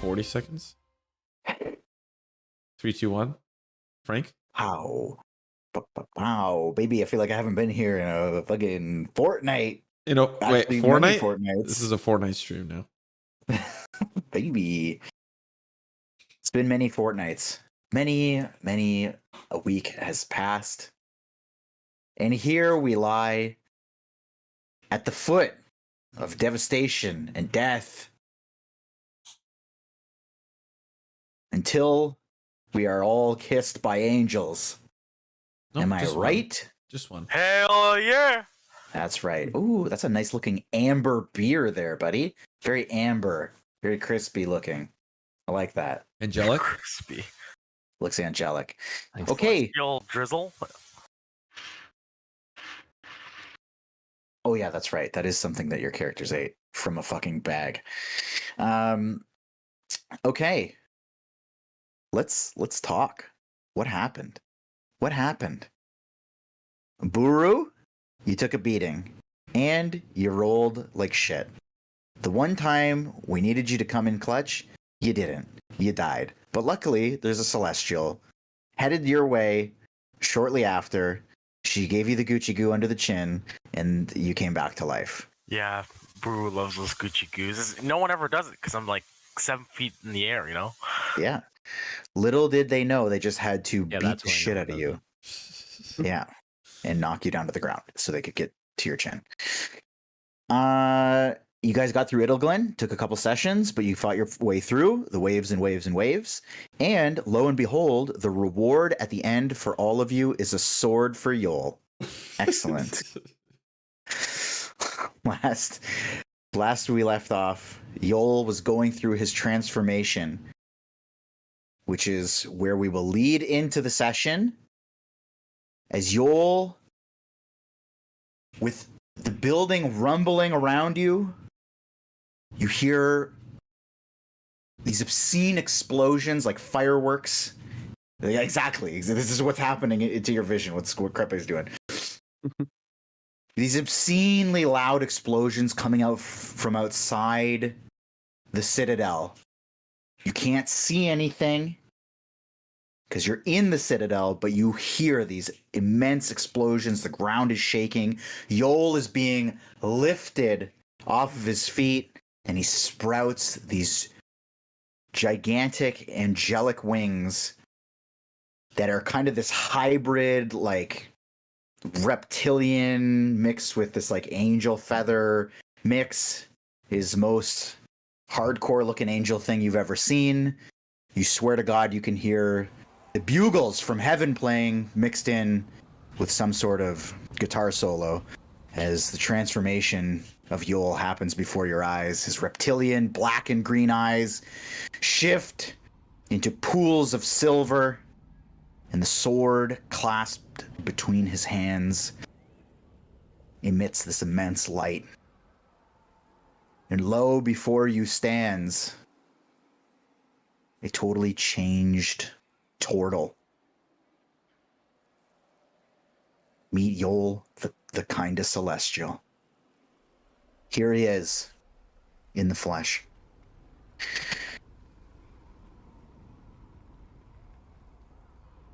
40 seconds. 3, 2, 1. Frank? Wow. Wow, baby, I feel like I haven't been here in a fucking fortnight. Wait, Actually, many Fortnite? fortnights. This is a Fortnite stream now. Baby. It's been many fortnights. Many a week has passed. And here we lie at the foot of devastation and death until we are all kissed by angels. Nope, Am I just right? One. Just one. Hell yeah! That's right. Ooh, that's a nice looking amber beer there, buddy. Very amber, very crispy looking. I like that. Angelic? Crispy. Looks angelic. Nice. Okay. Celestial drizzle. Oh yeah, that's right. That is something that your characters ate from a fucking bag. Okay. Let's talk. What happened? What happened? Buru, you took a beating and you rolled like shit. The one time we needed you to come in clutch, you didn't. You died. But luckily, there's a celestial headed your way shortly after. She gave you the Gucci goo under the chin, and you came back to life. Yeah, Brew loves those Gucci goos. No one ever does it because I'm like 7 feet in the air, you know? Yeah. Little did they know they just had to beat that's the why no shit one out of does you. Yeah. And knock you down to the ground so they could get to your chin. You guys got through Idleglen, took a couple sessions, but you fought your way through the waves and waves and waves. And lo and behold, the reward at the end for all of you is a sword for Yol. Excellent. Last we left off, Yol was going through his transformation, which is where we will lead into the session. As Yol, with the building rumbling around you, you hear these obscene explosions like fireworks. Yeah, exactly. This is what's happening to your vision. What Crepe is doing. These obscenely loud explosions coming out from outside the Citadel. You can't see anything because you're in the Citadel, but you hear these immense explosions. The ground is shaking. Yol is being lifted off of his feet, and he sprouts these gigantic angelic wings that are kind of this hybrid, like, reptilian mixed with this, like, angel feather mix. His most hardcore looking angel thing you've ever seen. You swear to God you can hear the bugles from heaven playing mixed in with some sort of guitar solo as the transformation of Yol happens before your eyes. His reptilian black and green eyes shift into pools of silver, and the sword clasped between his hands emits this immense light. And lo, before you stands a totally changed turtle. Meet Yol, the kind of celestial. Here he is, in the flesh.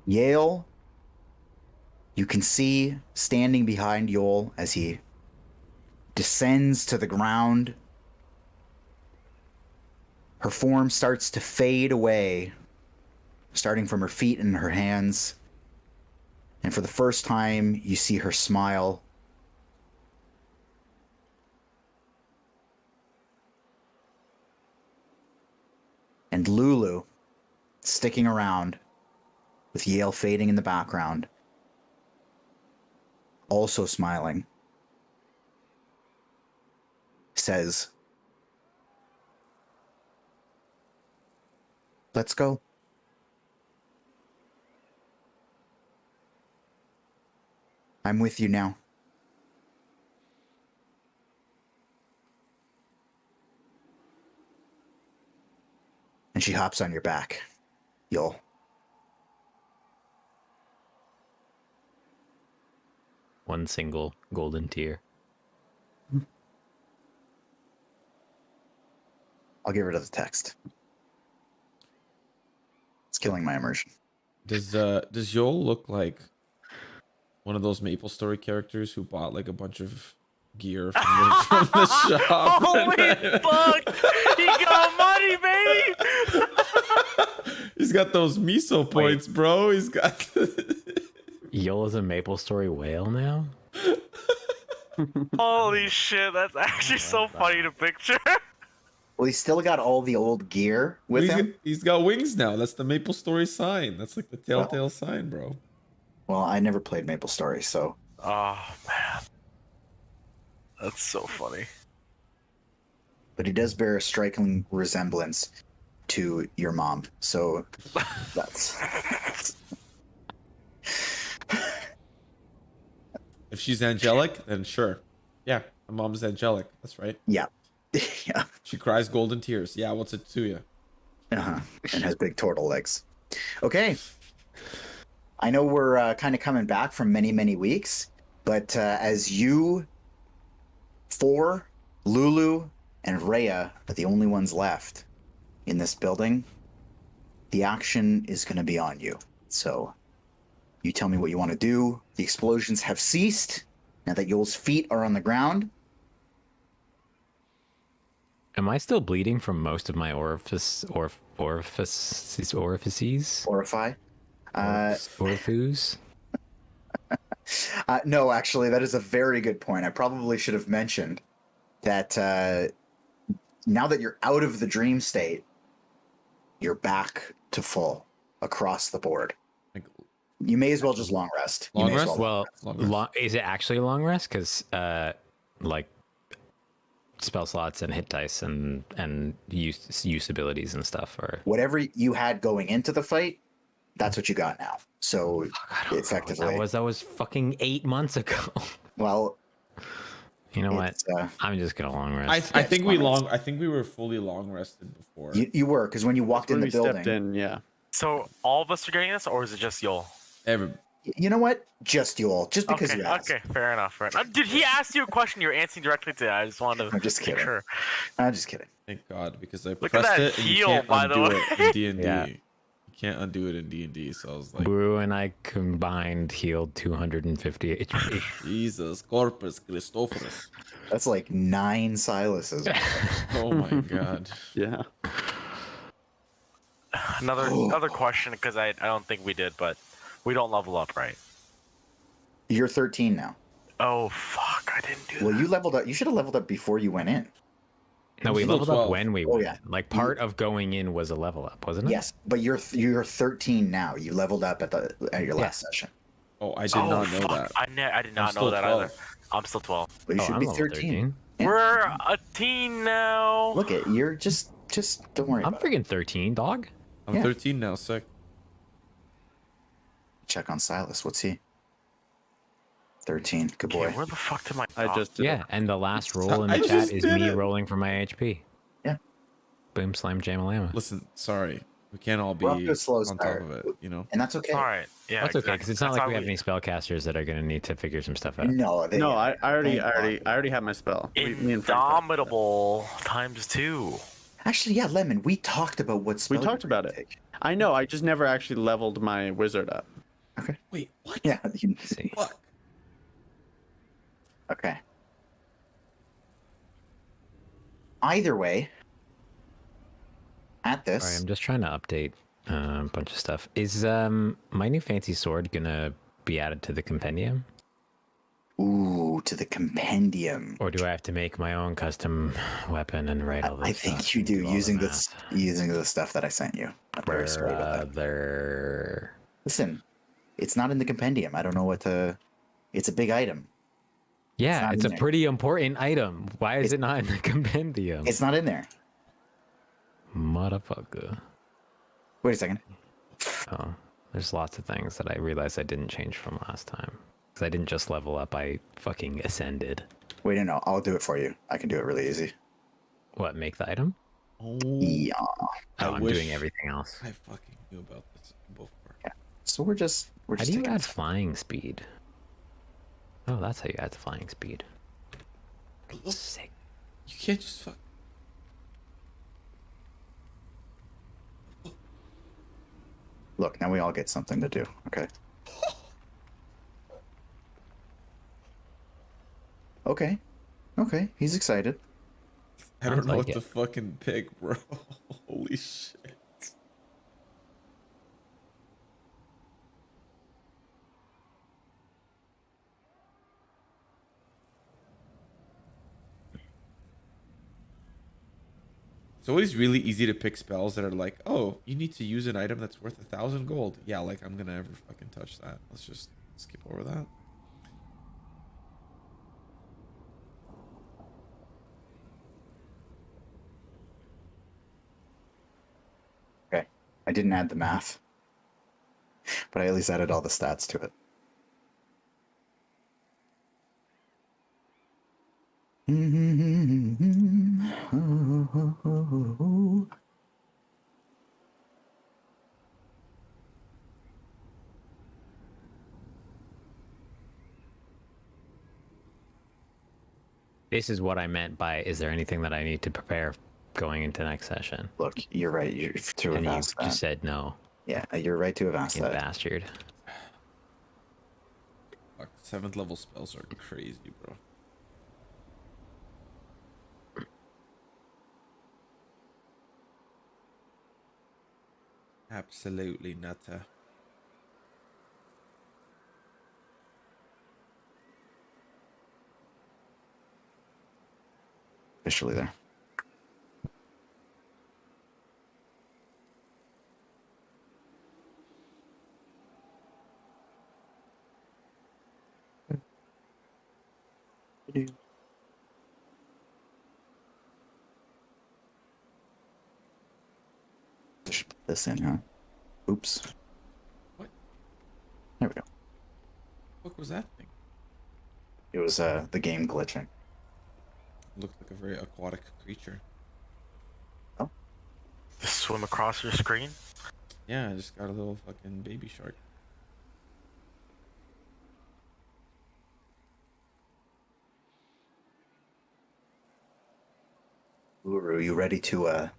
Yale, you can see standing behind Yol as he descends to the ground. Her form starts to fade away, starting from her feet and her hands. And for the first time, you see her smile. And Lulu, sticking around, with Yale fading in the background, also smiling, says, "Let's go." I'm with you now. And she hops on your back, Yol. One single golden tear. I'll get rid of the text. killing my immersion. Does Yoel look like one of those Maple Story characters who bought like a bunch of gear from the shop? Holy fuck! He got money, baby! He's got those miso points, bro. He's got. Yol is a Maple Story whale now? Holy shit, that's actually so funny to picture. Well, he's still got all the old gear with him. He's got wings now. That's the Maple Story sign. That's like the telltale sign, bro. Well, I never played Maple Story, so Oh, man. That's so funny. but he does bear a striking resemblance to your mom. So that's If she's angelic, then sure. Yeah, my mom's angelic. That's right. yeah. Yeah. She cries golden tears. Yeah, what's it to you? Uh-huh. And has big turtle legs. Okay. I know we're kind of coming back from many weeks, but as you four, Lulu, and Rhea are the only ones left in this building, the action is going to be on you. So you tell me what you want to do. The explosions have ceased now that Yoel's feet are on the ground. Am I still bleeding from most of my orifices? Orify. Orifices? No, actually, that is a very good point. I probably should have mentioned that now that you're out of the dream state, you're back to full across the board. Like, You may as well just long rest. You Long may as rest? Well, Long rest. is it actually a long rest? Because, like, spell slots and hit dice and use abilities and stuff are Whatever you had going into the fight, that's what you got now. So effectively, that was fucking 8 months ago. well, You know what? it's, I'm just gonna long rest. I think we were fully long rested before. you were, because when you walked in When the we building, stepped in, yeah. So all of us are getting this, or is it just Yol? Every you know what? Just you all, just because Okay, you asked. okay, fair enough. Did he ask you a question? You're answering directly to it. I just wanted to I'm just make kidding. sure. I'm just kidding. Thank God, because I Look at pressed that it and you heel, can't by the undo way. it in D&D. Yeah. You can't undo it in D&D, so I was like, Brew and I combined healed 250 HP. Jesus, Corpus Christophorus. That's like 9 Silases. Oh my God. Yeah. Another question, because I don't think we did, but we don't level up, right? You're 13 now. Oh fuck! I didn't do Well, that. you leveled up. You should have leveled up before you went in. No, we Still leveled 12. up when we Oh, went. yeah. Like part of going in was a level up, wasn't it? Yes, but you're 13 now. You leveled up at your last session. Oh, I did not know fuck. that. I did I'm not still know that 12. either. I'm still 12. But you Oh, should I'm be level 13. Yeah. We're a teen now. Look at you're just don't worry I'm about it. freaking 13, dog. I'm Yeah. 13 now, sick. Check on Silas. What's he? 13. Good boy. Okay, where the fuck did my? I just did Yeah, it. and the last roll in I the just chat is did me it. rolling for my HP. Yeah. Boom, slam, jamalama. Listen, sorry. We can't all be We're off to a slow on start. top of it, you know? And that's okay. All right. Yeah. That's okay, because it's not That's like how we have any spellcasters that are going to need to figure some stuff out. No, No, I already Thank have my spell. Me and Phrank talked about Indomitable times 2. Actually, yeah, Lemon. We talked about what spell talked you were about gonna it. take. I know. I just never actually leveled my wizard up. Okay. Wait, what? Yeah. You, See. Fuck. okay. Either way, at this, Sorry, I'm just trying to update a bunch of stuff. Is my new fancy sword gonna be added to the compendium, ooh, to the compendium. or do I have to make my own custom weapon and write all this? I think stuff you and do all the using math? using the stuff that I sent you. I'm very sorry about that. Brother. Listen, it's not in the compendium. I don't know what to. It's a big item. Yeah, not it's in a there. pretty important item. Why is it not in the compendium? It's not in there. Motherfucker. Wait a second. Oh, there's lots of things that I realized I didn't change from last time. Because I didn't just level up, I fucking ascended. Wait, no, I'll do it for you. I can do it really easy. What, make the item? Oh, Yeah. Oh, I'm wish doing everything else. I fucking knew about this before. So we're just How do you taking add this. flying speed? Oh, that's how you add the flying speed. Sick. You can't just fuck. Look, now we all get something to do. Okay. Okay. Okay. He's excited. I don't Sounds know like what to it. fucking pick, bro. Holy shit. It's always really easy to pick spells that are like, oh, you need to use an item that's worth 1,000 gold. Yeah, like I'm gonna ever fucking touch that. Let's just skip over that. Okay. I didn't add the math, but I at least added all the stats to it. This is what I meant by, is there anything that I need to prepare going into next session? Look, you're right. You're to have And you asked that. just said no, Yeah, you're right to have asked you that. bastard. Fuck, 7th level spells are crazy, bro. Absolutely nutter. Officially there. Just put this in, huh? Oops. What? There we go. What was that thing? It was the game glitching. Looked like a very aquatic creature. Just swim across your screen. Yeah, I just got a little fucking baby shark. Uru, you ready to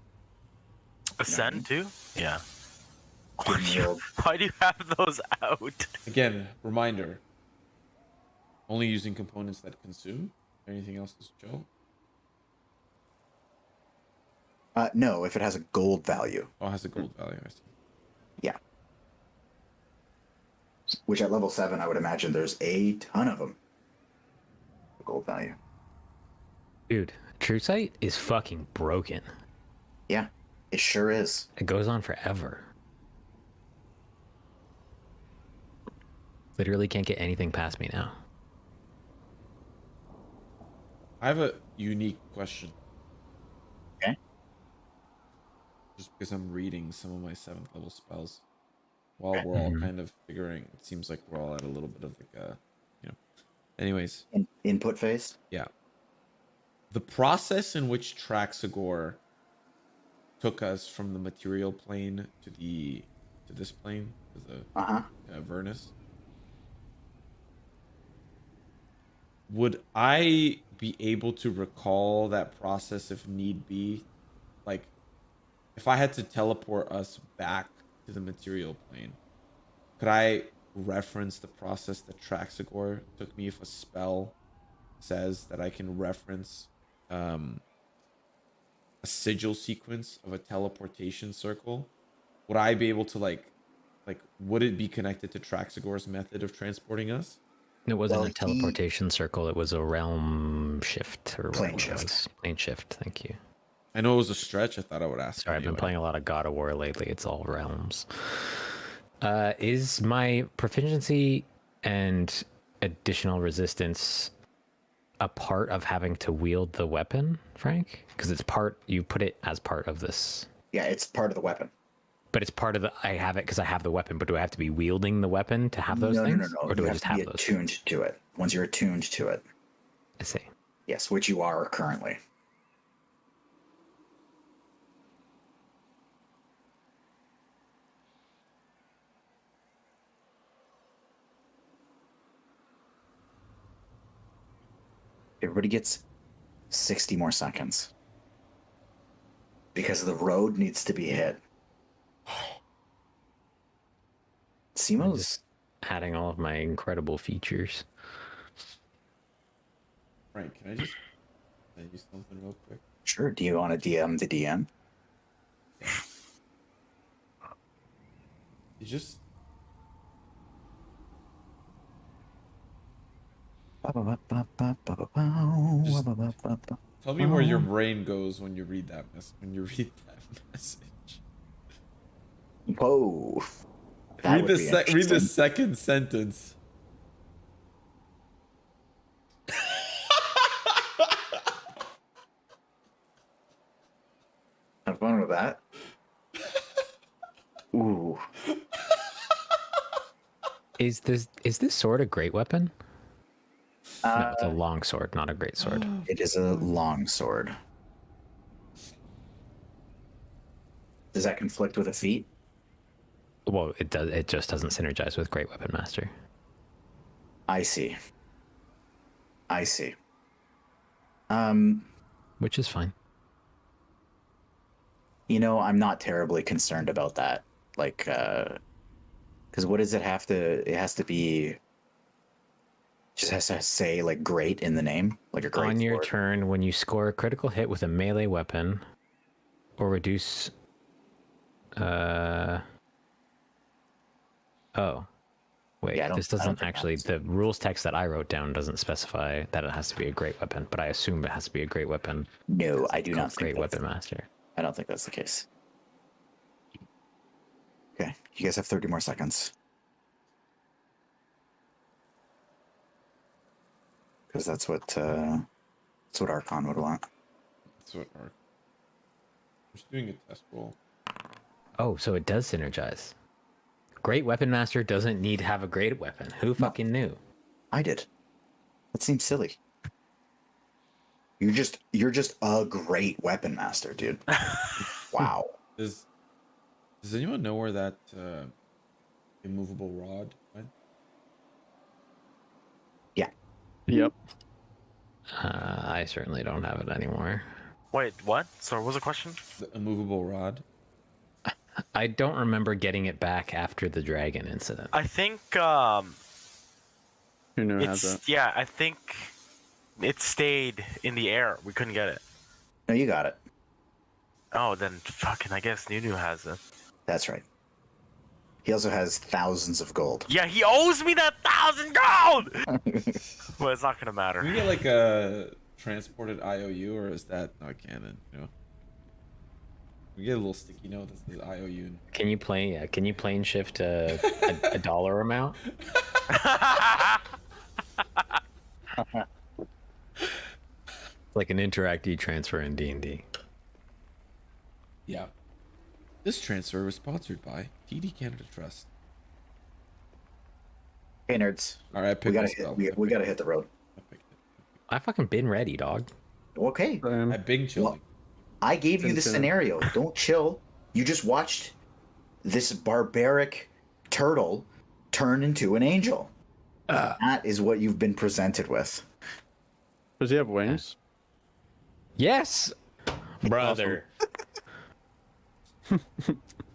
Ascend too? Yeah. give me the old Why do you have those out? Again, reminder. Only using components that consume. Anything else is chill. no, if it has a gold value. Oh, it has a gold value. I see. Yeah. Which at level 7, I would imagine there's a ton of them. Gold value. Dude, True Sight is fucking broken. Yeah, it sure is. It goes on forever. Literally can't get anything past me now. I have a unique question. Okay. Just because I'm reading some of my 7th level spells. While Okay. we're all kind of figuring, it seems like we're all at a little bit of like a, you know. Anyways, Input phase? yeah. The process in which Traxagor took us from the material plane to this plane, to the Uh-huh. Avernus. Would I be able to recall that process if need be? Like, if I had to teleport us back to the material plane, could I reference the process that Traxagor took me if a spell says that I can reference a sigil sequence of a teleportation circle? Would I be able to like would it be connected to Traxagor's method of transporting us? It wasn't Well, a teleportation circle, it was a realm shift or Plane whatever it shift. was. Plane shift, thank you. I know it was a stretch. I thought I would ask. Sorry, I've been anyway. playing a lot of God of War lately. It's all realms. Is my proficiency and additional resistance a part of having to wield the weapon, Frank? Because it's part, you put it as part of this. Yeah, it's part of the weapon. But it's part of the, I have it because I have the weapon, but do I have to be wielding the weapon to have those no, things? No. Or do You I have just to have be those? attuned to it. Once you're attuned to it. I see. Yes, which you are currently. Everybody gets 60 more seconds. Because the road needs to be hit. Simo's Just adding all of my incredible features. Frank, can I just tell you something real quick? sure. Do you want to DM the DM? You just tell me where your brain goes when you read that message. Whoa. That Read would the be read the interesting. second sentence. Have fun with that. Ooh. Is this sword a great weapon? No, it's a Uh, long sword, not a great sword. it is a long sword. Does that conflict with a feat? Well, it does. It just doesn't synergize with Great Weapon Master. I see. I see. Which is fine. You know, I'm not terribly concerned about that. Like, because what does it have to? It has to be. Just has to say like great in the name, like a great On your sword. turn, when you score a critical hit with a melee weapon, or reduce. Oh, wait. Yeah, I don't This doesn't think actually. that's- The rules text that I wrote down doesn't specify that it has to be a great weapon, but I assume it has to be a great weapon. No, I do Called not think Great that's- Weapon Master. I don't think that's the case. Okay, you guys have 30 more seconds. Because that's what Archon would want. That's what Ark. I'm just doing a test roll. Oh, so it does synergize. Great Weapon Master doesn't need to have a great weapon. Who fucking knew? I did. That seems silly. You're just a great weapon master, dude. Wow. Does anyone know where that immovable rod went? Yeah. Yep. I certainly don't have it anymore. Wait, what? Sorry, what was the question? The immovable rod. I don't remember getting it back after the dragon incident. I think Who knew has it? yeah, I think it stayed in the air. We couldn't get it. No, you got it. Oh, then fucking I guess Nunu has it. That's right. He also has thousands of gold. Yeah, he owes me that 1,000 gold. Well, it's not gonna matter. Can we get like a transported IOU, or is that not canon? You know, we get a little sticky note that says IOU. Can you play? Can you plane shift a dollar amount? Like an Interact e-transfer in D&D. Yeah. This transfer was sponsored by TD Canada Trust. Hey nerds. All right, I picked We gotta this spell. we gotta hit the road. I picked it. I fucking been ready, dog. Okay. I bing chilling. I gave you the Consider- scenario. Don't chill. You just watched this barbaric turtle turn into an angel. That is what you've been presented with. Does he have wings? Yes, brother.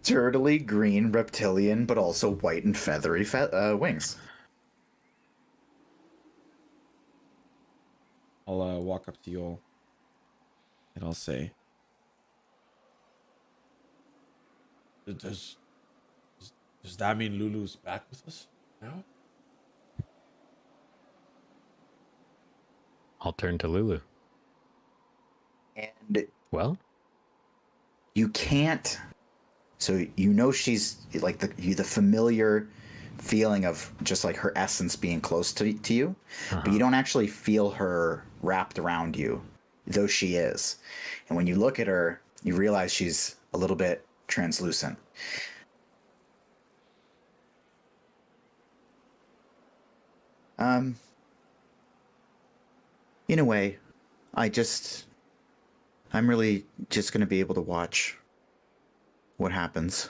Turtly green reptilian, but also white and feathery wings. I'll walk up to you all, and I'll say, "Does that mean Lulu's back with us now?" I'll turn to Lulu. And Well, you can't. So you know she's like the familiar feeling of just like her essence being close to you, but you don't actually feel her wrapped around you, though she is. And when you look at her, you realize she's a little bit translucent. In a way, I'm really just going to be able to watch what happens.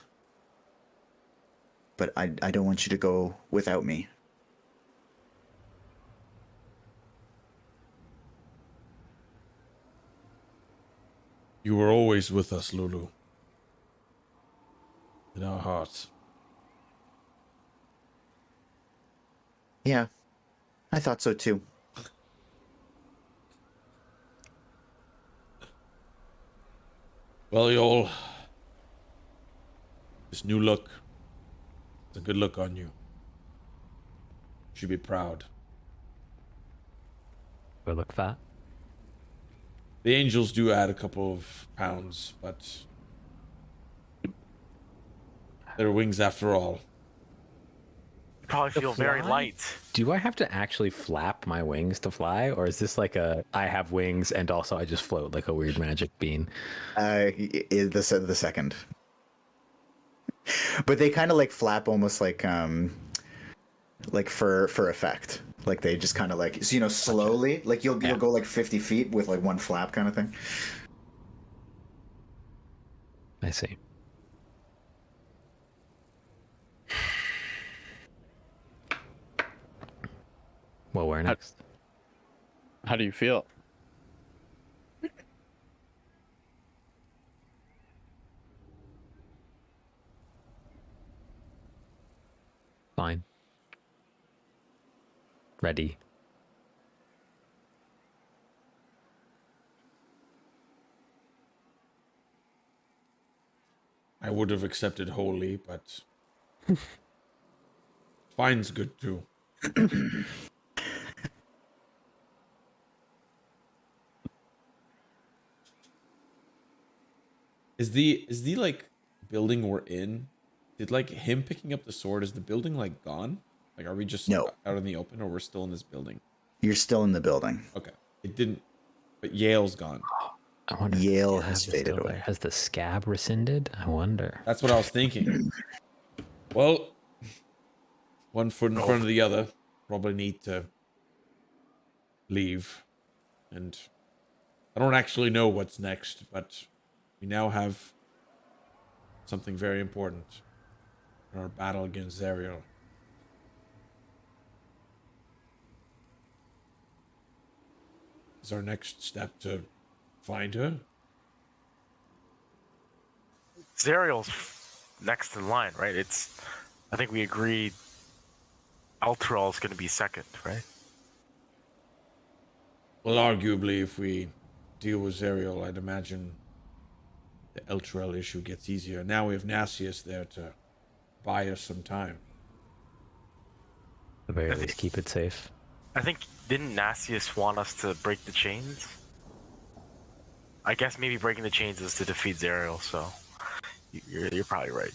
But I don't want you to go without me. You were always with us, Lulu. In our hearts. Yeah, I thought so too. Well, y'all, this new look, it's a good look on you. Should be proud. Do I look fat? The angels do add a couple of pounds, but they're wings after all. You probably To feel very fly? light. Do I have to actually flap my wings to fly, or is this like a I have wings and also I just float like a weird magic bean? The second, but they kind of like flap almost like for effect. Like they just kind of like so, slowly. Like you'll Yeah. go like 50 feet with like one flap kind of thing. I see. Well, where next? How do you feel? Fine. Ready. I would have accepted wholly, but fine's good too. Is the like building we're in? Did like him picking up the sword? Is the building like gone? Like, are we just No. out in the open, or we're still in this building? You're still in the building. Okay, it didn't. But Yale's gone. I wonder if Yale the has scab is faded still away. there. Has the scab rescinded? I wonder. That's what I was thinking. Well, one foot in front of the other. Probably need to leave. And I don't actually know what's next, but we now have something very important in our battle against Zariel. Is our next step to find her? Zariel's next in line, right? I think we agreed Alteral is going to be second, right? Well, arguably, if we deal with Zariel, I'd imagine the Eltrell issue gets easier. Now we have Nasius there to buy us some time. At the very I think- least, keep it safe. I think, didn't Nasius want us to break the chains? I guess maybe breaking the chains is to defeat Zariel, so you're probably right.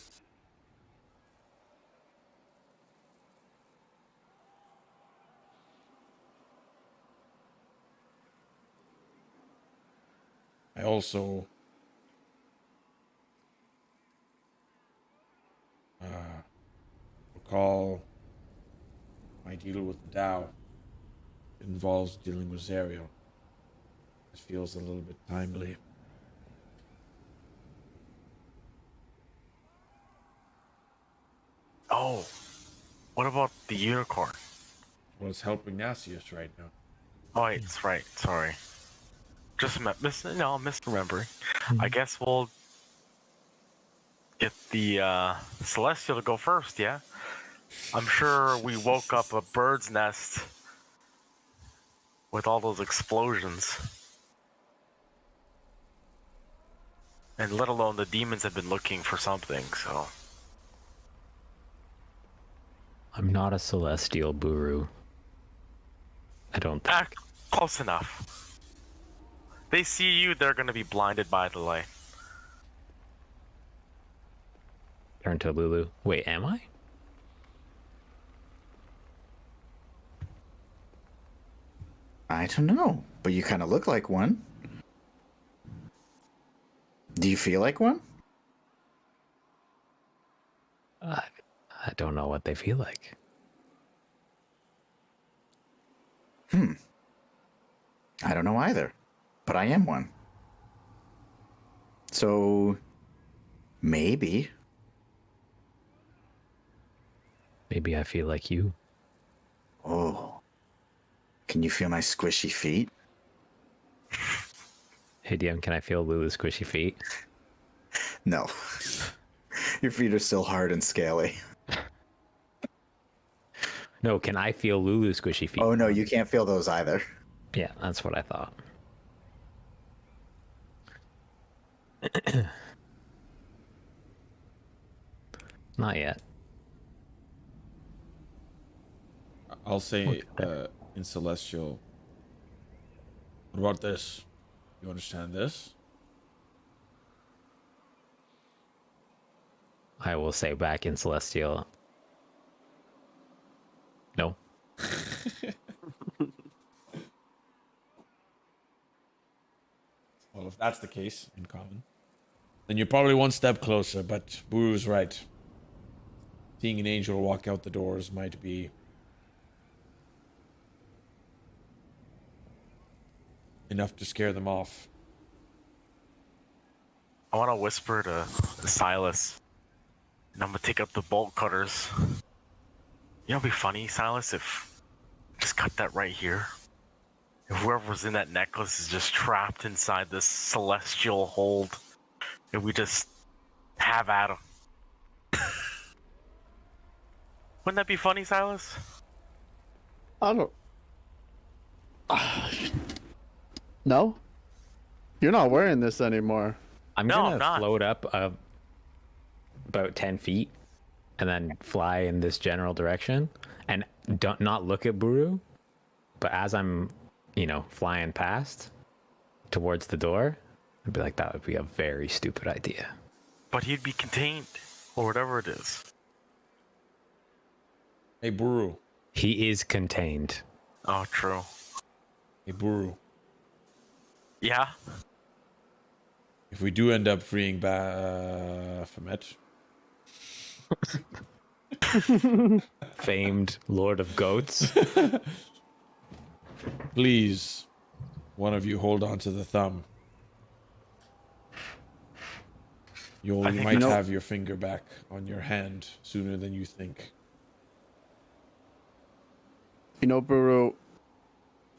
I also recall my deal with the Tao. It involves dealing with Zariel. It feels a little bit timely. Oh, what about the unicorn? Well, it's helping Nasius right now. Oh, wait, that's right. Sorry. Just misremembering. I guess we'll get the Celestial to go first, yeah? I'm sure we woke up a bird's nest with all those explosions. And let alone the demons have been looking for something, so... I'm not a celestial Buru. I don't think. Ah, close enough. They see you, they're gonna be blinded by the light. Turn to Lulu. Wait, am I? I don't know, but you kind of look like one. Do you feel like one? I don't know what they feel like. I don't know either, but I am one. So maybe. Maybe I feel like you. Oh, can you feel my squishy feet? Hey, DM, can I feel Lulu's squishy feet? No. Your feet are still hard and scaly. No, can I feel Lulu's squishy feet? Oh no, you can't feel those either. Yeah, that's what I thought. Not yet. I'll say Okay. in Celestial. What about this? You understand this? I will say back in Celestial. No. Well, if that's the case, in common, then you're probably one step closer. But Buru's right. Seeing an angel walk out the doors might be enough to scare them off. I want to whisper to Silas, and I'm gonna take up the bolt cutters. You know, it'd be funny, Silas, if just cut that right here. If whoever's in that necklace is just trapped inside this celestial hold, and we just have at him. Wouldn't that be funny, Silas? I don't. No, you're not wearing this anymore. I'm No, I'm gonna not. float up about 10 feet and then fly in this general direction and don't not look at Buru, but as I'm, flying past towards the door, I'd be like, that would be a very stupid idea. But he'd be contained, or whatever it is. Hey, Buru. He is contained. Oh, true. Hey, Buru. Yeah? If we do end up freeing Baphomet, Famed Lord of Goats. please, one of you hold on to the thumb. You think might no- have your finger back on your hand sooner than you think. Buru,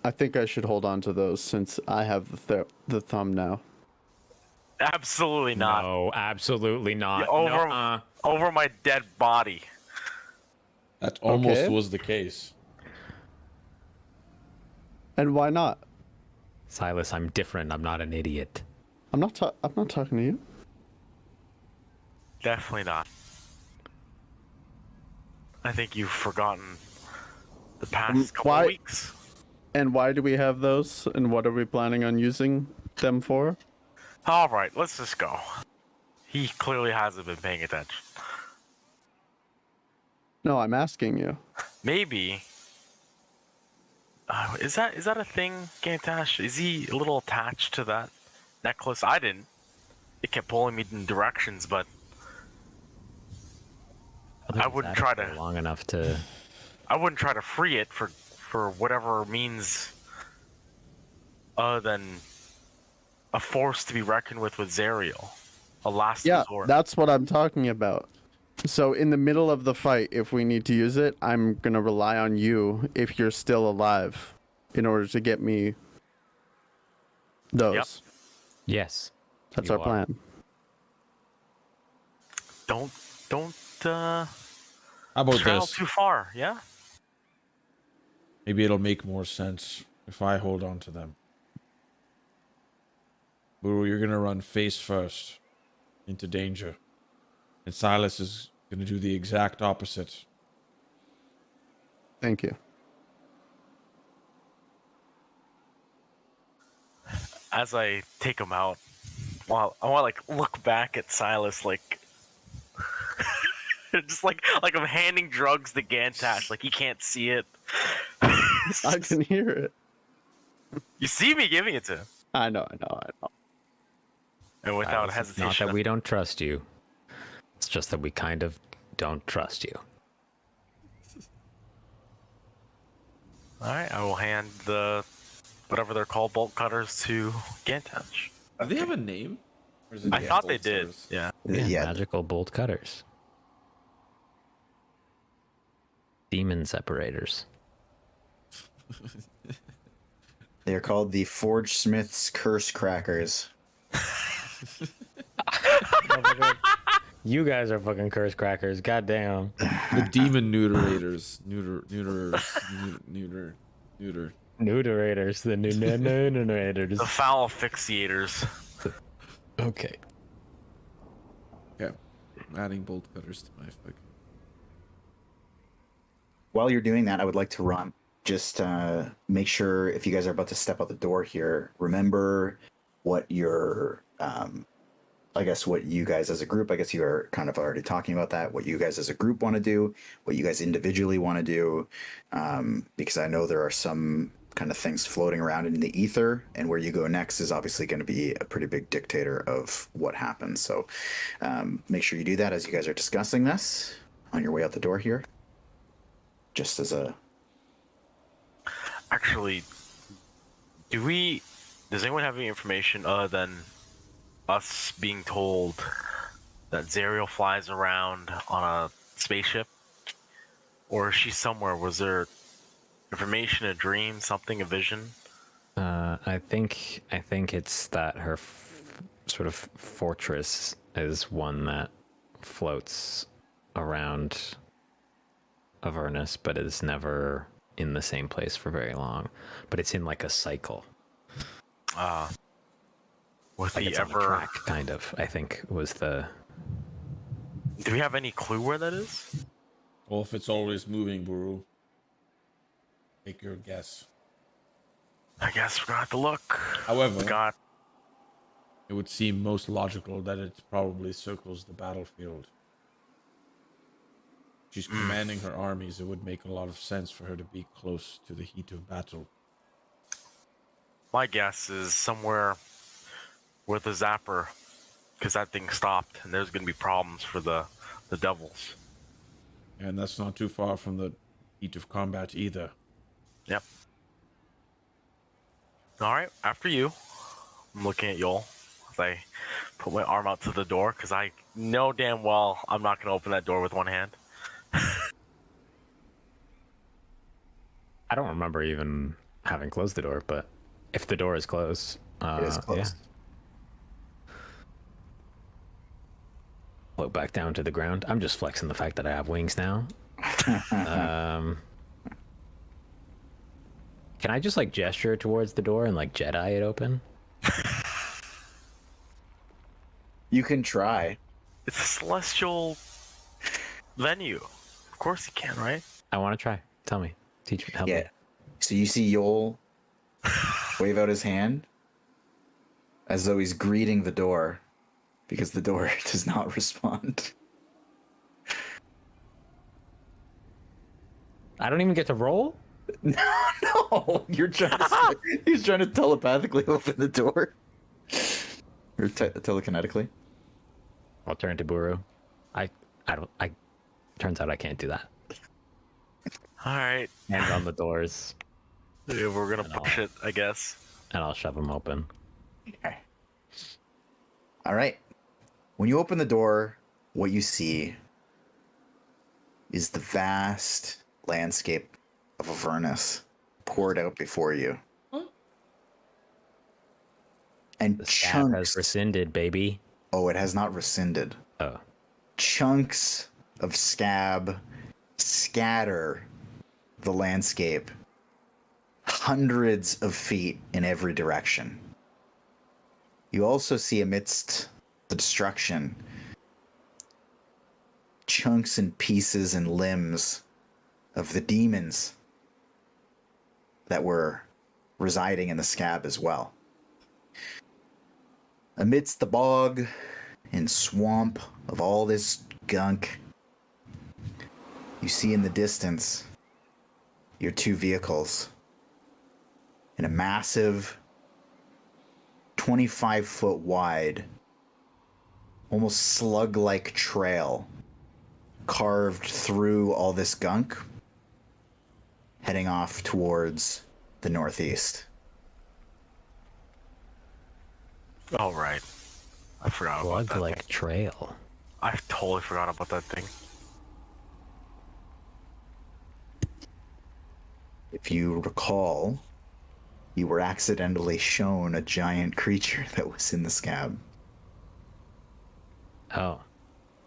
I think I should hold on to those since I have the thumb now. Absolutely not. No, absolutely not. Yeah, over- Nuh-uh. Over my dead body. That almost Okay. was the case. And why not? Silas, I'm different. I'm not an idiot. I'm not talking to you. Definitely not. I think you've forgotten the past couple why- of weeks. And why do we have those? And what are we planning on using them for? All right, let's just go. He clearly hasn't been paying attention. No, I'm asking you. Maybe. Is that a thing, Gantash? Is he a little attached to that necklace? I didn't. It kept pulling me in directions, but I wouldn't try to. long enough to. I wouldn't try to free it for whatever means other than a force to be reckoned with Zariel. A last Yeah, resort. that's what I'm talking about. So in the middle of the fight, if we need to use it, I'm gonna rely on you if you're still alive in order to get me those. Yep. Yes. That's you our are. plan. Don't How about travel this? too far, yeah? Maybe it'll make more sense if I hold on to them. Buru, you're gonna run face first into danger. And Silas is gonna do the exact opposite. Thank you. As I take him out, well, I want to look back at Silas just like I'm handing drugs to Gantash, like he can't see it. I can hear it. You see me giving it to him, I know. and without Silas, it's not hesitation. that we don't trust you. It's just that we kind of don't trust you. All right, I will hand the whatever they're called bolt cutters to Gantash. Do they have a name? Or is it I just thought bolt they did. cutters? Yeah. Yeah. Magical bolt cutters. Demon separators. They're called the Forge Smith's Curse Crackers. You guys are fucking curse crackers. Goddamn. The demon neuterators. Neuter. Neuterators. The neuterators. The foul asphyxiators. Okay. Okay. I'm adding bolt cutters to my fucking. While you're doing that, I would like to run. Just make sure if you guys are about to step out the door here, remember what your, I guess what you guys as a group, I guess you are kind of already talking about that, what you guys as a group want to do, what you guys individually want to do, because I know there are some kind of things floating around in the ether, and where you go next is obviously going to be a pretty big dictator of what happens. So make sure you do that as you guys are discussing this on your way out the door here. Just as a... Actually, does anyone have any information other than us being told that Zariel flies around on a spaceship? Or is she somewhere? Was there information, a dream, something, a vision? I think it's that her sort of fortress is one that floats around Avernus, but is never in the same place for very long. But it's in like a cycle. With Like the it's on the track, kind of. I think was the. Do we have any clue where that is? Well, if it's always moving, Buru, take your guess. I guess we're gonna have to look. However, God, it would seem most logical that it probably circles the battlefield. She's commanding her armies. It would make a lot of sense for her to be close to the heat of battle. my guess is somewhere with a zapper, because that thing stopped, and there's gonna be problems for the devils. And that's not too far from the heat of combat either. Yep. All right, after you. I'm looking at Yol as I put my arm out to the door, because I know damn well I'm not going to open that door with one hand. I don't remember even having closed the door, but if the door is closed, It is closed. Yeah. Float back down to the ground. I'm just flexing the fact that I have wings now. Can I just like gesture towards the door and like Jedi it open? You can try. It's a celestial venue. Of course you can, right? I want to try. Tell me. Teach me. Help Yeah. me. So you see Yol wave out his hand as though he's greeting the door, because the door does not respond. I don't even get to roll? No, he's trying to telepathically open the door. Or telekinetically. I'll turn to Buru. Turns out I can't do that. All right. Hands on the doors, Yeah, we're going to push it, I guess. and I'll shove them open. Okay. All right. When you open the door, what you see is the vast landscape of Avernus poured out before you. And The scab has chunks. rescinded, baby. Oh, it has not rescinded. Oh. Chunks of scab scatter the landscape hundreds of feet in every direction. You also see amidst the destruction chunks and pieces and limbs of the demons that were residing in the scab as well. Amidst the bog and swamp of all this gunk, you see in the distance your two vehicles in a massive 25-foot wide, almost slug-like trail carved through all this gunk, heading off towards the northeast. All right. I forgot about that. Like trail. I totally forgot about that thing. If you recall, you were accidentally shown a giant creature that was in the scab. Oh.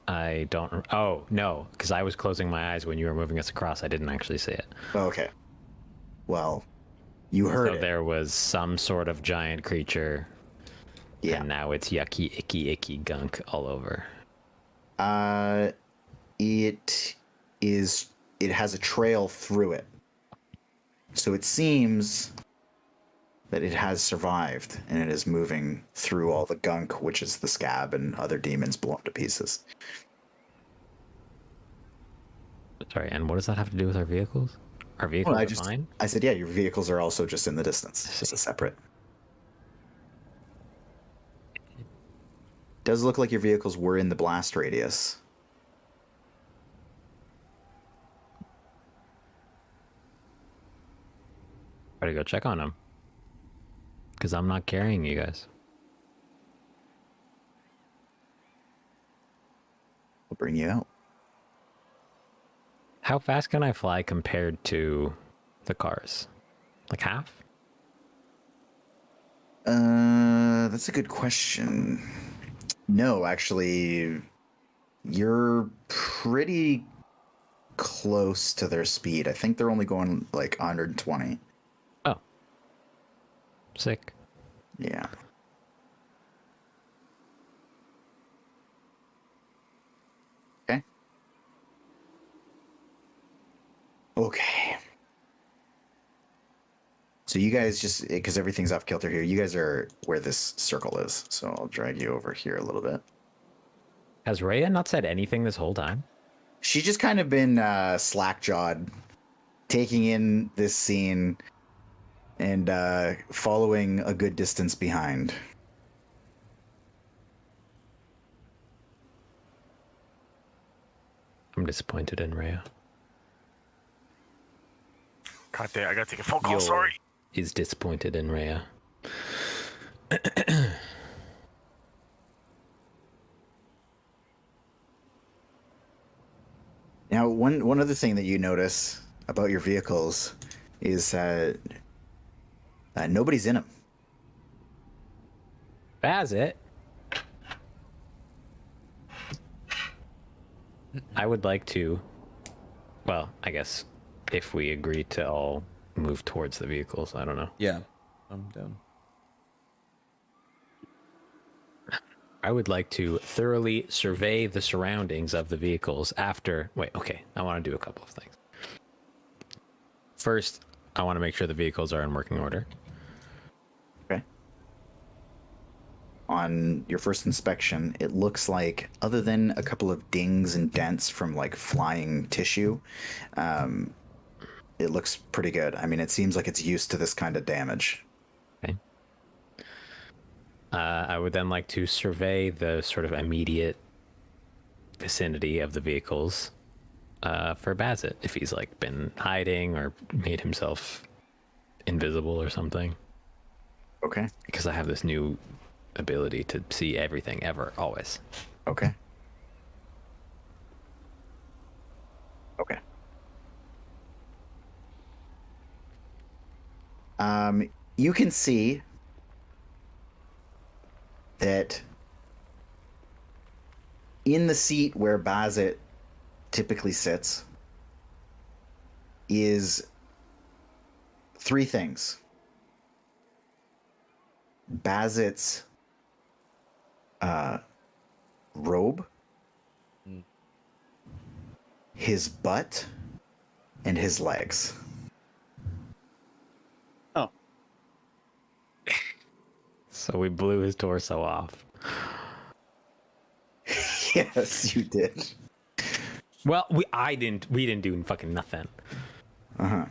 I don't. Oh no, because I was closing my eyes when you were moving us across. I didn't actually see it. Okay. Well, you heard So it. there was some sort of giant creature, Yeah. and now it's yucky, icky gunk all over. It is. It has a trail through it, so it seems that it has survived, and it is moving through all the gunk, which is the scab and other demons blown to pieces. Sorry, and what does that have to do with our vehicles? Our vehicles Well, are fine. I said, yeah, your vehicles are also just in the distance, just a separate. Does look like your vehicles were in the blast radius. Gotta go check on them. Because I'm not carrying you guys. I'll bring you out. How fast can I fly compared to the cars? Like half? That's a good question. No, actually, you're pretty close to their speed. I think they're only going like 120. Oh. Sick. Yeah. Okay. Okay. So you guys just, because everything's off kilter here, you guys are where this circle is. So I'll drag you over here a little bit. Has Rhea not said anything this whole time? She's just kind of been slack-jawed, taking in this scene and following a good distance behind. I'm disappointed in Rhea. God damn, I gotta take a phone call. Yo. Sorry. Is disappointed in Rhea. Now, one other thing that you notice about your vehicles is nobody's in them. That's it. I would like to. Well, I guess if we agree to all move towards the vehicles, I don't know. Yeah, I'm down. I would like to thoroughly survey the surroundings of the vehicles after. Wait, okay. I want to do a couple of things. First, I want to make sure the vehicles are in working order. Okay. On your first inspection, it looks like, other than a couple of dings and dents from like flying tissue, it looks pretty good. I mean, it seems like it's used to this kind of damage. Okay. I would then like to survey the sort of immediate vicinity of the vehicles for Bazit, if he's like been hiding or made himself invisible or something. Okay. Because I have this new ability to see everything ever, always. Okay. Okay. You can see that in the seat where Bazit typically sits is three things. Bazit's robe, his butt, and his legs. Oh, So we blew his torso off. Yes, you did. Well, we didn't do fucking nothing. Uh-huh.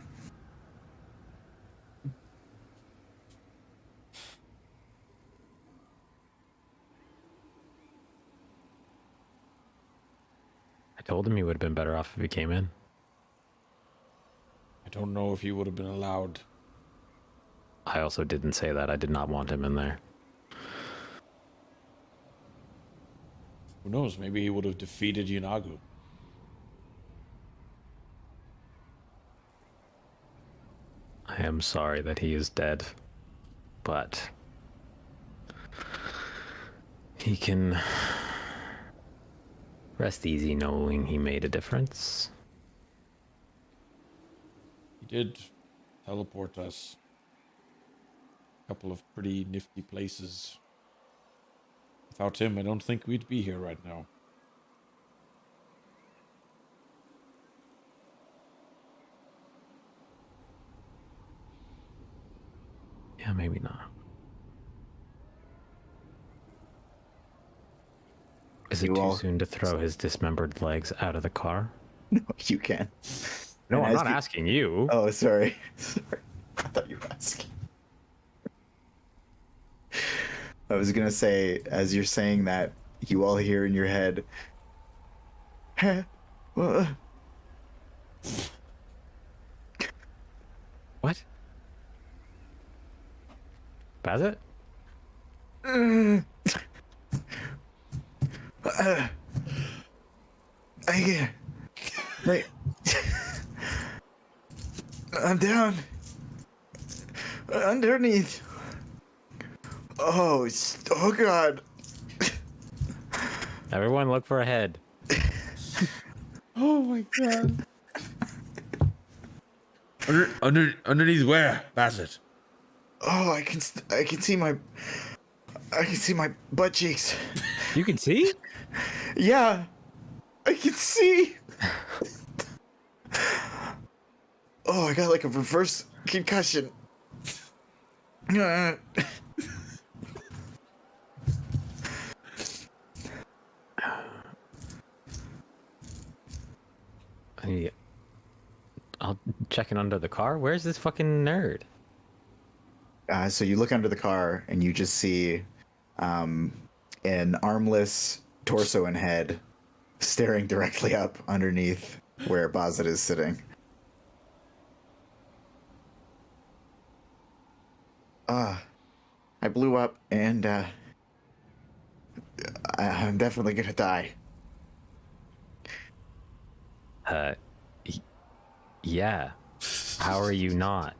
I told him he would have been better off if he came in. I don't know if he would have been allowed. I also didn't say that. I did not want him in there. Who knows? Maybe he would have defeated Yunagu. I am sorry that he is dead, but he can Rest easy knowing he made a difference. He did teleport us a couple of pretty nifty places. Without him, I don't think we'd be here right now. Yeah, maybe not. Is it You too all- soon to throw his dismembered legs out of the car? No, you can. No, And I'm as not you- asking you. Oh, sorry. Sorry. I thought you were asking. I was gonna say, as you're saying that, you all hear in your head, "Huh? What? Bazit? Hey, I'm down. Underneath. Oh God. Everyone look for a head. Oh my god. Underneath where, Bassett? Oh, I can see my butt cheeks. You can see? Yeah, I can see. Oh, I got like a reverse concussion. I'll check it under the car. Where's this fucking nerd? So you look under the car and you just see an armless torso and head staring directly up underneath where Bazit is sitting. I blew up and I'm definitely gonna die. Yeah. How are you not?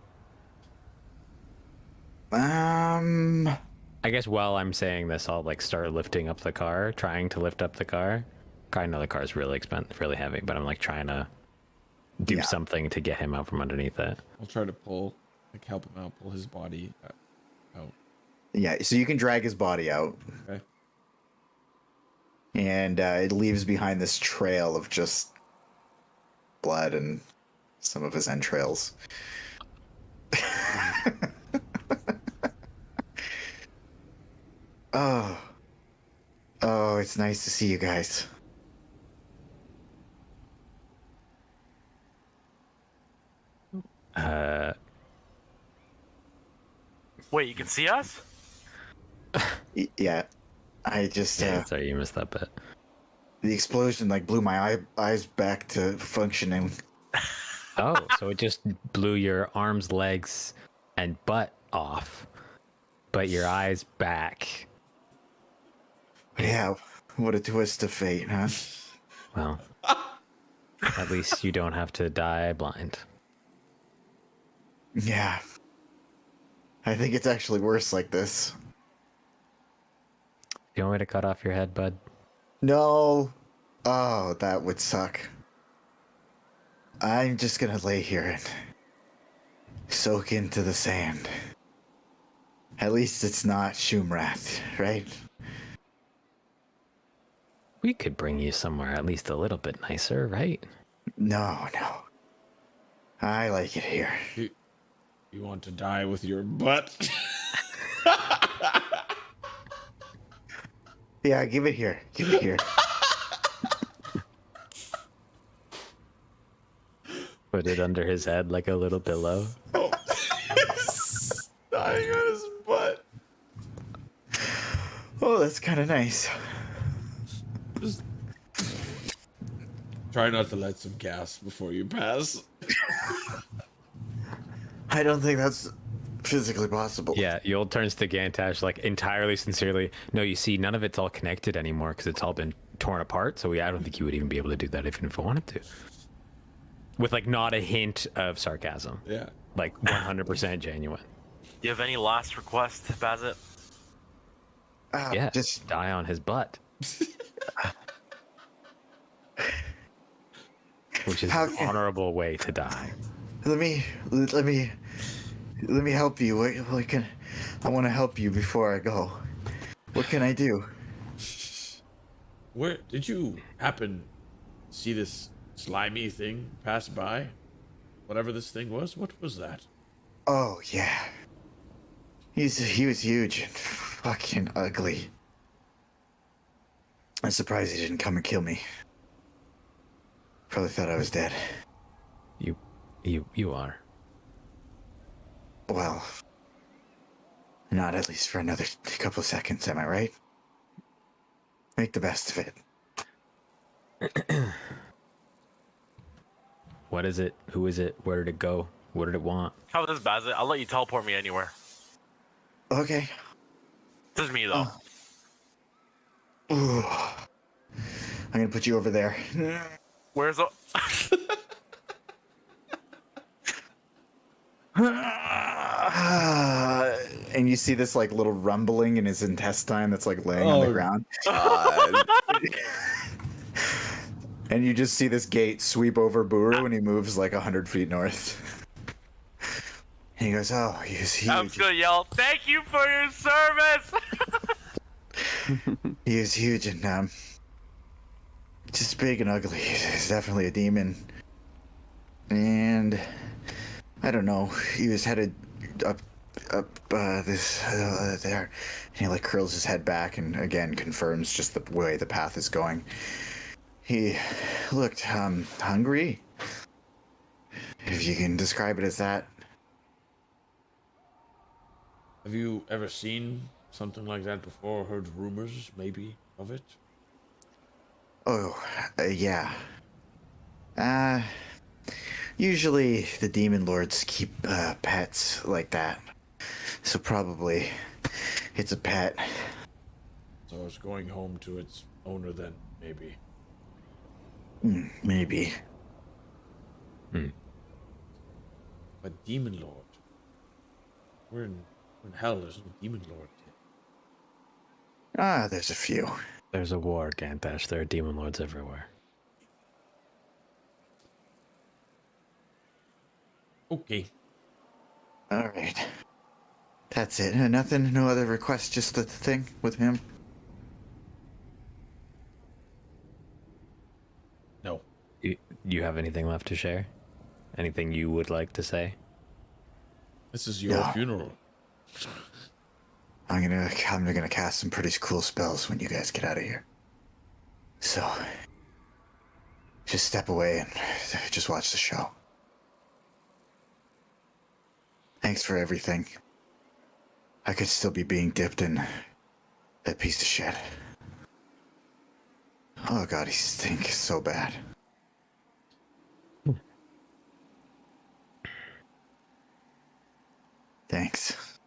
I I guess while I'm saying this, I'll like start lifting up the car, trying to lift up the car. I know the car's really expensive, really heavy, but I'm like trying to do Yeah. something to get him out from underneath it. I'll try to help him out, pull his body out. Yeah, so you can drag his body out, Okay. and it leaves behind this trail of just blood and some of his entrails. Oh, it's nice to see you guys. Wait, you can see us? Yeah, I just Sorry, you missed that bit. the explosion like blew my eyes back to functioning. Oh, so it just blew your arms, legs, and butt off, but your eyes back. Yeah, what a twist of fate, huh? Well, at least you don't have to die blind. Yeah, I think it's actually worse like this. You want me to cut off your head, bud? No. Oh, that would suck. I'm just gonna lay here and soak into the sand. At least it's not Shumrat, right? We could bring you somewhere at least a little bit nicer, right? No. I like it here. You want to die with your butt? Yeah, give it here. Give it here. Put it under his head like a little pillow. Dying on his butt. Oh, that's kind of nice. Just try not to let some gas before you pass. I don't think that's physically possible. Yeah, Yul turns to Gantash like entirely sincerely. No, you see, none of it's all connected anymore because it's all been torn apart. So I don't think you would even be able to do that even if I wanted to. With like not a hint of sarcasm. Yeah. Like 100% genuine. Do you have any last requests, Bazit? Yeah, Just die on his butt. which is How an can- honorable way to die. Let me help you. What can I want to help you before I go? What can I do? Where did you happen to see this slimy thing pass by? Whatever this thing was, what was that? Oh yeah, he was huge and fucking ugly. I'm surprised he didn't come and kill me. Probably thought I was dead. You are. Well, not at least for another couple of seconds, am I right? Make the best of it. What is it? Who is it? Where did it go? What did it want? How about this, Bazit? I'll let you teleport me anywhere. Okay. This is me, though. Ooh. I'm gonna put you over there. Where's the... And you see this like little rumbling in his intestine that's like laying on the Oh, ground. God. And you just see this gate sweep over Buru and he moves like 100 feet north. And he goes, oh, he's huge. I'm just gonna yell, thank you for your service! He is huge and just big and ugly. He's definitely a demon. And I don't know. He was headed up this there, and he like curls his head back and again confirms just the way the path is going. He looked hungry, if you can describe it as that. Have you ever seen something like that before? Or heard rumors, maybe, of it? Oh, yeah. Usually the demon lords keep pets like that, so probably it's a pet. So it's going home to its owner then, maybe. Maybe. But Demon Lord. We're in hell, there's no Demon Lord yet. There's a few. There's a war, Gantash. There are demon lords everywhere. Okay. All right. That's it. Nothing, no other requests, just the thing with him. No. You have anything left to share? Anything you would like to say? This is your No. funeral. I'm gonna cast some pretty cool spells when you guys get out of here. So, just step away and just watch the show. Thanks for everything. I could still be being dipped in that piece of shit. Oh god, he stinks so bad. Thanks.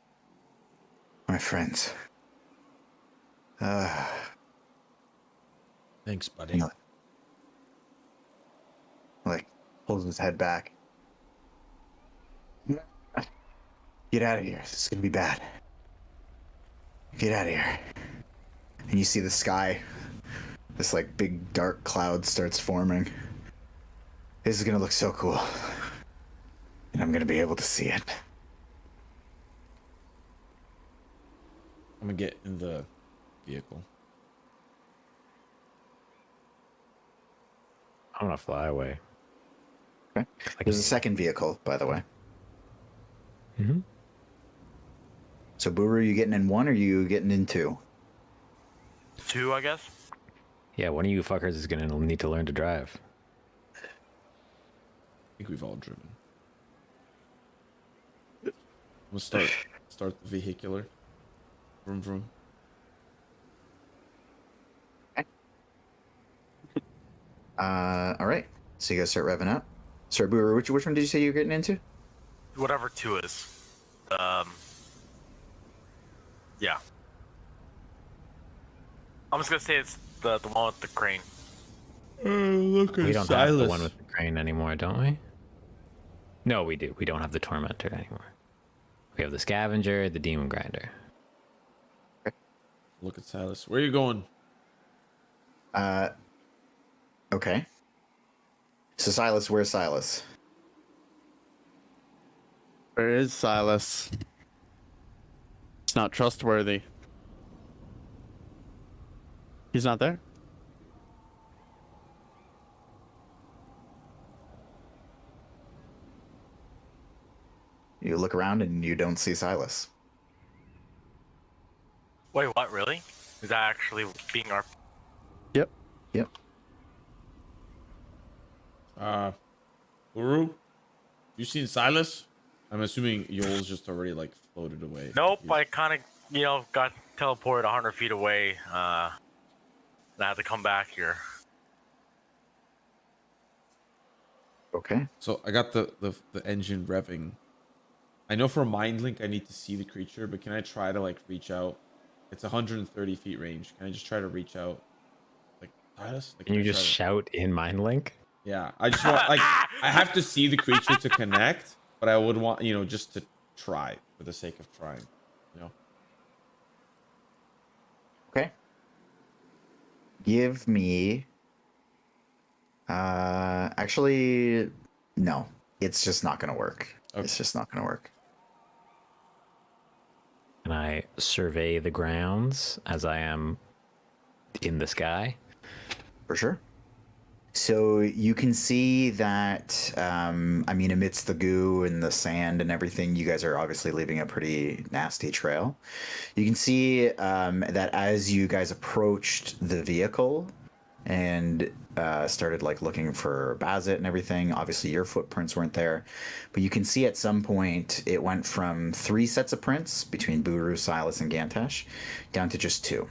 My friends. Thanks, buddy. No. Like, pulls his head back. Get out of here. This is gonna be bad. Get out of here. And you see the sky. This, like, big dark cloud starts forming. This is gonna look so cool. And I'm gonna be able to see it. I'm gonna get in the vehicle. I'm gonna fly away. Okay. There's a second vehicle, by the way. Mm-hmm. So, Buru, you getting in one or you getting in two? 2, I guess? Yeah, one of you fuckers is gonna need to learn to drive. I think we've all driven. We'll start the vehicular. Vroom vroom. All right. So you guys start revving up. Sorry, Buru, which one did you say you were getting into? Whatever 2 is. Yeah. I'm just gonna say it's the one with the crane. Look We don't have the one with the crane anymore, don't we? No, we do. We don't have the tormentor anymore. We have the scavenger, the demon grinder. Look at Silas. Where are you going? Okay. So Silas, where's Silas? Where is Silas? It's not trustworthy. He's not there. You look around and you don't see Silas. Wait, what? Really? Is that actually being our? Yep. Yep. Uru, you seen Silas? I'm assuming Yoel's just already like floated away. Nope. He's- I kind of, got teleported 100 feet away. And I had to come back here. Okay. So I got the engine revving. I know for a mind link I need to see the creature, but can I try to like reach out? It's 130 feet range. Can I just try to reach out? Like Silas? Like, Can you I just try to- shout in Mind Link? Yeah, I just want like I have to see the creature to connect, but I would want just to try for the sake of trying. Okay. Give me. Actually, no. It's just not gonna work. Okay. It's just not gonna work. Can I survey the grounds as I am in the sky? For sure. So you can see that, amidst the goo and the sand and everything, you guys are obviously leaving a pretty nasty trail. You can see that as you guys approached the vehicle and started like looking for Bazit and everything, obviously your footprints weren't there, but you can see at some point it went from 3 sets of prints between Buru, Silas, and Gantesh down to just 2.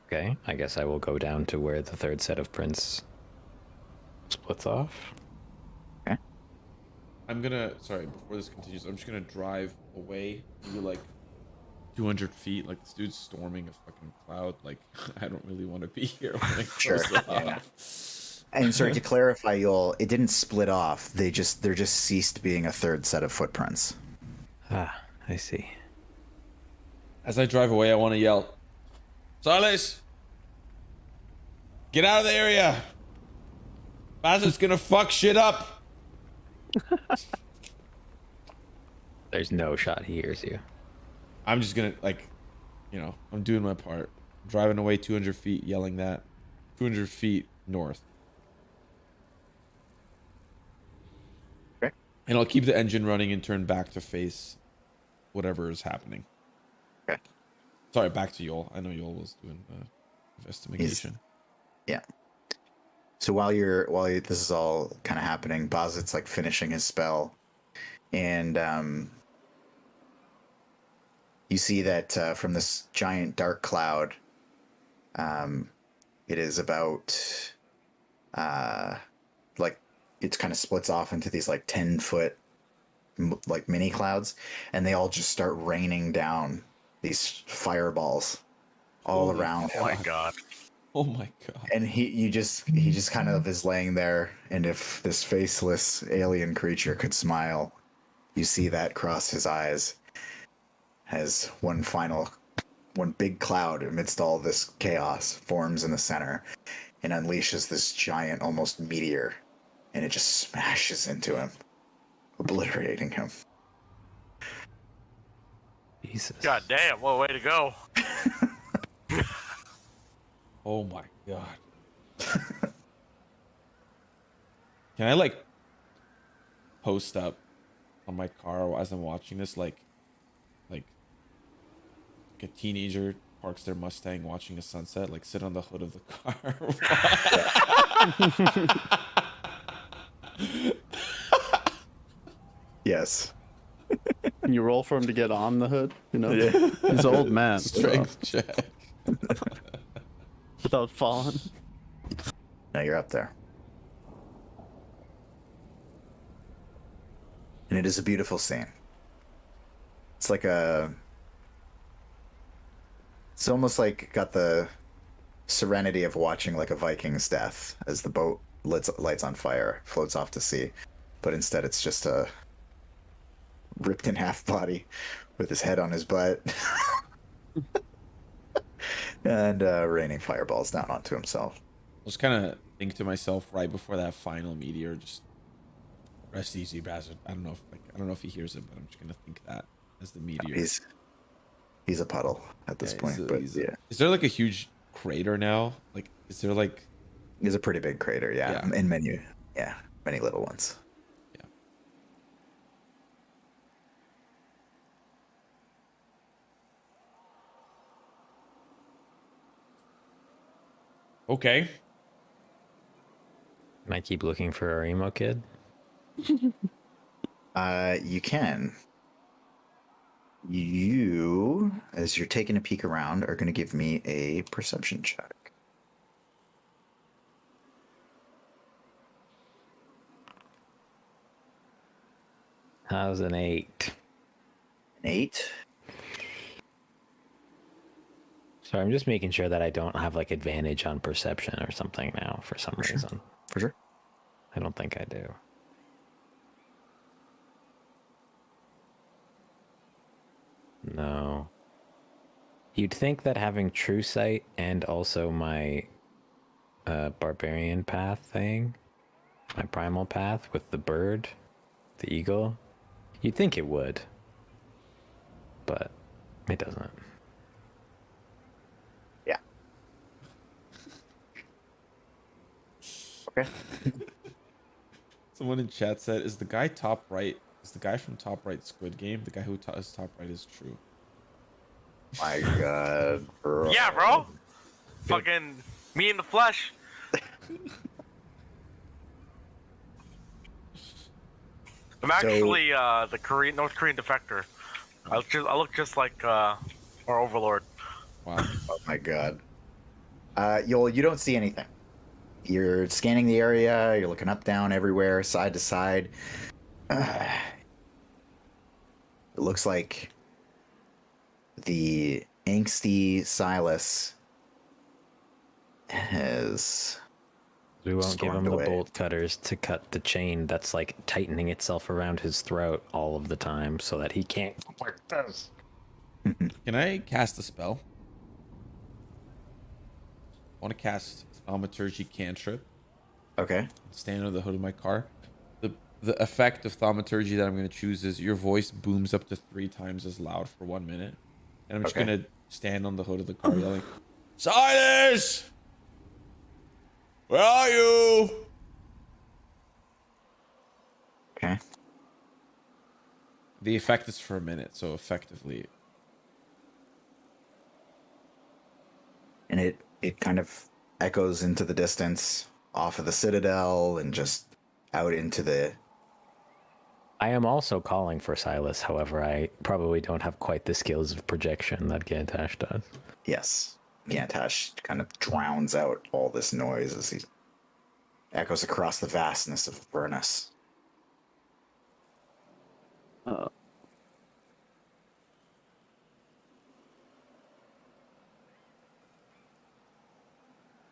Okay, I guess I will go down to where the third set of prints splits off. I'm gonna sorry before this continues. I'm just gonna drive away, maybe like 200 feet. Like this dude's storming a fucking cloud. Like I don't really want to be here when it Sure, goes yeah. off. And sorry to clarify, Yoel, it didn't split off. There just ceased being a third set of footprints. Ah, I see. As I drive away, I want to yell, Silas, get out of the area. Bazit's gonna fuck shit up. There's no shot he hears you. I'm just gonna I'm doing my part. Driving away 200 feet, yelling that. 200 feet north. Okay. And I'll keep the engine running and turn back to face whatever is happening. Okay. Sorry, back to Yoel. I know Yoel was doing investigation. Yeah. So while this is all kind of happening, Bazit's like finishing his spell, and you see that from this giant dark cloud, it is about like it kind of splits off into these like 10-foot like mini clouds, and they all just start raining down these fireballs all Holy around Oh him. my god. Oh my god. And he just kind of is laying there, and if this faceless alien creature could smile, you see that cross his eyes as one big cloud amidst all this chaos forms in the center and unleashes this giant almost meteor, and it just smashes into him, obliterating him. Jesus. God damn, what a way to go. Oh my god. Can I like post up on my car as I'm watching this like a teenager parks their Mustang watching a sunset, like sit on the hood of the car. Yes. Can you roll for him to get on the hood? Yeah. He's an old man. so- Strength check. without falling. Now you're up there. And it is a beautiful scene. It's like it's almost like got the serenity of watching like a Viking's death as the boat lights on fire, floats off to sea. But instead it's just a ripped in half body with his head on his butt. and raining fireballs down onto himself. I'll just kind of think to myself right before that final meteor, just rest easy, bastard. I don't know if he hears it, but I'm just gonna think that as the meteor. He's a puddle at this point, yeah. Is there like a huge crater now? Like, is there like? He's a pretty big crater, yeah. And many little ones. Yeah. Okay. Can I keep looking for our emo kid? You can. You, as you're taking a peek around, are going to give me a perception check. How's an 8? An 8? Sorry, I'm just making sure that I don't have like advantage on perception or something now for some reason. For sure. I don't think I do. No. You'd think that having true sight and also my barbarian path thing, my primal path with the bird, the eagle, you'd think it would, but it doesn't. Yeah. Okay. Someone in chat said, "Is the guy top right? Is the guy from Top Right Squid Game? The guy who is top right is true." My God, bro. Yeah, bro. Fucking me in the flesh. I'm actually the North Korean defector. I look just like our overlord. Wow. Oh my God. You don't see anything. You're scanning the area. You're looking up, down, everywhere, side to side. It looks like the angsty Silas has. We won't give him stormed the away. bolt cutters to cut the chain that's like tightening itself around his throat all of the time so that he can't like this. Can I cast a spell? I want to cast Thaumaturgy Cantrip. Okay. Stand under the hood of my car. The effect of Thaumaturgy that I'm going to choose is your voice booms up to 3 times as loud for 1 minute. And I'm just Okay. going to stand on the hood of the car yelling, "Silas! Where are you?" Okay. The effect is for a minute, so effectively. And it kind of echoes into the distance off of the citadel and just out into the. I am also calling for Silas, however, I probably don't have quite the skills of projection that Gantash does. Yes. Gantash kind of drowns out all this noise as he echoes across the vastness of Furnace.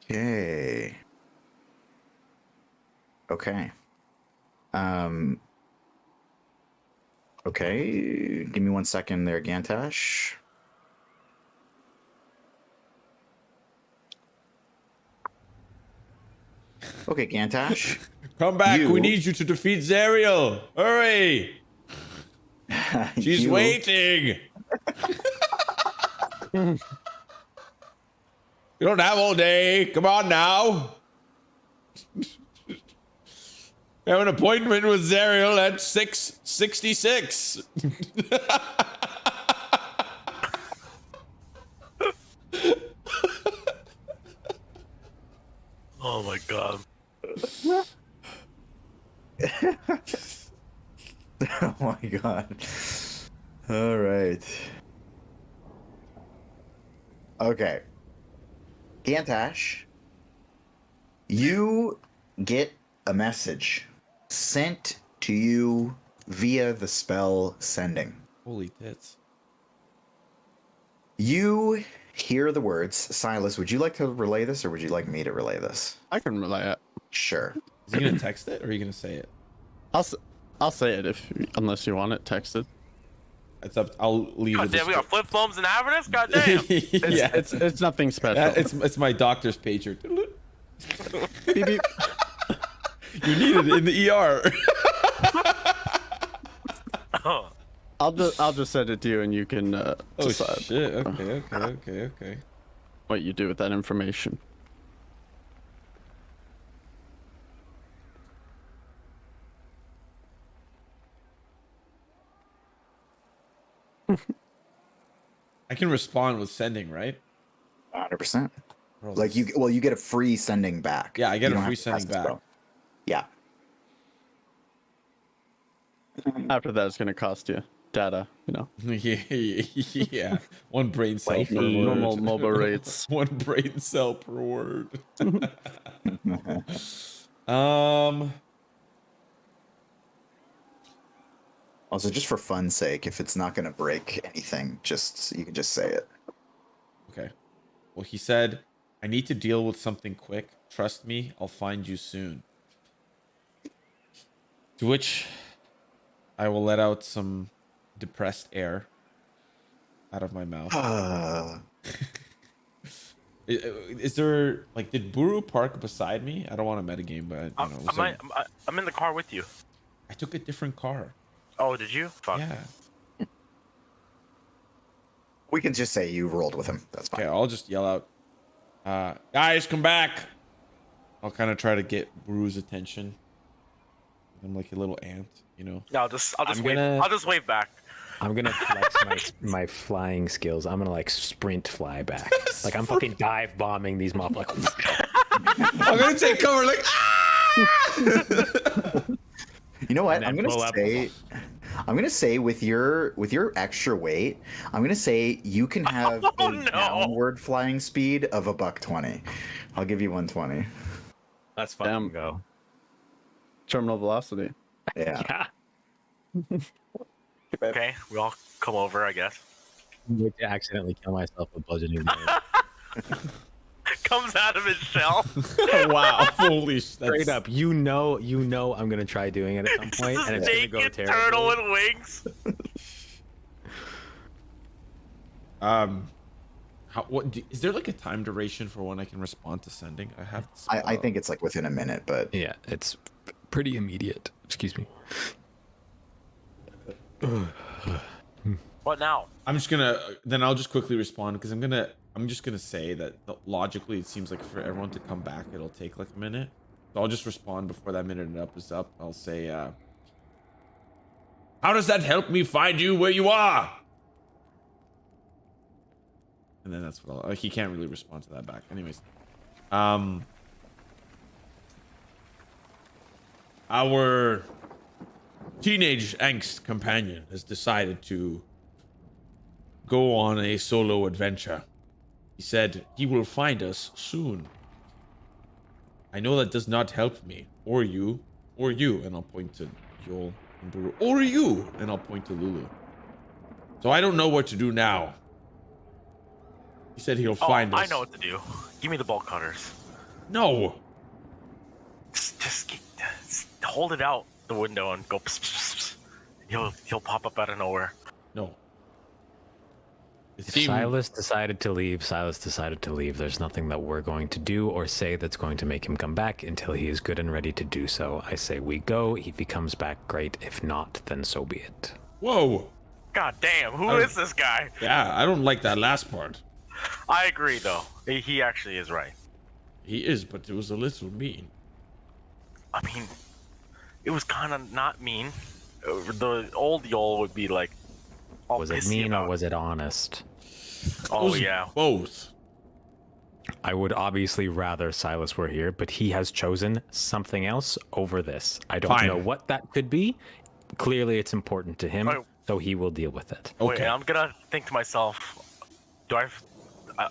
Okay. Okay. Okay. Give me 1 second there, Gantash. Okay, Gantash. Come back. You- We need you to defeat Zariel. Hurry. She's You- waiting. You don't have all day. Come on now. We have an appointment with Zariel at 6:66. Oh my god. Oh my God. All right. Okay. Gantash, you get a message sent to you via the spell sending. Holy tits. You hear the words. Silas, would you like to relay this or would you like me to relay this? I can relay it. Sure. Is he gonna text it or are you gonna say it? I'll say it unless you want it texted. It's up. I'll leave God the damn, we got flip phones and Avernus. God description. damn. Yeah, It's nothing special. it's my doctor's pager. Beep, beep. You need it in the ER. I'll just send it to you, and you can Oh decide shit! Okay. what you do with that information. I can respond with sending, right? 100%. Bro, Like this- you get a free sending back. Yeah, I get You a don't free have to sending pass this back. spell. Yeah. After that, it's gonna cost you data. You know, yeah. One brain cell Wifey. per word. normal mobile rates. One brain cell per word. Um. Also, just for fun's sake, if it's not going to break anything, you can just say it. Okay. Well, he said, "I need to deal with something quick. Trust me, I'll find you soon." To which I will let out some depressed air out of my mouth. Is there like did Buru park beside me? I don't want to metagame, but you know, I'm in the car with you. I took a different car. Oh, did you? Fuck. Yeah. We can just say you rolled with him. That's fine. Okay, I'll just yell out, guys, come back. I'll kind of try to get Buru's attention. I'm like a little ant, you know. No, I'll just I'm wave. gonna- I'll just wave back. I'm gonna flex my flying skills. I'm gonna like sprint fly back. Like I'm fucking dive bombing these motherfuckers. I'm gonna take cover, like You know what? And then pull up. I'm gonna say with your extra weight, I'm gonna say you can have Oh, a no. downward flying speed of a $120. I'll give you 120. Let's fucking Damn. go. Terminal velocity. Yeah. Yeah. Okay, we all come over, I guess. I'm going to accidentally kill myself with bludgeoning damage. Comes out of his shell. wow, holy sh- Straight up, you know, I'm gonna try doing it at some point, and it's gonna go Naked terribly. turtle with wings. Is there like a time duration for when I can respond to sending? I have. I think it's like within a minute, but Yeah, it's pretty immediate. Excuse me. What now? I'm just gonna. Then I'll just quickly respond because I'm just gonna say that logically it seems like for everyone to come back it'll take like a minute. So I'll just respond before that minute and up is up. I'll say, "How does that help me find you where you are?" And then that's what he can't really respond to that back. Anyways, our teenage angst companion has decided to go on a solo adventure. He said he will find us soon. I know that does not help me, or you, and I'll point to Joel and Buru, or you, and I'll point to Lulu. So I don't know what to do now. He said he'll find us. I know what to do. Give me the bolt cutters. No. Just hold it out the window and go. Pss, pss, pss. He'll pop up out of nowhere. No. It If seemed- Silas decided to leave, There's nothing that we're going to do or say that's going to make him come back until he is good and ready to do so. I say we go. If he comes back, great. If not, then so be it. Whoa. God damn, who is this guy? Yeah, I don't like that last part. I agree, though. He actually is right. He is, but it was a little mean. I mean, it was kind of not mean. The old Yol would be like, all Was it pissy mean or about was it honest? Oh, It was yeah. Both. I would obviously rather Silas were here, but he has chosen something else over this. I don't Fine. know what that could be. Clearly, it's important to him, Oh. so he will deal with it. Okay. Wait, I'm gonna think to myself,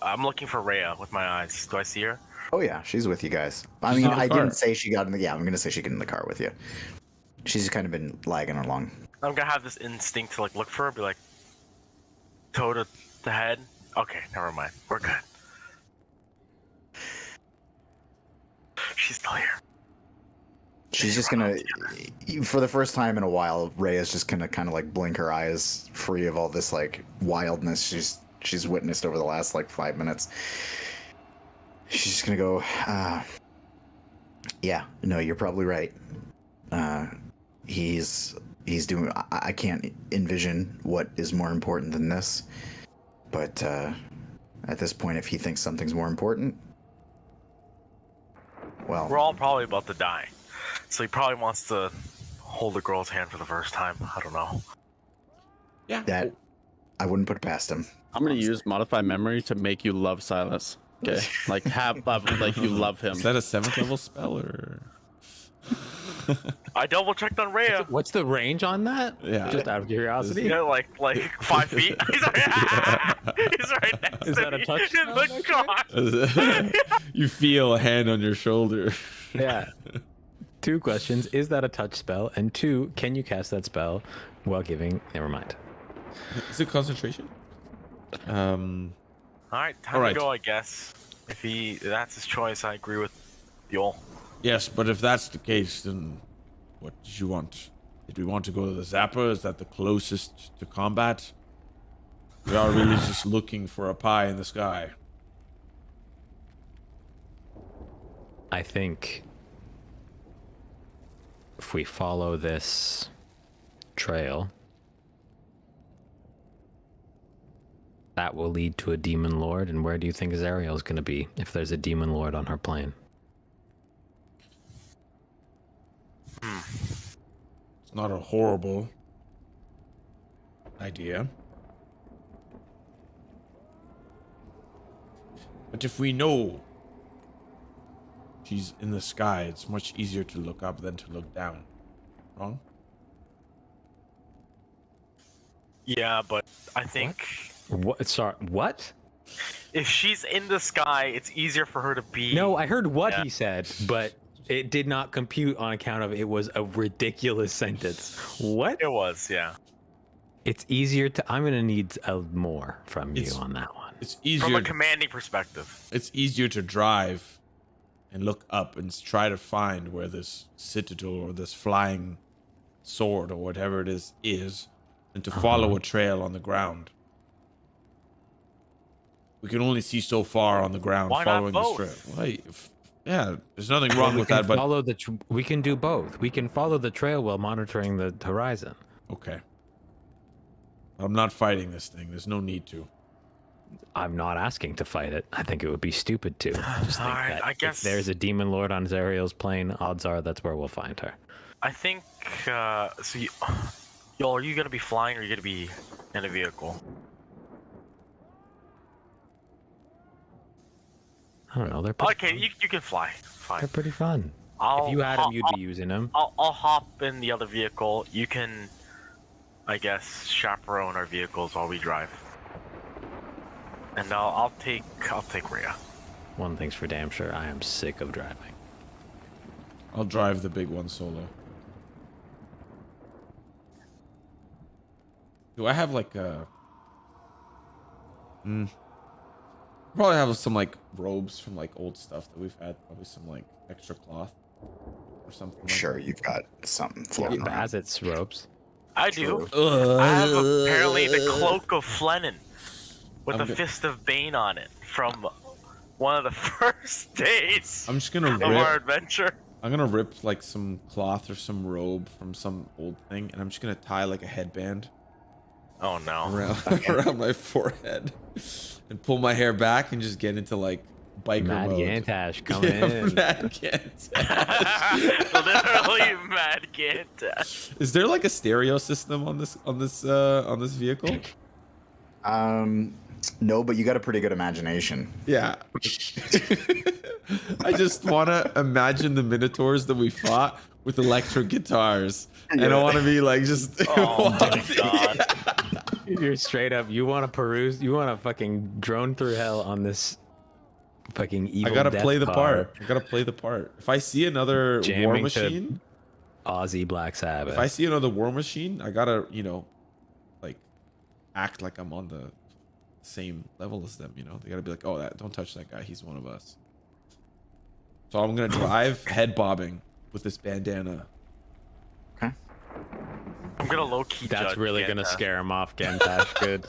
I'm looking for Rhea with my eyes. Do I see her? oh yeah, she's with you guys. I She's mean, in the I car. didn't say she got in the. Yeah, I'm gonna say she got in the car with you. She's kind of been lagging along. I'm gonna have this instinct to like look for her, be like, toe to the head. Okay, never mind. We're good. She's still here. She's just gonna, for the first time in a while, Rhea is just gonna kind of like blink her eyes free of all this like wildness she's witnessed over the last like 5 minutes. She's just gonna go, yeah, no, you're probably right. He's doing. I can't envision what is more important than this, but at this point, if he thinks something's more important, well, We're all probably about to die, so he probably wants to hold the girl's hand for the first time. I don't know. Yeah. that I wouldn't put it past him. I'm gonna use modify memory to make you love Silas. Okay, like have like you love him. Is that a 7th level spell or? I double checked on Rhea. What's the range on that? Yeah. Just out of curiosity. Yeah, like 5 feet. He's right next Is to that a me touch in the car. You feel a hand on your shoulder. Yeah. 2 questions. Is that a touch spell? And 2, can you cast that spell while giving... Never mind. Is it concentration? All right, time All right. to go, I guess. If that's his choice, I agree with Yul. Yes, but if that's the case, then what did you want? Did we want to go to the Zapper? Is that the closest to combat? We are really just looking for a pie in the sky. I think if we follow this trail, that will lead to a demon lord. And where do you think Azariel's going to be if there's a demon lord on her plane? It's not a horrible idea. But if we know she's in the sky, it's much easier to look up than to look down. Wrong? Yeah, but I think What? Sorry, what? if she's in the sky, it's easier for her to be. No, I heard what Yeah. he said, but it did not compute on account of it was a ridiculous sentence. What? It was, yeah. It's easier to... I'm going to need more from you It's- on that one. It's From easier. a commanding perspective. It's easier to drive and look up and try to find where this citadel or this flying sword or whatever it is than to follow a trail on the ground. We can only see so far on the ground Why not following this both? trail. Yeah, there's nothing wrong with that, but follow we can do both. We can follow the trail while monitoring the horizon. okay. I'm not fighting this thing. There's no need to. I'm not asking to fight it. I think it would be stupid to. I just think Alright, that I guess- if there's a demon lord on Zariel's plane, odds are that's where we'll find her. I think, so Yul, are you going to be flying or are you going to be in a vehicle? I don't know. They're pretty Okay, fun. you can fly. Fine. They're pretty fun. I'll If you had hop- them, you'd be using them. I'll hop in the other vehicle. You can, I guess, chaperone our vehicles while we drive. And I'll take Rhea. One thing's for damn sure. I am sick of driving. I'll drive the big one solo. Do I have like a... Probably have some like robes from like old stuff that we've had. Probably some like extra cloth or something. Like Sure, you've got something floating around. As its ropes. I do. that. I have apparently the cloak of Flennin with I'm the go- fist of Bane on it from one of the first days I'm just gonna of our rip. adventure. I'm gonna rip like some cloth or some robe from some old thing, and I'm just gonna tie like a headband Oh no. around my forehead and pull my hair back and just get into like biker Mad mode. Gantash coming in. Mad Gantash. Literally mad Gantash. Is there like a stereo system on this vehicle? No, but you got a pretty good imagination. Yeah. I just want to imagine the minotaurs that we fought with electric guitars, and I want to be like just. Oh my god. You're straight up. You want to peruse. You want to fucking drone through hell on this fucking evil. I gotta death play the car. part. I gotta play the part. If I see another war Jamming to machine, Aussie Black Sabbath. if I see another war machine, I gotta, like, act like I'm on the same level as them. They gotta be like, oh, don't touch that guy. He's one of us. So I'm gonna drive, head bobbing, with this bandana. Okay. I'm gonna low key. That's really gonna scare him off, Gantash. Good.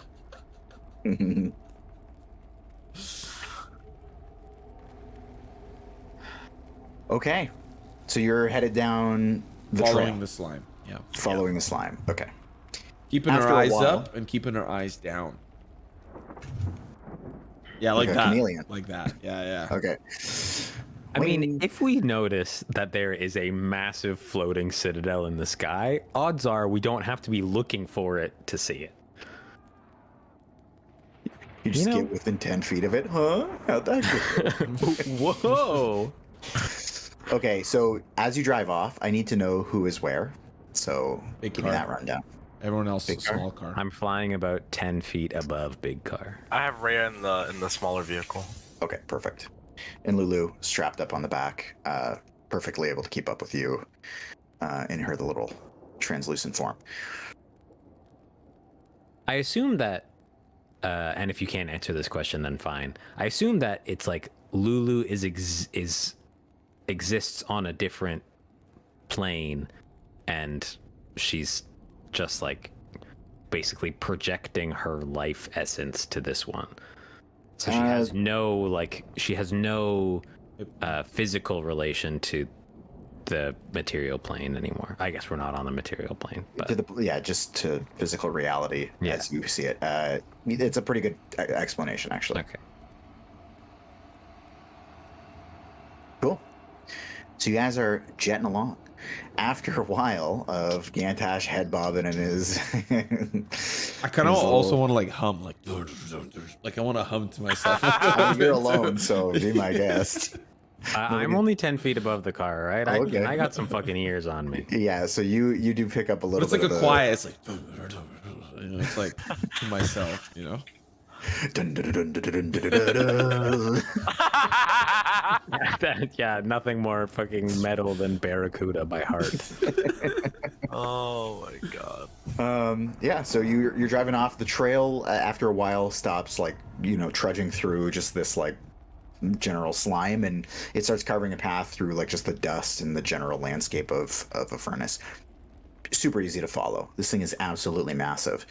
Okay. So you're headed down the Following trail. the slime. Yeah. Following the slime. Okay. Keeping After our a eyes while- up and keeping our eyes down. Yeah, like Like a that. chameleon. Like that. Yeah, yeah. Okay. I mean, if we notice that there is a massive floating citadel in the sky, odds are we don't have to be looking for it to see it. You just You know- get within 10 feet of it. Huh? How'd that go? Whoa! Okay, so as you drive off, I need to know who is where. So Big give me car. that rundown. Everyone else Big is car. small car. I'm flying about 10 feet above big car. I have Rhea in the smaller vehicle. Okay, perfect. And Lulu strapped up on the back, perfectly able to keep up with you in her the little translucent form. I assume that, and if you can't answer this question, then fine. I assume that it's like Lulu exists on a different plane, and she's just like basically projecting her life essence to this one. So she has no physical relation to the material plane anymore. I guess we're not on the material plane, but Just to physical reality as you see it. It's a pretty good explanation, actually. okay. Cool. So you guys are jetting along. After a while of Gantash head bobbing and his, I kind of also want to like hum, like I want to hum to myself. I mean, you're alone, so be my guest. I'm only 10 feet above the car, right? Okay. I got some fucking ears on me. Yeah, so you do pick up a But little it's like bit a of the- quiet. It's like, it's like to myself, Dun, dun, dun, dun, dun, dun, dun, dun. Yeah, nothing more fucking metal than Barracuda by heart. Oh my god. Yeah, so you're driving off the trail. After a while, stops trudging through just this like general slime, and it starts carving a path through like just the dust and the general landscape of a furnace. Super easy to follow. This thing is absolutely massive.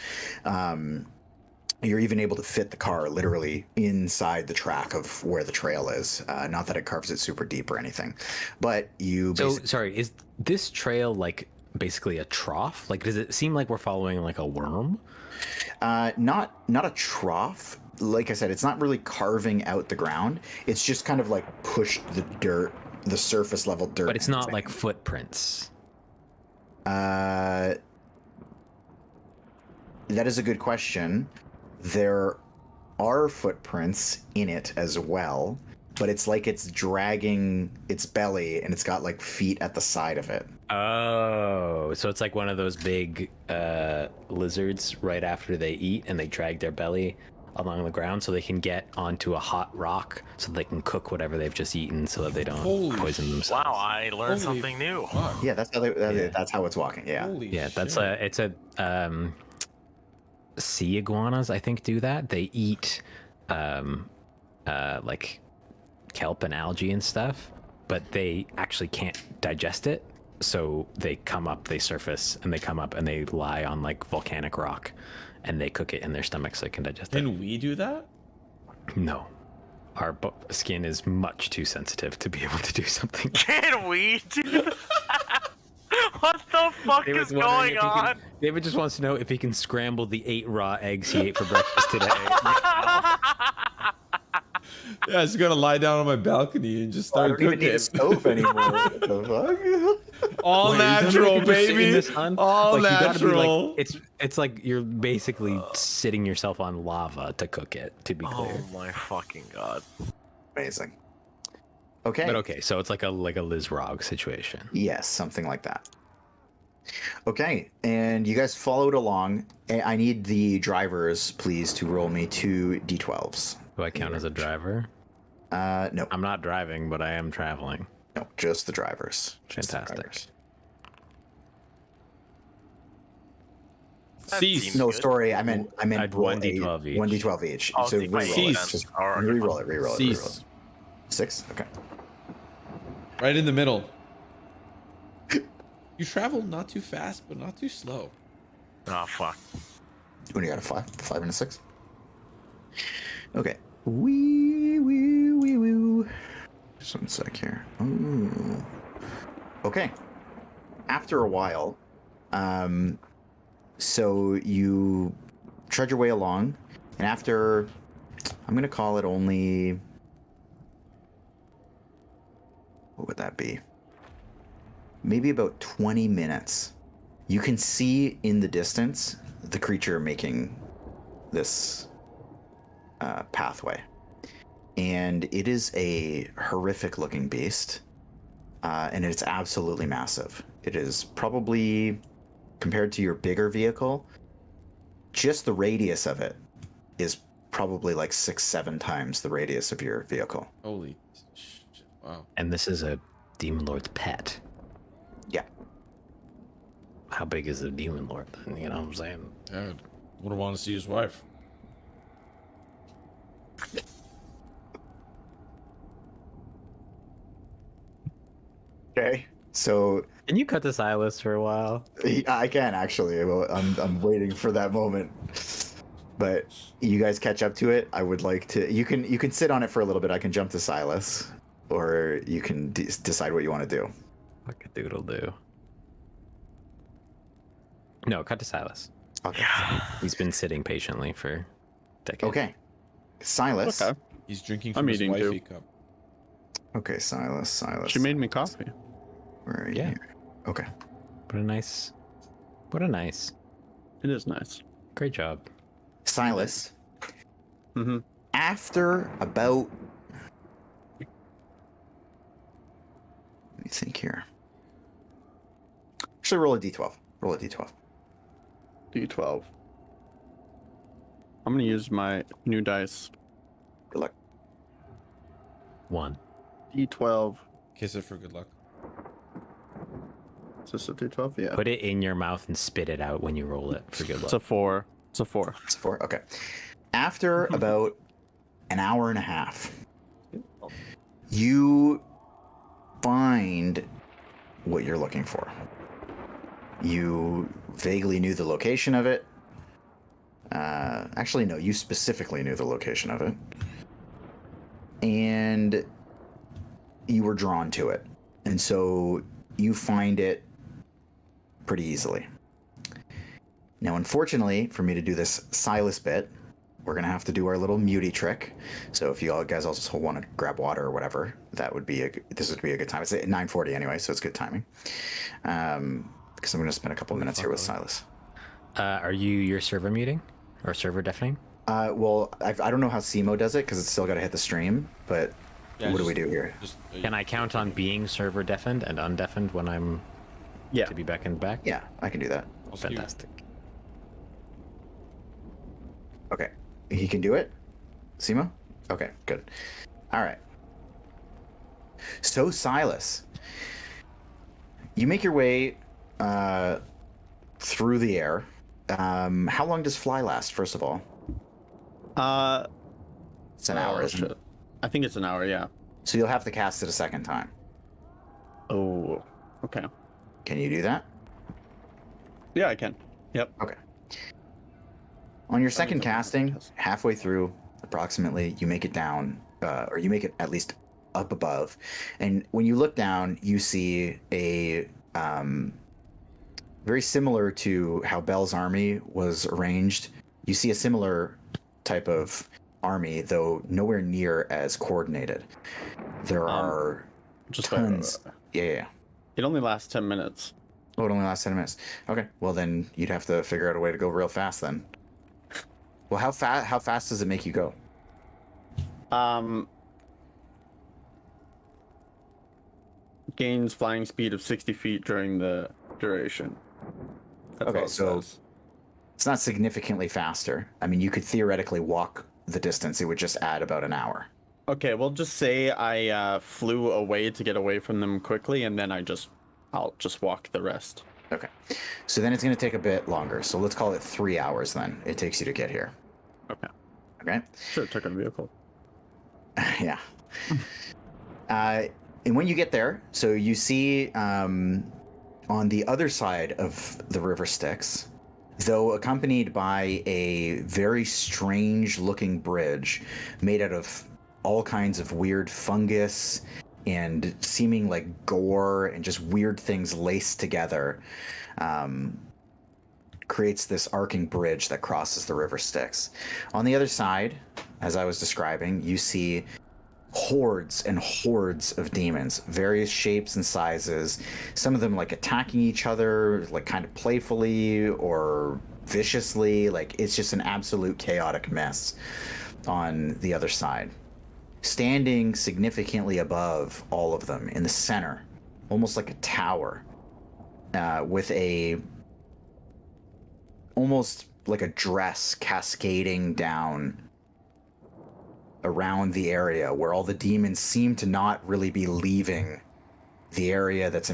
You're even able to fit the car literally inside the track of where the trail is. Not that it carves it super deep or anything, but you. So, sorry, is this trail like basically a trough? Like, does it seem like we're following like a worm? Not a trough. Like I said, it's not really carving out the ground. It's just kind of like pushed the dirt, the surface level dirt. But it's not like footprints. That is a good question. There are footprints in it as well, but it's like it's dragging its belly and it's got like feet at the side of it. Oh, so it's like one of those big lizards right after they eat and they drag their belly along the ground so they can get onto a hot rock so they can cook whatever they've just eaten so that they don't Holy poison themselves. Wow, I learned Holy something new. fuck. Yeah, that's how that's how it's walking. Yeah. Holy Yeah, that's shit. it's a sea iguanas, I think, do that. They eat like kelp and algae and stuff, but they actually can't digest it. So they come up, they surface, and they come up and they lie on like volcanic rock, and they cook it in their stomach so they can digest it. Can we do that? No, our skin is much too sensitive to be able to do something. Can we do What the fuck is going on? David just wants to know if he can scramble the 8 raw eggs he ate for breakfast today. Yeah, I just gotta lie down on my balcony and just I start don't even need cooking. a stove anymore. What the fuck? All Wait, natural, you just sit in baby. the sun? All Like, you gotta be, natural. like, it's like you're basically sitting yourself on lava to cook it. To be clear. Oh my fucking god. Amazing. Okay. But okay, so it's like a Lizrog situation. Yes, something like that. Okay, and you guys followed along. I need the drivers, please, to roll me 2 d12s. Do I count as a driver? No, I'm not driving, but I am traveling. no, just the drivers. Just the Fantastic. drivers. That Cease. seems No, good. sorry, I meant I'd roll 1d12 each. 1d12 each. I'll So take my reroll eight it. Cease. Just then. Alright. reroll it. Cease. 6. Okay. Right in the middle. You travel not too fast, but not too slow. Oh fuck. When you got a 5 and a 6. Okay. Wee. Just one sec here. Ooh. Okay. After a while, so you trudge your way along, and after, I'm gonna call it only. What would that be? Maybe about 20 minutes. You can see in the distance the creature making this pathway. And it is a horrific looking beast. And it's absolutely massive. It is probably, compared to your bigger vehicle, just the radius of it is probably like 6-7 times the radius of your vehicle. Holy shit. Wow. And this is a demon lord's pet. Yeah. How big is a demon lord then? You know what I'm saying? Yeah, would want to see his wife. Okay. So Can you cut to Silas for a while? I can actually. Well, I'm waiting for that moment. But you guys catch up to it. I would like to. You can sit on it for a little bit. I can jump to Silas, or you can decide what you want to do. What a doodle do? No, cut to Silas. Okay. He's been sitting patiently for decades. Okay. Silas. Okay. He's drinking I'm from his eating too. wifey cup. Okay, Silas. She made me coffee. Where are you? Yeah. Okay. What a nice. What a nice. It is nice. Great job. Silas. Mm-hmm. After about. Let me think here. Actually, roll a d12. Roll a d12. D12. I'm gonna use my new dice. Good luck. 1. D12. Kiss it for good luck. Is this a D12? Yeah. Put it in your mouth and spit it out when you roll it for good It's a luck. 4. It's a 4. It's 4. Okay. After about an hour and a half, you find what you're looking for. You vaguely knew the location of it. Actually, no, you specifically knew the location of it. And you were drawn to it. And so you find it pretty easily. Now, unfortunately, for me to do this Silas bit, we're going to have to do our little mutie trick. So if you all guys also want to grab water or whatever, this would be a good time. It's at 9:40 anyway, so it's good timing. Because I'm going to spend a couple minutes here with Silas. Are you your server muting or server deafening? Well, I don't know how Simo does it because it's still got to hit the stream, but Yeah, what do we do here? Can I count on being server deafened and undeafened when I'm to be beckoned back? Yeah, I can do that. Fantastic. Okay. He can do it? Simo? Okay, good. All right. So, Silas, you make your way through the air. How long does fly last, first of all? It's an hour, isn't it? I think it's an hour, yeah. So you'll have to cast it a second time. Oh, okay. Can you do that? Yeah, I can. Yep. Okay. On your second casting, halfway through, approximately, you make it down, or you make it at least up above. And when you look down, you see a very similar to how Bell's army was arranged. You see a similar type of army, though nowhere near as coordinated. There are Just tons. Yeah. It only lasts 10 minutes. Oh, it only lasts 10 minutes. Okay. Well, then you'd have to figure out a way to go real fast then. Well, how fast does it make you go? Gains flying speed of 60 feet during the duration. That's Okay, all it so says. it's not significantly faster. I mean, you could theoretically walk the distance. It would just add about an hour. Okay, we'll just say I flew away to get away from them quickly, and then I'll just walk the rest. Okay. So then it's going to take a bit longer. So let's call it 3 hours then. It takes you to get here. Okay. Okay. Sure, took a vehicle. Yeah. And when you get there, so you see on the other side of the river Styx, though accompanied by a very strange looking bridge made out of all kinds of weird fungus and seeming like gore and just weird things laced together, creates this arcing bridge that crosses the river Styx. On the other side, as I was describing, you see hordes and hordes of demons, various shapes and sizes, some of them like attacking each other like kind of playfully or viciously. Like it's just an absolute chaotic mess on the other side. Standing significantly above all of them in the center, almost like a tower, with a almost like a dress cascading down around the area where all the demons seem to not really be leaving the area that's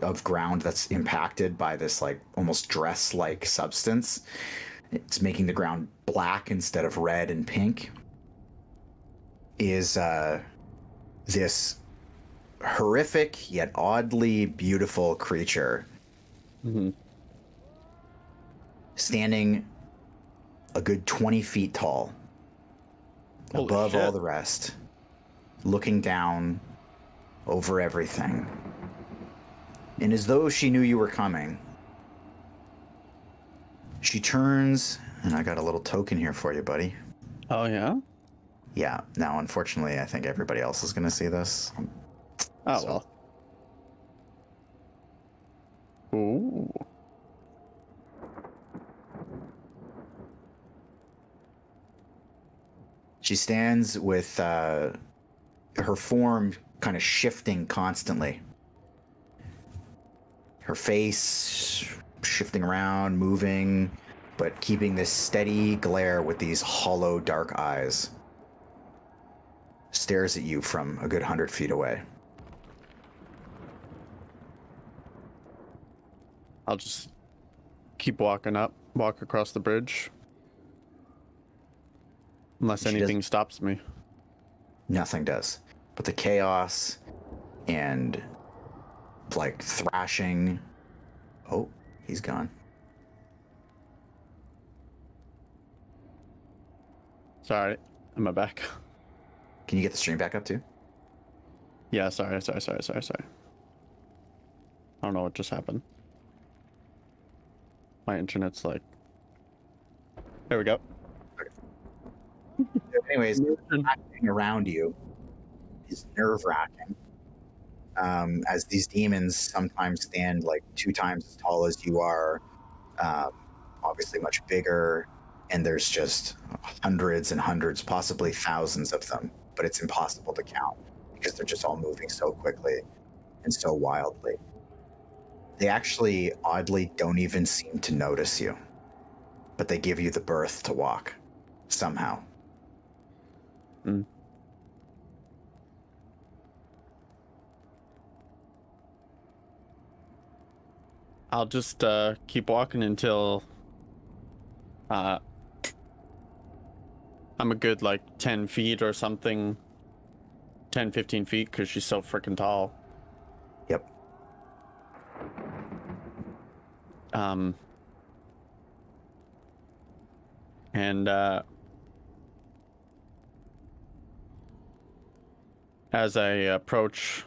of ground that's impacted by this like almost dress-like substance. It's making the ground black instead of red and pink. Is this horrific yet oddly beautiful creature standing a good 20 feet tall, Holy above shit. all the rest, looking down over everything. And as though she knew you were coming, she turns, and I got a little token here for you, buddy. Oh yeah. Yeah, now unfortunately I think everybody else is going to see this. Oh So- well. Ooh. She stands with her form kind of shifting constantly. Her face shifting around, moving, but keeping this steady glare with these hollow, dark eyes. Stares at you from a good 100 feet away. I'll just keep walking up, walk across the bridge. Unless She anything stops me. Nothing does. But the chaos and like thrashing. Oh, he's gone. Sorry, am I back? Can you get the stream back up too? Yeah, sorry. I don't know what just happened. My internet's like... There we go. Anyways, happening around you is nerve-wracking. As these demons sometimes stand like 2 times as tall as you are, obviously much bigger, and there's just hundreds and hundreds, possibly thousands of them, but it's impossible to count because they're just all moving so quickly and so wildly. They actually, oddly, don't even seem to notice you, but they give you the berth to walk, somehow. I'll just keep walking until I'm a good like 10 feet or something. 10, 15 feet because she's so freaking tall. Yep. And as I approach,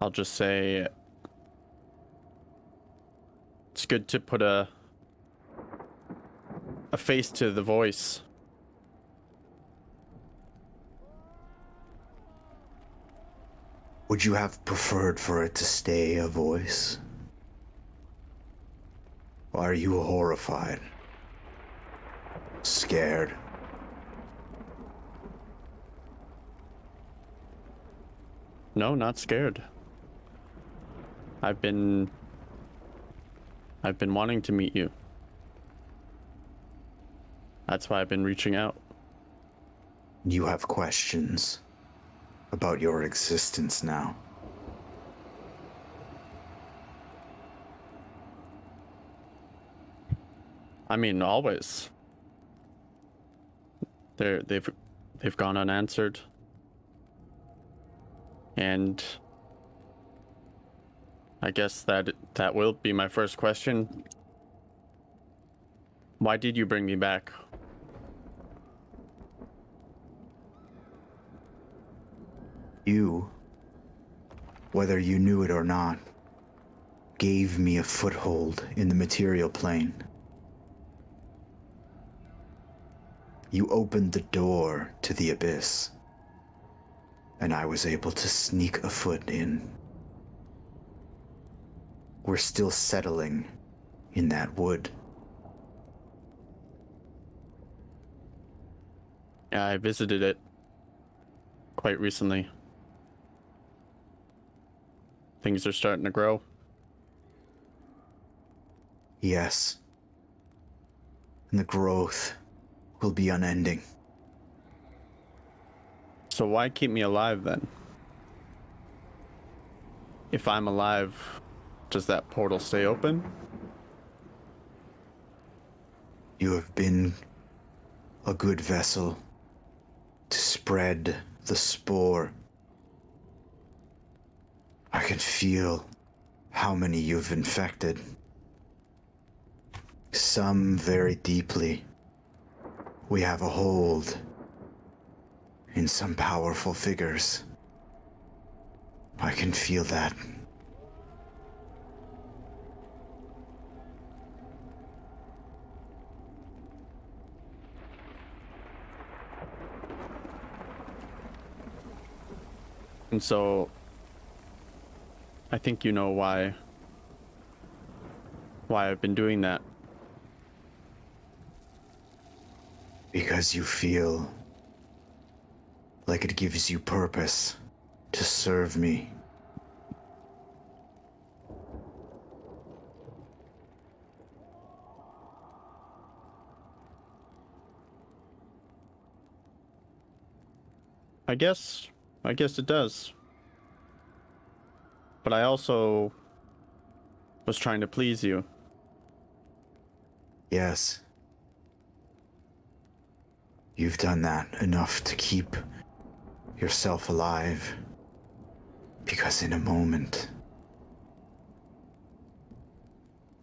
I'll just say it's good to put a face to the voice. Would you have preferred for it to stay a voice? Or are you horrified? Scared? No, not scared. I've been wanting to meet you. That's why I've been reaching out. You have questions about your existence now. I mean, always. They've gone unanswered. And I guess that will be my first question. Why did you bring me back? You, whether you knew it or not, gave me a foothold in the material plane. You opened the door to the abyss, and I was able to sneak a foot in. We're still settling in that wood. Yeah, I visited it quite recently. Things are starting to grow. Yes. And the growth will be unending. So why keep me alive then? If I'm alive, does that portal stay open? You have been a good vessel to spread the spore. I can feel how many you've infected. Some very deeply. We have a hold in some powerful figures. I can feel that. And so I think you know why I've been doing that. Because you feel like it gives you purpose to serve me. I guess it does. But I also was trying to please you. Yes. You've done that enough to keep yourself alive. Because in a moment,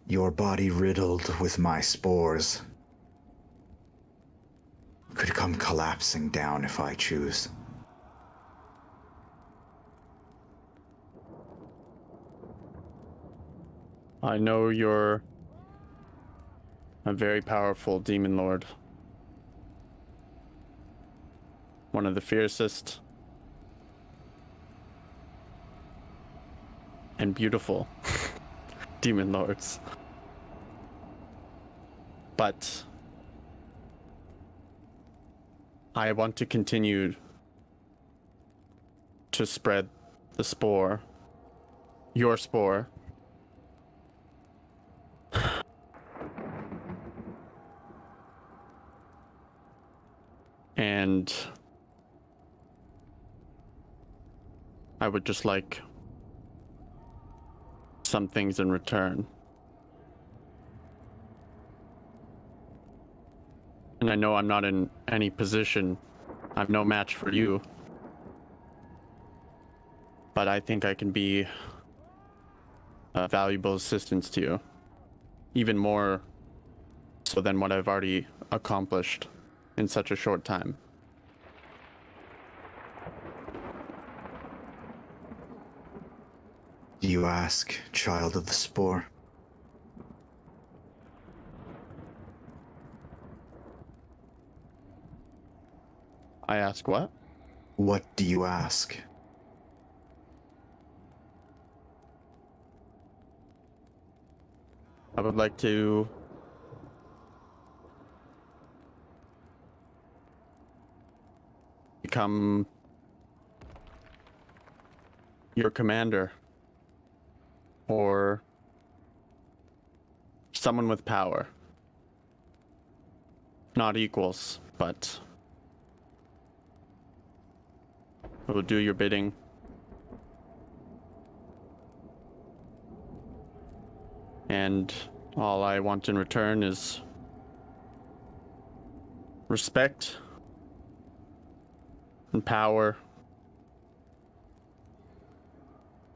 your body riddled with my spores could come collapsing down if I choose. I know you're a very powerful demon lord. One of the fiercest and beautiful demon lords. But I want to continue to spread the spore, your spore. And I would just like some things in return. And I know I'm not in any position. I'm no match for you. But I think I can be a valuable assistance to you. Even more so than what I've already accomplished in such a short time. Do you ask, child of the spore? I ask what? What do you ask? I would like to become your commander or someone with power. Not equals, but I will do your bidding. And all I want in return is respect and power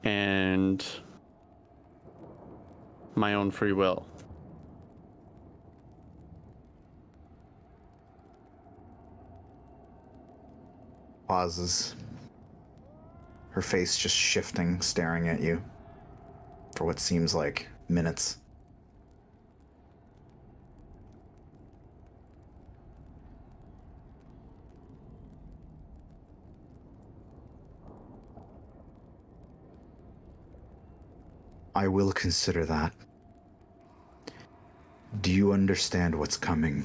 and my own free will. Pauses. Her face just shifting, staring at you for what seems like minutes. I will consider that. Do you understand what's coming?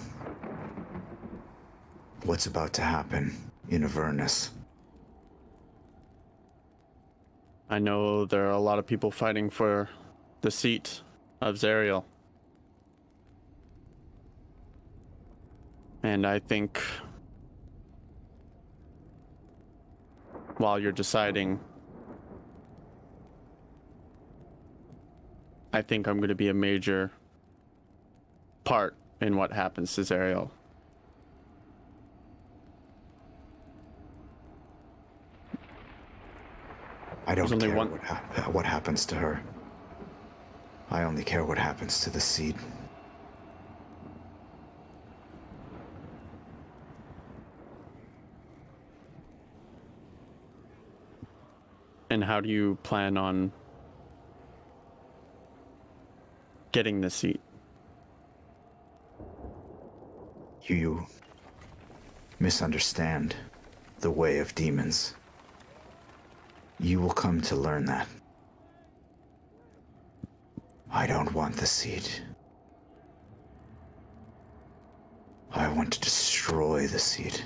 What's about to happen in Avernus? I know there are a lot of people fighting for the seat of Zariel. And I think while you're deciding, I think I'm going to be a major part in what happens to Zariel. I don't There's only care one- what happens to her. I only care what happens to the seed. And how do you plan on getting the seat? You misunderstand the way of demons. You will come to learn that. I don't want the seed. I want to destroy the seed.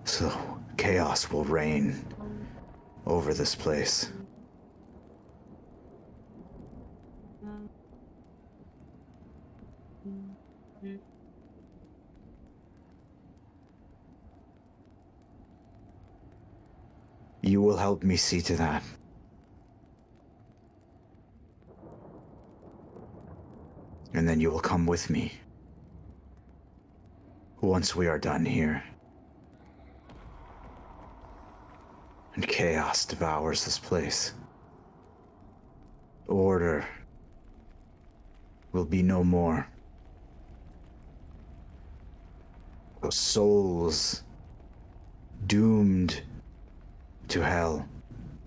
So chaos will reign over this place. You will help me see to that. And then you will come with me. Once we are done here. And chaos devours this place. Order will be no more. Those souls doomed to hell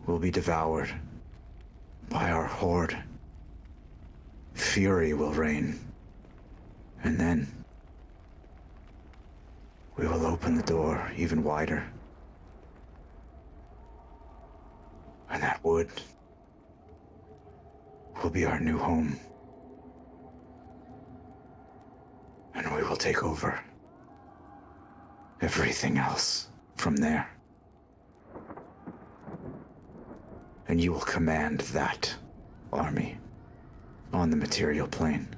will be devoured by our horde. Fury will reign. And then we will open the door even wider. And that wood will be our new home. And we will take over everything else from there. And you will command that army on the material plane.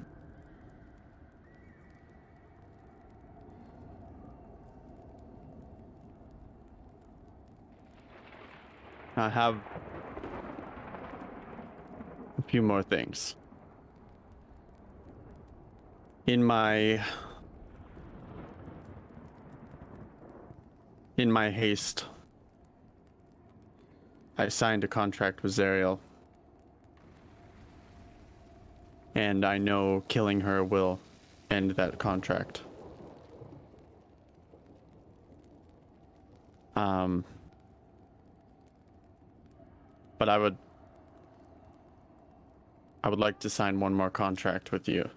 I have a few more things. In my haste, I signed a contract with Zariel. And I know killing her will end that contract. But I would like to sign one more contract with you.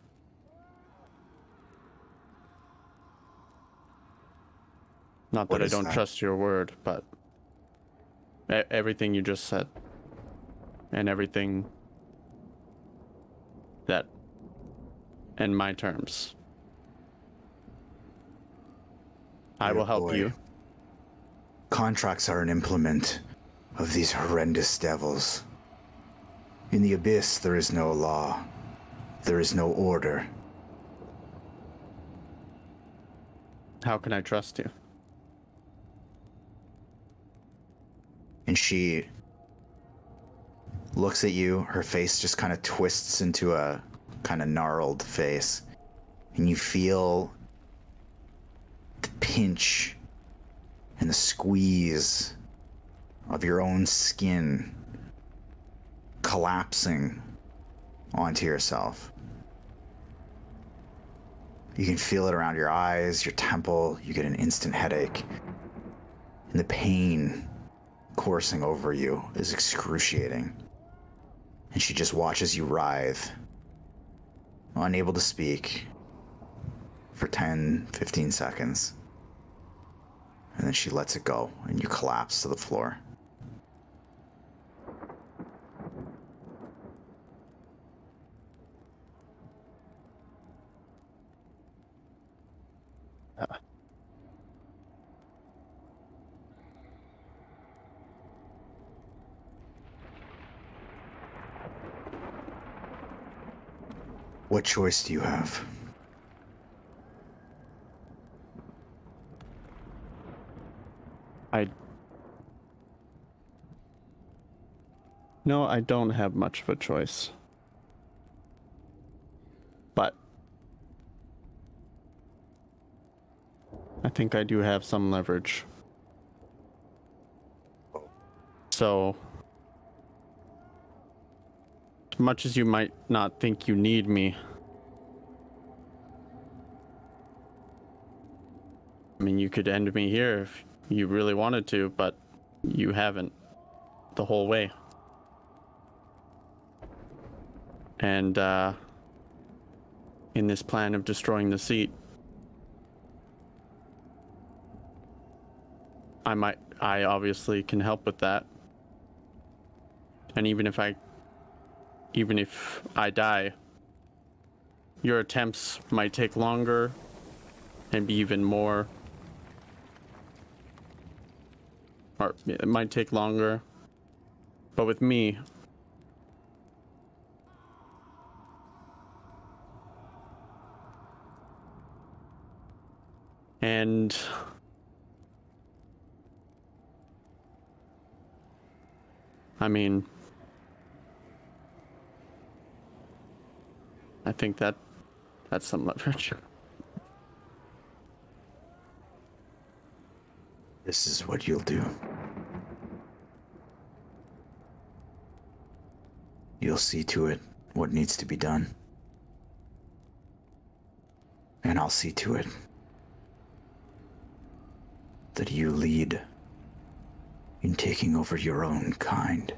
Not What that I is don't that? trust your word, but everything you just said and everything that in my terms. I Dear will help boy, you. Contracts are an implement of these horrendous devils. In the abyss, there is no law. There is no order. How can I trust you? And she looks at you. Her face just kind of twists into a kind of gnarled face. And you feel the pinch and the squeeze of your own skin collapsing onto yourself. You can feel it around your eyes, your temple. You get an instant headache. And the pain coursing over you is excruciating. And she just watches you writhe, unable to speak, for 10, 15 seconds. And then she lets it go, and you collapse to the floor. What choice do you have? No, I don't have much of a choice. But I think I do have some leverage. So, as much as you might not think you need me, I mean, you could end me here if you really wanted to, but you haven't the whole way. And in this plan of destroying the seat, I obviously can help with that. And even if I die, your attempts might take longer and be even more, or it might take longer, but with me, and I mean, I think that's some leverage. This is what you'll do. You'll see to it what needs to be done. And I'll see to it that you lead in taking over your own kind.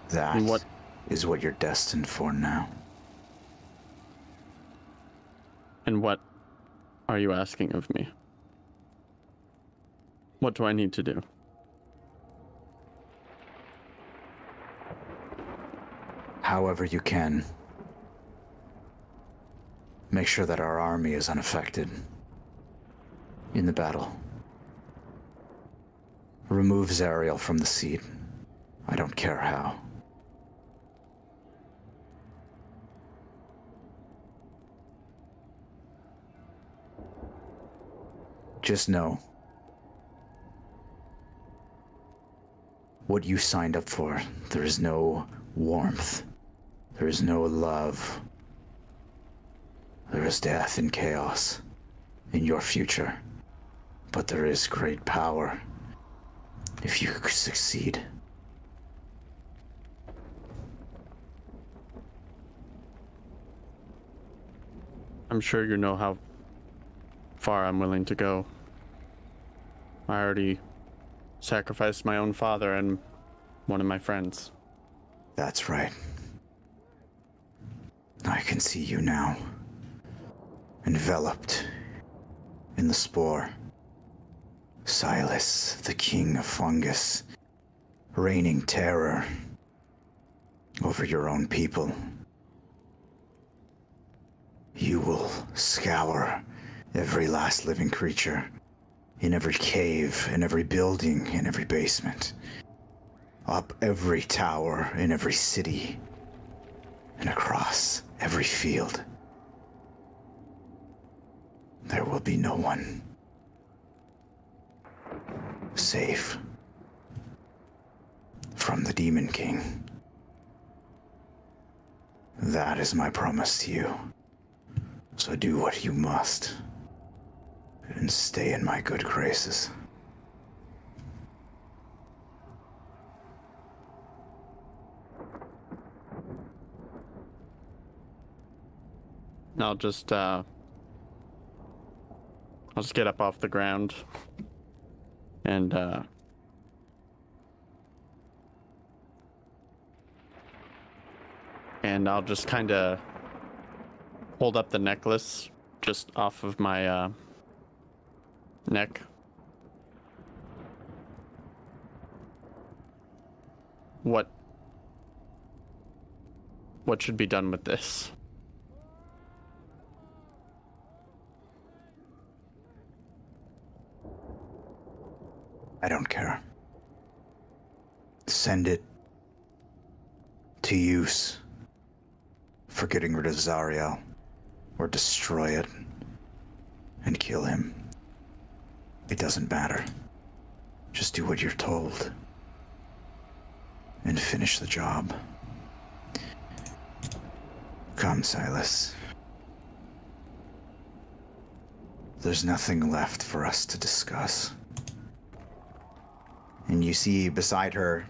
That is what you're destined for now. And what are you asking of me? What do I need to do? However you can, make sure that our army is unaffected in the battle. Remove Zariel from the seat. I don't care how. Just know what you signed up for. There is no warmth. There is no love. There is death and chaos in your future. But there is great power if you succeed. I'm sure you know how far I'm willing to go. I already sacrificed my own father and one of my friends. That's right. I can see you now, enveloped in the spore. Silas, the king of fungus, reigning terror over your own people. You will scour every last living creature, in every cave, in every building, in every basement, up every tower in every city, and across every field. There will be no one safe from the Demon King. That is my promise to you. So do what you must, and stay in my good graces. I'll just get up off the ground and I'll just kind of hold up the necklace just off of my neck. What should be done with this? I don't care. Send it to use for getting rid of Zariel, or destroy it and kill him. It doesn't matter. Just do what you're told and finish the job. Come, Silas. There's nothing left for us to discuss. And you see beside her,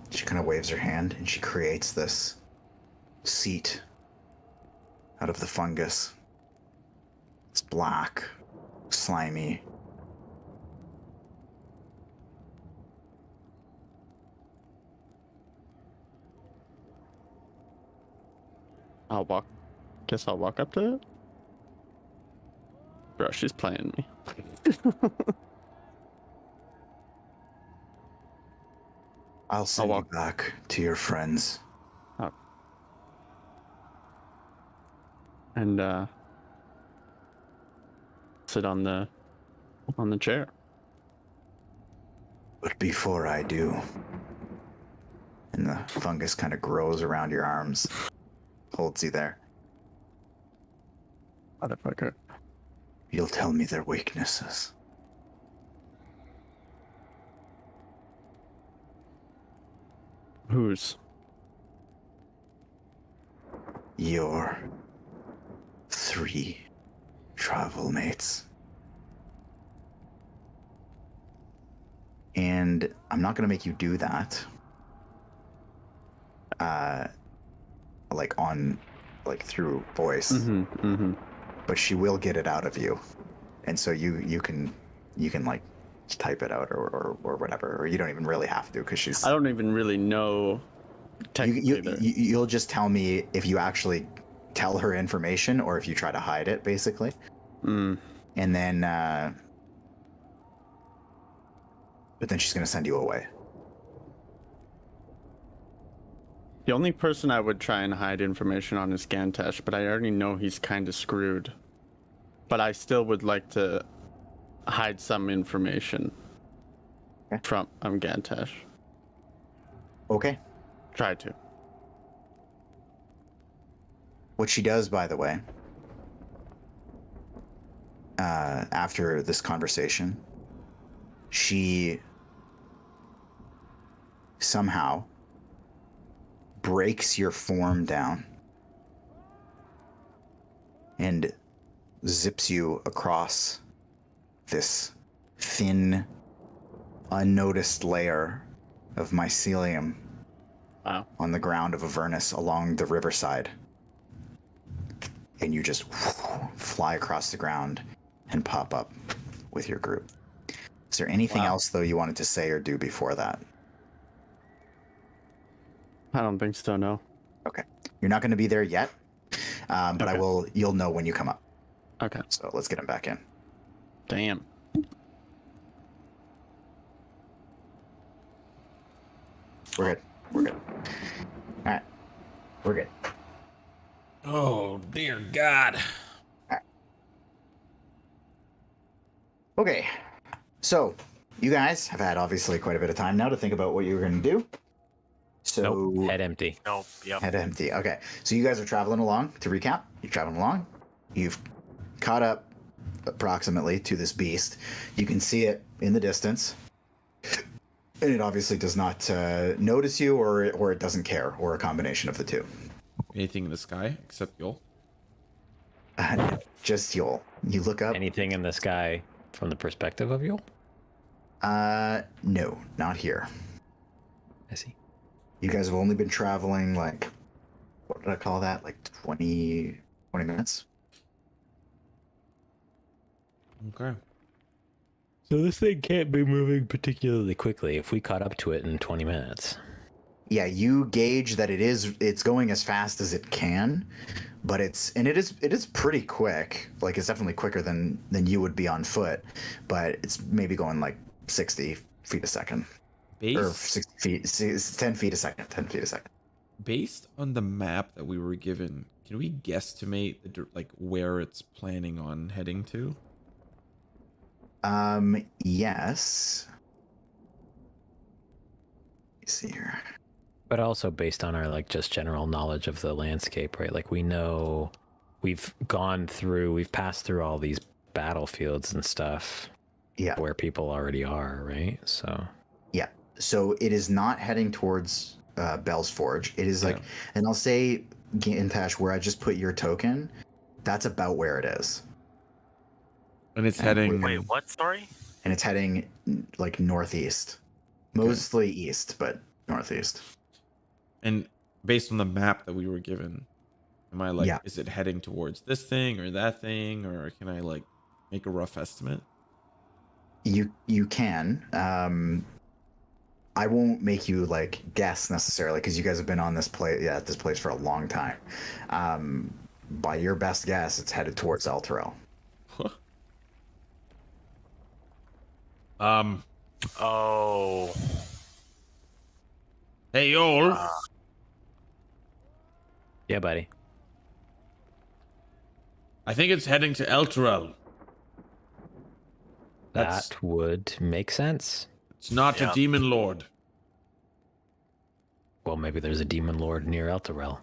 she kind of waves her hand and she creates this seat out of the fungus. It's black, slimy. Guess I'll walk up to it. Bro, she's playing me. I'll send you walk back to your friends. And sit on the chair. But before I do, and the fungus kind of grows around your arms, holds you there. Motherfucker. You'll tell me their weaknesses. Whose? Your 3 travel mates. And I'm not going to make you do that. Like through voice. But she will get it out of you. And so you can like type it out or whatever, or you don't even really have to because she's. I don't even really know. You'll just tell me if you actually tell her information or if you try to hide it, basically. And then, but then she's gonna send you away. The only person I would try and hide information on is Gantesh, but I already know he's kind of screwed. But I still would like to hide some information from Gantesh. Okay. Try to. What she does, by the way, after this conversation, she somehow breaks your form down and zips you across this thin, unnoticed layer of mycelium on the ground of Avernus along the riverside. And you just fly across the ground and pop up with your group. Is there anything else, though, you wanted to say or do before that? I don't think so, no. Okay. You're not going to be there yet, but Okay. you'll know when you come up. Okay. So let's get him back in. Damn. We're good. We're good. All right. We're good. Oh, dear God. Okay. So you guys have had obviously quite a bit of time now to think about what you were going to do. So Nope, head empty. Nope. Yep. head empty. Okay. So you guys are traveling along. To recap, you're traveling along. You've caught up approximately to this beast. You can see it in the distance. And it obviously does not notice you, or it doesn't care, or a combination of the two. Anything in the sky except Yul? Just Yul. You look up. Anything in the sky from the perspective of Yul? No, not here. I see. You guys have only been traveling like, what did I call that? Like 20 minutes? Okay. So this thing can't be moving particularly quickly if we caught up to it in 20 minutes. Yeah, you gauge that it's going as fast as it can, but it is pretty quick. Like it's definitely quicker than you would be on foot, but it's maybe going like 60 feet a second. Or Based 60 feet, 10 feet a second, 10 feet a second. based on the map that we were given, can we guesstimate like where it's planning on heading to? Yes. Let me see here. But also based on our like just general knowledge of the landscape, right? Like we know we've passed through all these battlefields and stuff. Yeah. Where people already are, right? So Yeah. So it is not heading towards Bell's Forge. It is like, and I'll say, Gintash, where I just put your token, that's about where it is. And it's heading. Wait, what? Sorry. And it's heading like northeast, mostly east, but northeast. And based on the map that we were given, am I like, Yeah. is it heading towards this thing or that thing, or can I like make a rough estimate? You can. I won't make you like guess necessarily because you guys have been on this place for a long time. By your best guess, it's headed towards Elturel. Oh. Hey, y'all. yeah, buddy. I think it's heading to Elturel. That's- That would make sense. It's not Yeah. a demon lord. Well, maybe there's a demon lord near Elturel.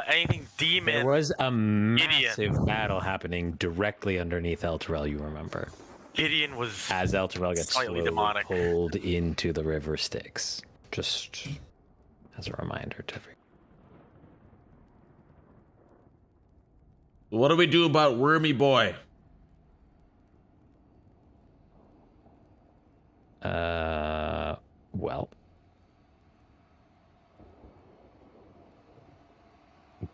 Anything demon? There was a massive battle happening directly underneath Elturel, you remember. Gideon was As Elturel gets slightly slowly demonic. pulled into the river Styx. Just as a reminder to everyone. What do we do about Wormy Boy? Well.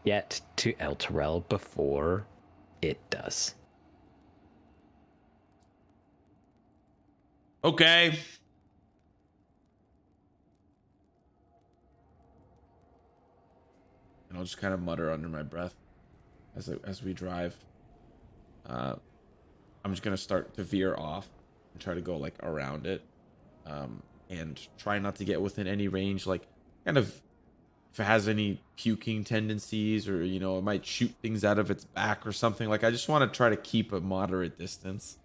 Get to Elturel before it does. Okay. And I'll just kind of mutter under my breath as we drive. I'm just gonna start to veer off and try to go like around it, and try not to get within any range. Like, kind of, if it has any puking tendencies, or you know, it might shoot things out of its back or something. Like, I just want to try to keep a moderate distance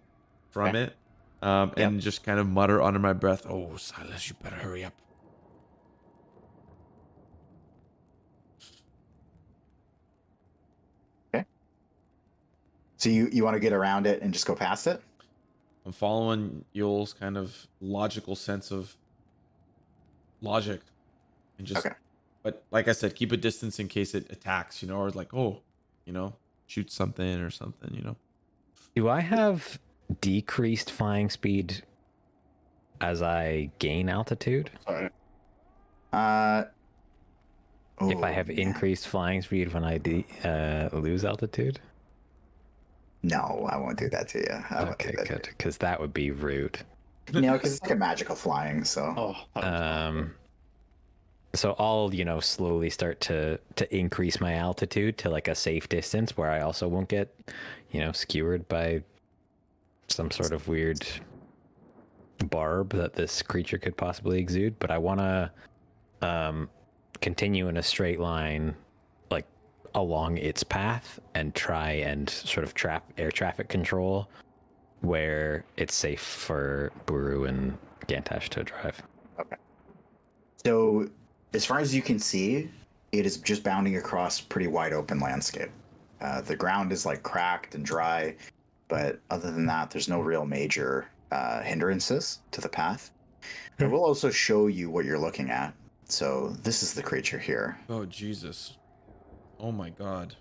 from it, and just kind of mutter under my breath, "Oh, Silas, you better hurry up." So you want to get around it and just go past it? I'm following Yule's kind of logical sense of logic, and just, but like I said, keep a distance in case it attacks, you know, or like, oh, you know, shoot something or something, you know. Do I have decreased flying speed as I gain altitude? Sorry. If I have increased flying speed when I lose altitude? No, I won't do that to you. Okay, good, because that would be rude. No, because it's like a magical flying, so. So I'll, you know, slowly start to increase my altitude to like a safe distance where I also won't get, you know, skewered by some sort of weird barb that this creature could possibly exude. But I want to continue in a straight line, like along its path, and try and sort of air traffic control where it's safe for Buru and Gantash to drive. Okay. So, as far as you can see, it is just bounding across pretty wide open landscape. The ground is like cracked and dry, but other than that, there's no real major hindrances to the path. I will also show you what you're looking at. So this is the creature here. Oh, Jesus. Oh my God.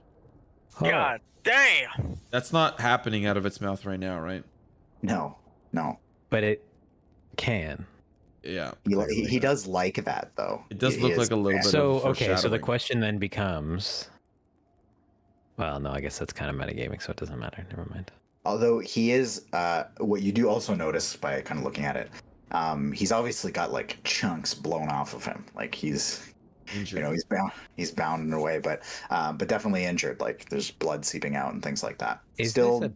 God damn. That's not happening out of its mouth right now, right? No. But it can. Yeah. He does like that, though. It does look like a little bit So, of okay, so the foreshadowing. question then becomes... Well, no, I guess that's kind of metagaming, so it doesn't matter. Never mind. Although he is, what you do also notice by kind of looking at it, he's obviously got like chunks blown off of him. Like he's, Injured. you know, he's bound in a way, but definitely injured. Like there's blood seeping out and things like that. Is Still this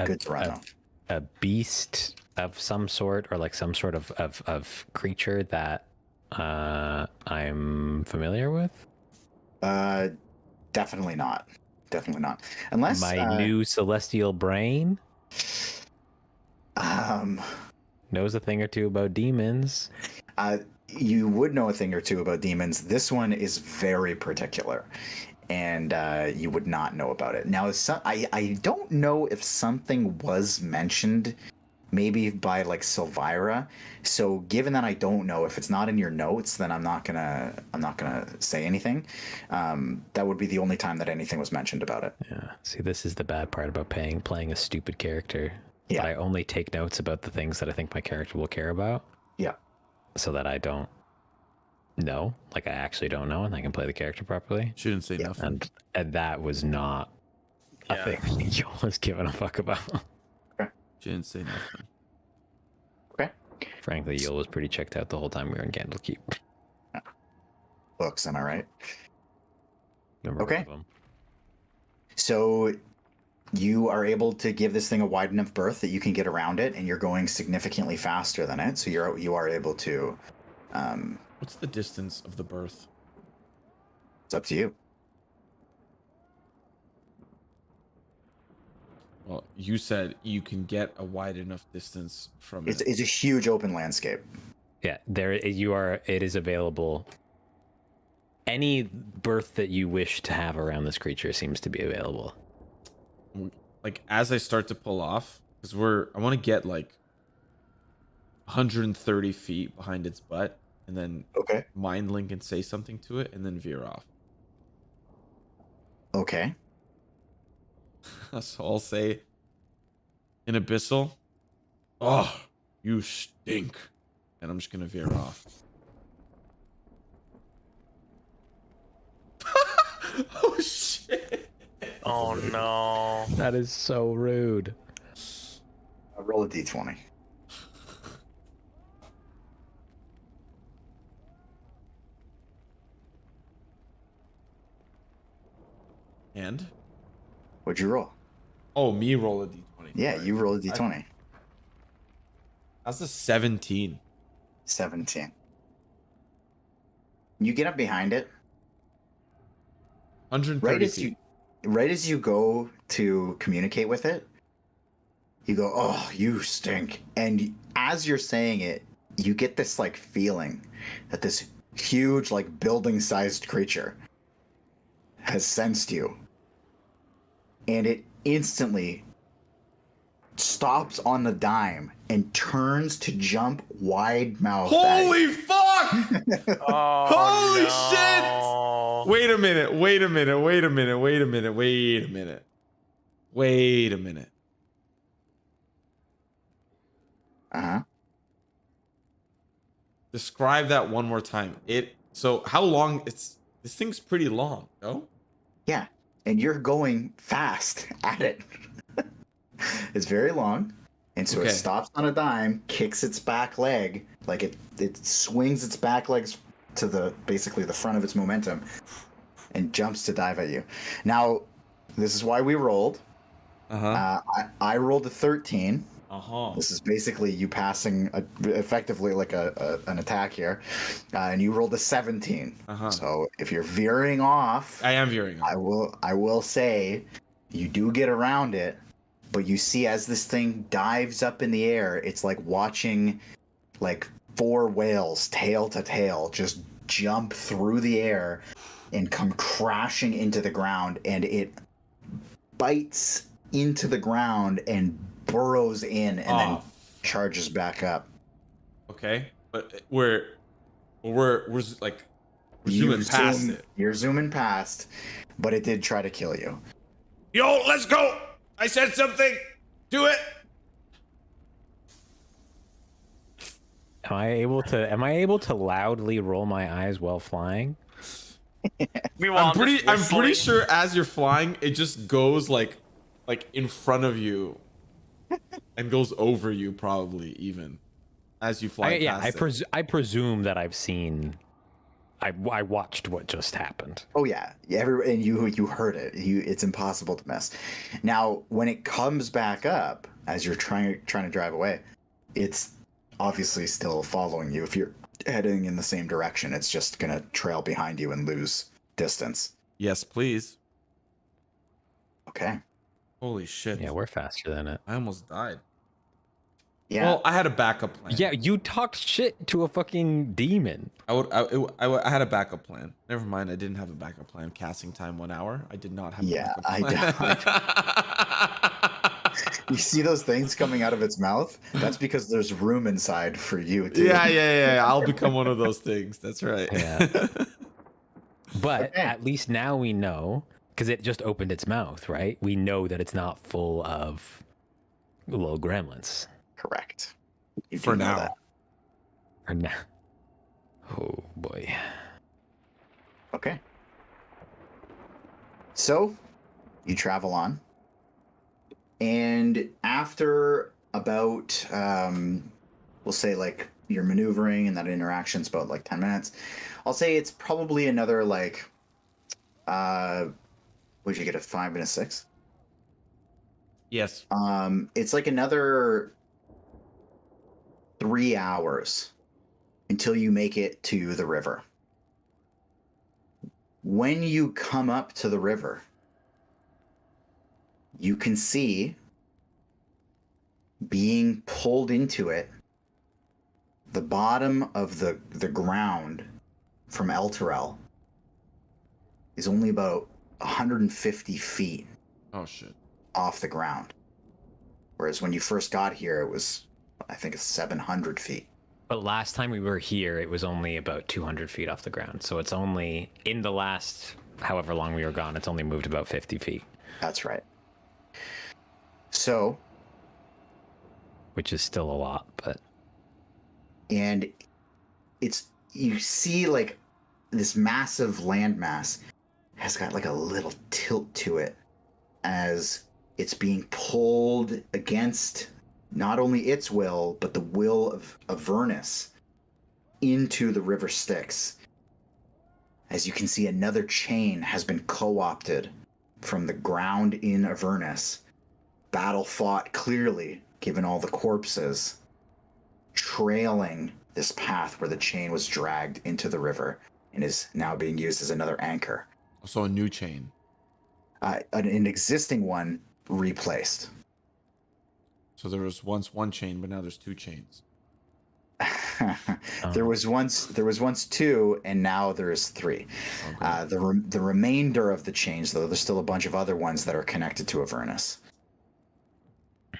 good to run though. a beast of some sort, or like some sort of creature that I'm familiar with? Definitely not. Definitely not. Unless My new celestial brain um, knows a thing or two about demons. you would know a thing or two about demons. This one is very particular, and you would not know about it. Now, I don't know if something was mentioned, maybe by like Silvira. So, given that I don't know, if it's not in your notes, then I'm not gonna say anything. That would be the only time that anything was mentioned about it. Yeah. See, this is the bad part about playing a stupid character. Yeah. I only take notes about the things that I think my character will care about. Yeah. So that I don't know, like I actually don't know, and I can play the character properly. Shouldn't say nothing. And that was not a Yeah. thing you was giving a fuck about. Shouldn't say nothing. Okay. Frankly, Yule was pretty checked out the whole time we were in Candlekeep. Books, am I right? Remember Okay. one of them. So you are able to give this thing a wide enough berth that you can get around it, and you're going significantly faster than it. So you are able to. What's the distance of the berth? It's up to you. Well, you said you can get a wide enough distance from it. It's a huge open landscape. Yeah, it is available. Any berth that you wish to have around this creature seems to be available. Like as I start to pull off, because I want to get like 130 feet behind its butt, and then Okay. mind link and say something to it, and then veer off. Okay. So I'll say, in Abyssal, oh, you stink, and I'm just gonna veer off. Oh shit! Oh no. That is so rude. Roll a d20. And What'd you roll? oh, me roll a d20. Yeah, you roll a d20. That's a 17. 17. You get up behind it. 130 feet. Right as you go to communicate with it, you go, "Oh, you stink." And as you're saying it, you get this like feeling that this huge like building-sized creature has sensed you. And it instantly stops on the dime and turns to jump wide-mouthed. at you. Holy fuck! Oh, Holy no. shit! Wait a minute. Wait a minute. Wait a minute. Wait a minute. Wait a minute. Wait a minute. Uh-huh. Describe that one more time. So how long? This thing's pretty long, no? Yeah, and you're going fast at it. It's very long, and so Okay. it stops on a dime, kicks its back leg, like it swings its back legs to basically the front of its momentum, and jumps to dive at you. Now, this is why we rolled. Uh-huh. I rolled a 13. Uh-huh. This is basically you passing effectively like an attack here, and you rolled a 17. Uh-huh. So if you're veering off, I am veering off. I will say you do get around it, but you see as this thing dives up in the air, it's like watching like 4 whales tail to tail just jump through the air and come crashing into the ground, and it bites into the ground and burrows in and then charges back up. Okay. But we're like zooming past it. You're zooming past, but it did try to kill you. Yo, let's go! I said something! Do it! Am I able to loudly roll my eyes while flying? Meanwhile, I'm pretty sure as you're flying, it just goes like in front of you and goes over you probably even as you fly past it. I presume that I've seen. I watched what just happened. Oh yeah, and you heard it. It's impossible to miss. Now, when it comes back up as you're trying to drive away, it's obviously still following you. If you're heading in the same direction, it's just gonna trail behind you and lose distance. Yes, please. Okay. Holy shit. Yeah, we're faster than it. I almost died. Yeah. Well, I had a backup plan. Yeah, you talked shit to a fucking demon. I had a backup plan. Never mind, I didn't have a backup plan. Casting time 1 hour. I did not have a backup plan. You see those things coming out of its mouth? That's because there's room inside for you. Yeah. I'll become one of those things. That's right. Yeah. But Okay. at least now we know, because it just opened its mouth, right? We know that it's not full of little gremlins. Correct. You do For know now. that. Or now. Oh boy. Okay. So, you travel on. And after about, we'll say like your maneuvering and that interaction's about like 10 minutes, I'll say it's probably another like, would you get a 5 and a 6? Yes. It's like another 3 hours until you make it to the river. When you come up to the river, you can see being pulled into it, the bottom of the ground from Elturel is only about 150 feet Oh shit. off the ground. Whereas when you first got here, it was, I think, it's 700 feet. But last time we were here, it was only about 200 feet off the ground. So it's only, in the last however long we were gone, it's only moved about 50 feet. That's right. So, Which is still a lot, but... and you see like this massive landmass has got like a little tilt to it as it's being pulled against not only its will, but the will of Avernus into the river Styx. As you can see, another chain has been co-opted from the ground in Avernus. Battle fought clearly, given all the corpses, trailing this path where the chain was dragged into the river and is now being used as another anchor. So a new chain. An existing one replaced. So there was once one chain, but now there's two chains. There was once two, and now there's three. Okay. The remainder of the chains, though, there's still a bunch of other ones that are connected to Avernus.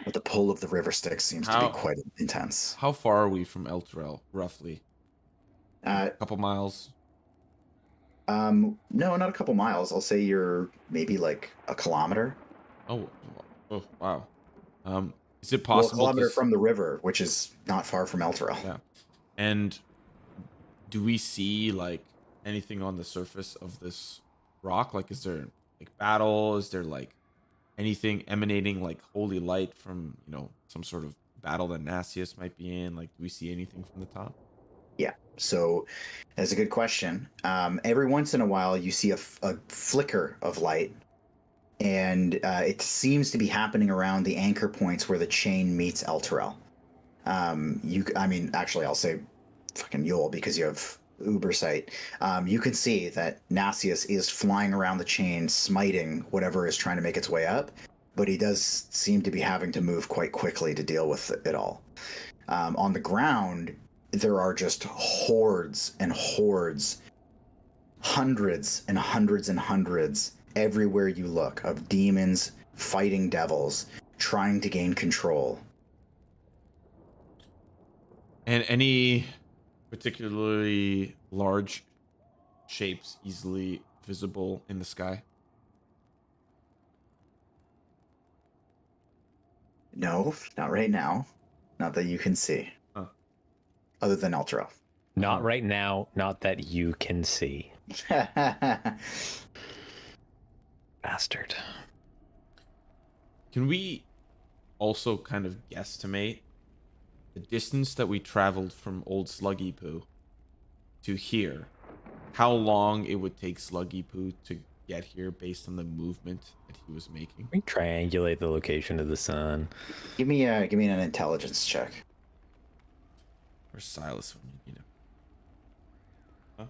But the pull of the river Styx seems to be quite intense. How far are we from Elturel, roughly? A couple miles? No, not a couple miles. I'll say you're maybe like a kilometer. Oh wow. Is it possible? A kilometer from the river, which is not far from Elturel. Yeah. And do we see like anything on the surface of this rock? Like, is there like battle? Is there like anything emanating like holy light from, some sort of battle that Nasius might be in? Like, do we see anything from the top? Yeah. So that's a good question. Every once in a while, you see a flicker of light, and it seems to be happening around the anchor points where the chain meets Elturel. Actually, I'll say fucking Yule because you have Uber sight. You can see that Nasius is flying around the chain, smiting whatever is trying to make its way up, but he does seem to be having to move quite quickly to deal with it all. On the ground, there are just hordes and hordes, hundreds and hundreds and hundreds, everywhere you look, of demons fighting devils, trying to gain control. And any particularly large shapes easily visible in the sky? No, not right now. Not that you can see. Huh. Other than Ultra. Not right now, not that you can see. Bastard. Can we also kind of guesstimate the distance that we traveled from Old Sluggy Poo to here, how long it would take Sluggy Poo to get here based on the movement that he was making. We triangulate the location of the sun. Give me an intelligence check. Where's Silas when you need him?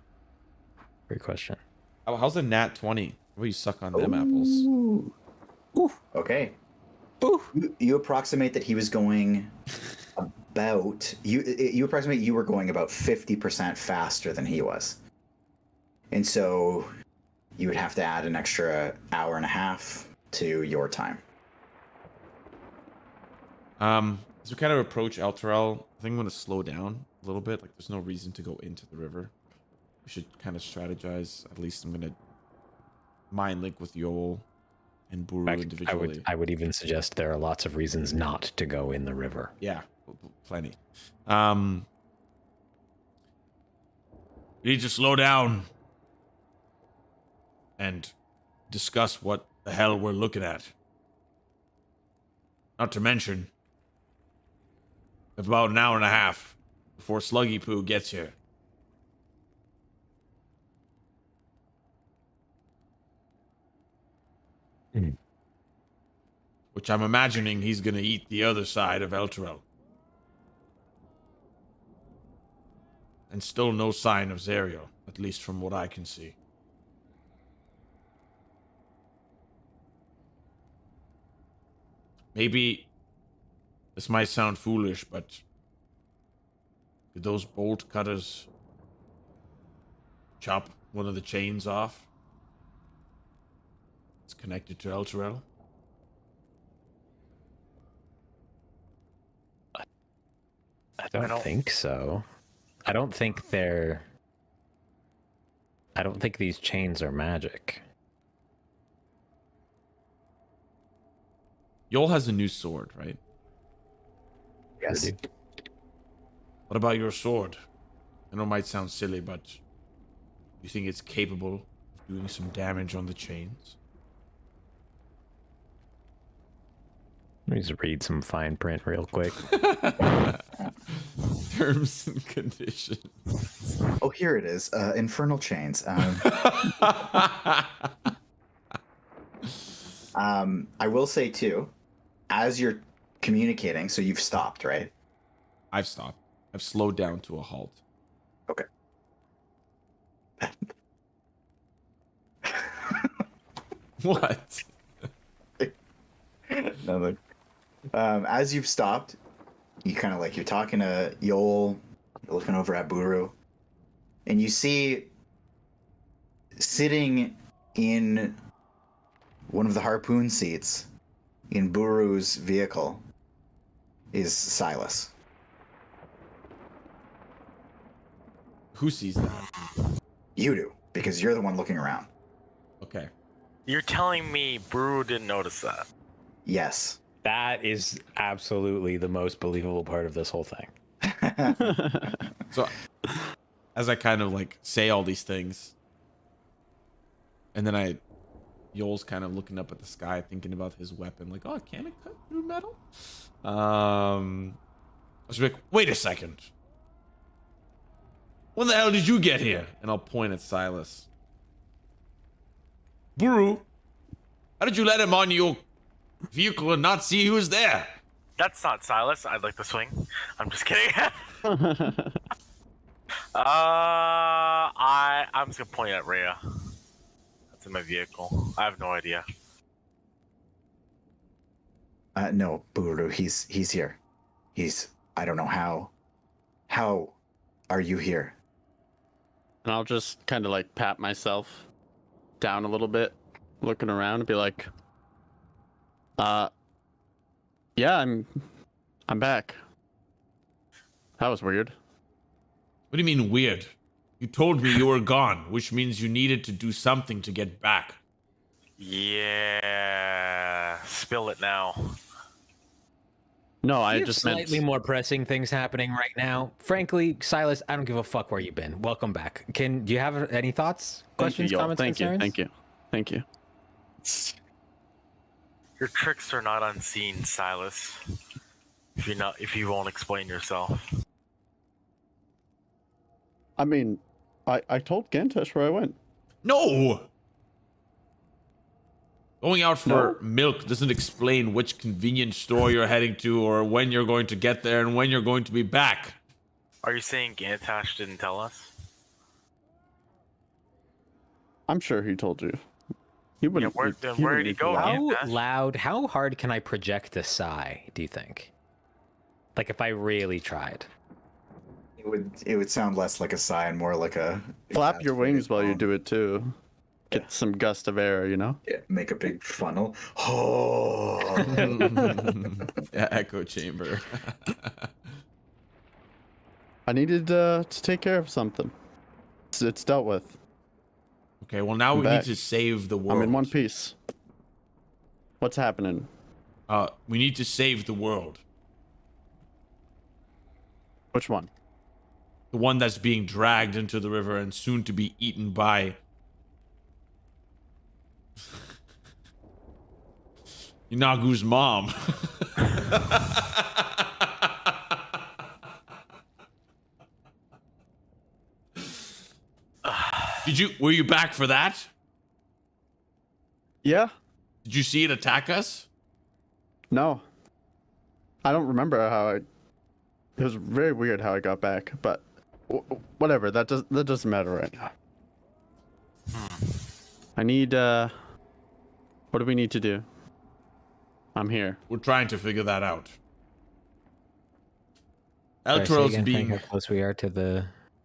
Great question. How's a nat 20? Where you suck on them apples? Ooh. Okay. You approximate that he was going about you approximate you were going about 50% faster than he was. And so you would have to add an extra hour and a half to your time. As we kind of approach Elturel, I think I'm going to slow down a little bit. Like, there's no reason to go into the river. We should kind of strategize. At least I'm going to mind link with Yoel and Buru individually. I would even suggest there are lots of reasons not to go in the river. Yeah, plenty. We need to slow down and discuss what the hell we're looking at. Not to mention, about an hour and a half before Sluggy Poo gets here. Which I'm imagining he's gonna eat the other side of Elturel. And still no sign of Zerial, at least from what I can see. Maybe this might sound foolish, but did those bolt cutters chop one of the chains off? It's connected to Elturel. I don't think so. I don't think these chains are magic. Yoel has a new sword, right? Yes. What about your sword? I know it might sound silly, but you think it's capable of doing some damage on the chains? Let me just read some fine print real quick. Terms and conditions. Oh, here it is. Infernal chains. I will say too, as you're communicating, so you've stopped, right? I've stopped. I've slowed down to a halt. Okay. What? Nothing. As you've stopped, you kind of you're talking to Yoel, you're looking over at Buru, and you see sitting in one of the harpoon seats in Buru's vehicle is Silas. Who sees that? You do, because you're the one looking around. Okay. You're telling me Brew didn't notice that? Yes. That is absolutely the most believable part of this whole thing. So, as I kind of say all these things, and then Yoel's kind of looking up at the sky, thinking about his weapon, oh, can it cut through metal? I was like, wait a second. When the hell did you get here? And I'll point at Silas. Buru, how did you let him on your vehicle and not see who was there? That's not Silas. I'd like to swing. I'm just kidding. I'm just gonna point at Rhea. That's in my vehicle. I have no idea. No, Buru, he's here. I don't know how. How are you here? And I'll just kind of pat myself down a little bit, looking around and be like, yeah, I'm back. That was weird. What do you mean weird? You told me you were gone, which means you needed to do something to get back. Yeah, spill it now. No, We I have just slightly meant more pressing things happening right now. Frankly, Silas, I don't give a fuck where you've been. Welcome back. Do you have any thoughts, questions, comments, concerns? Thank you. Your tricks are not unseen, Silas. If you won't explain yourself. I mean, I told Gantesh where I went. No! Going out for No? milk doesn't explain which convenience store you're heading to or when you're going to get there and when you're going to be back. Are you saying Gantash didn't tell us? I'm sure he told you. He wouldn't. where did he go? How Gantash? loud, how hard can I project a sigh, do you think? Like if I really tried. It would sound less like a sigh and more like a Flap your wings while you moan. do it too. Get some gust of air, you know? Yeah, make a big funnel. Oh. Yeah, echo chamber. I needed to take care of something. It's dealt with. Okay, well now I'm we back. need to save the world. I'm in one piece. What's happening? We need to save the world. Which one? The one that's being dragged into the river and soon to be eaten by Inagu's mom. Were you back for that? Yeah? Did you see it attack us? No. I don't remember how I... It was very weird how I got back, but whatever. That doesn't matter right now. I need... What do we need to do? I'm here. We're trying to figure that out. Sorry, say Elturel's again, being... Frank, how close we are to the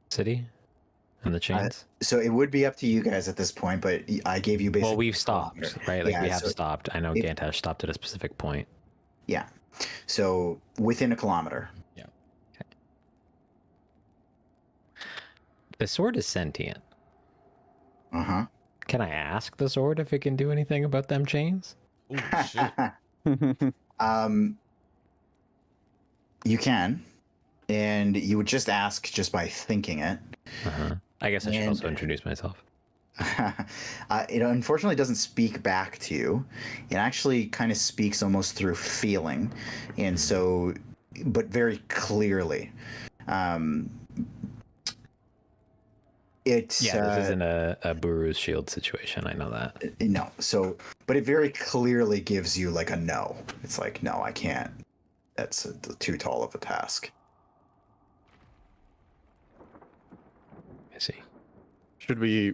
city and the chains. So it would be up to you guys at this point, but I gave you basically. Well, we've stopped, right? Like Yeah, we have so stopped. I know Gantash stopped at a specific point. Yeah. So within a kilometer. The sword is sentient. Uh Can I ask the sword if it can do anything about them chains? Oh, shit. huh. You can, and you would just ask just by thinking it. I guess I should And- also introduce myself. It unfortunately doesn't speak back to you. It actually kind of speaks almost through feeling, and so, but very clearly. It's Yeah, this isn't a Buru's shield situation. I know that. no. So, but it very clearly gives you like a no. It's like no, I can't. That's too tall of a task. I see. Should we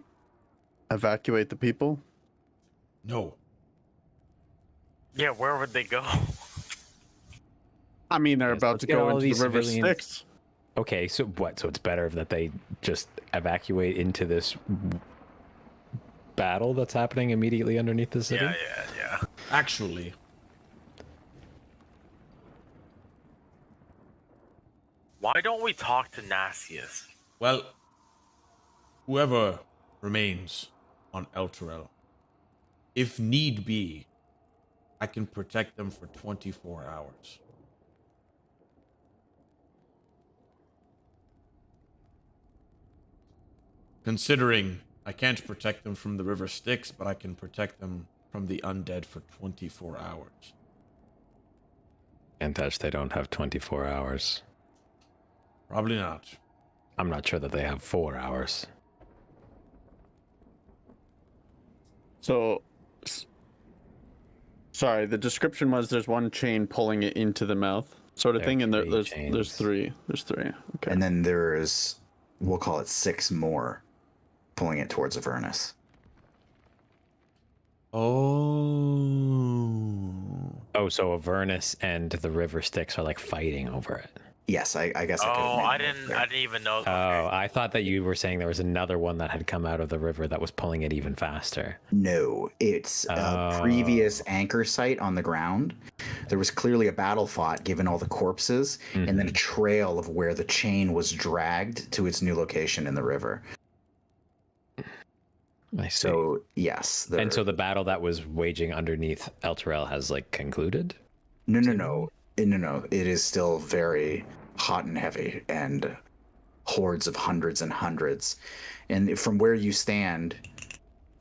evacuate the people? No. Yeah, where would they go? I mean, they're Yes, about let's to get go all into these the river civilians- Styx. Okay, so what? So it's better that they just evacuate into this battle that's happening immediately underneath the city? Yeah. Actually, Why don't we talk to Nasius? well, whoever remains on Elturel, if need be, I can protect them for 24 hours. Considering I can't protect them from the river Styx, but I can protect them from the undead for 24 hours. Gantash, they don't have 24 hours. Probably not. I'm not sure that they have 4 hours. So, sorry, the description was there's one chain pulling it into the mouth, sort of There are thing, and three there's chains. three. There's three. Okay. And then there's, we'll call it 6 more, pulling it towards Avernus. Oh. Oh, so Avernus and the river Styx are like fighting over it. Yes, I guess. I could have Oh, made I that didn't clear. even know. Oh, I thought that you were saying there was another one that had come out of the river that was pulling it even faster. No, it's a previous anchor site on the ground. There was clearly a battle fought, given all the corpses, and then a trail of where the chain was dragged to its new location in the river. I see. So yes, And so the battle that was waging underneath Elturel has like concluded? no. It is still very hot and heavy, and hordes of hundreds and hundreds. And from where you stand,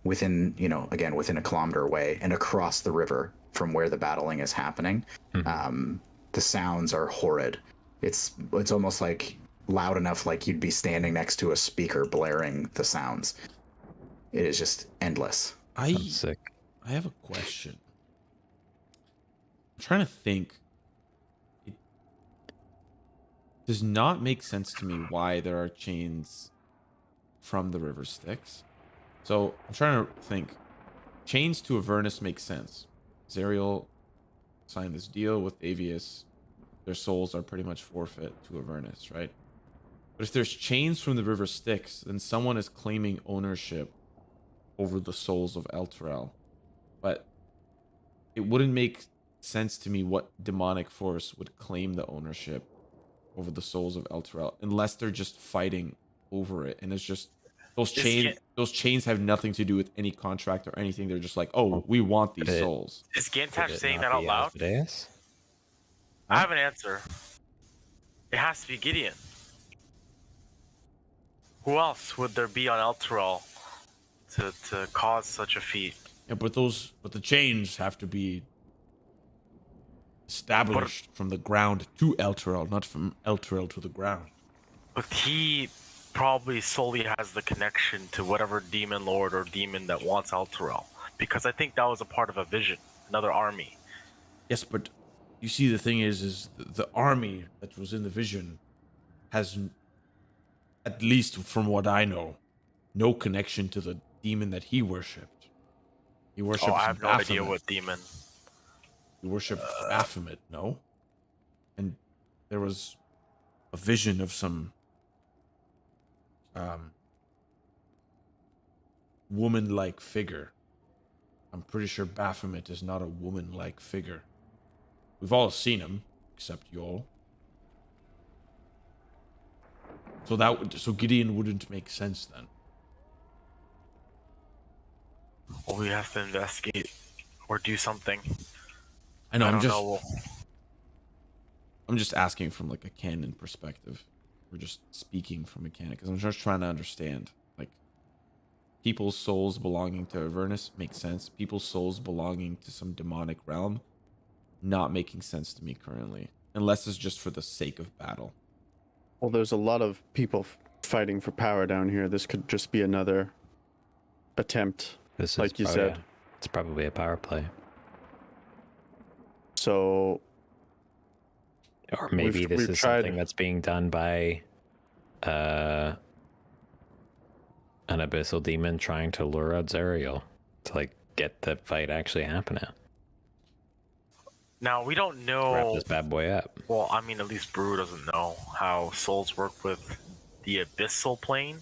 within a kilometer away and across the river, from where the battling is happening. The sounds are horrid. It's almost like loud enough like you'd be standing next to a speaker blaring the sounds. It is just endless. Sounds sick. I have a question. I'm trying to think. It does not make sense to me why there are chains from the river Styx. So I'm trying to think. Chains to Avernus makes sense. Zariel signed this deal with Avius. Their souls are pretty much forfeit to Avernus, right? But if there's chains from the river Styx, then someone is claiming ownership over the souls of Elturel. But it wouldn't make sense to me what demonic force would claim the ownership over the souls of Elturel unless they're just fighting over it. And it's just those chains have nothing to do with any contract or anything. They're just like, oh, we want these souls. Is Gantash saying that out loud? Asmodeus? I have an answer. It has to be Gideon. Who else would there be on Elturel to cause such a feat? Yeah, but the chains have to be established from the ground to Elturel, not from Elturel to the ground. But he probably solely has the connection to whatever demon lord or demon that wants Elturel, because I think that was a part of a vision, another army. Yes, but you see, the thing is the army that was in the vision has, at least from what I know, no connection to the demon that he worshipped. He worshipped I have no Baphomet. idea what demon. He worshipped Baphomet, no? And there was a vision of some woman-like figure. I'm pretty sure Baphomet is not a woman-like figure. We've all seen him, except you. So Gideon wouldn't make sense then. Well, we have to investigate or do something. I know. know. I'm just asking from like a canon perspective. We're just speaking from a canon because I'm just trying to understand. Like, people's souls belonging to Avernus makes sense. People's souls belonging to some demonic realm, not making sense to me currently, unless it's just for the sake of battle. Well, there's a lot of people fighting for power down here. This could just be another attempt, This is like you said. It's probably a power play. So, Or maybe this we've is tried... something that's being done by an abyssal demon trying to lure out Zariel to like get the fight actually happening. Now, we don't know. Wrap this bad boy up. Well, I mean, at least Brew doesn't know how souls work with the abyssal plane,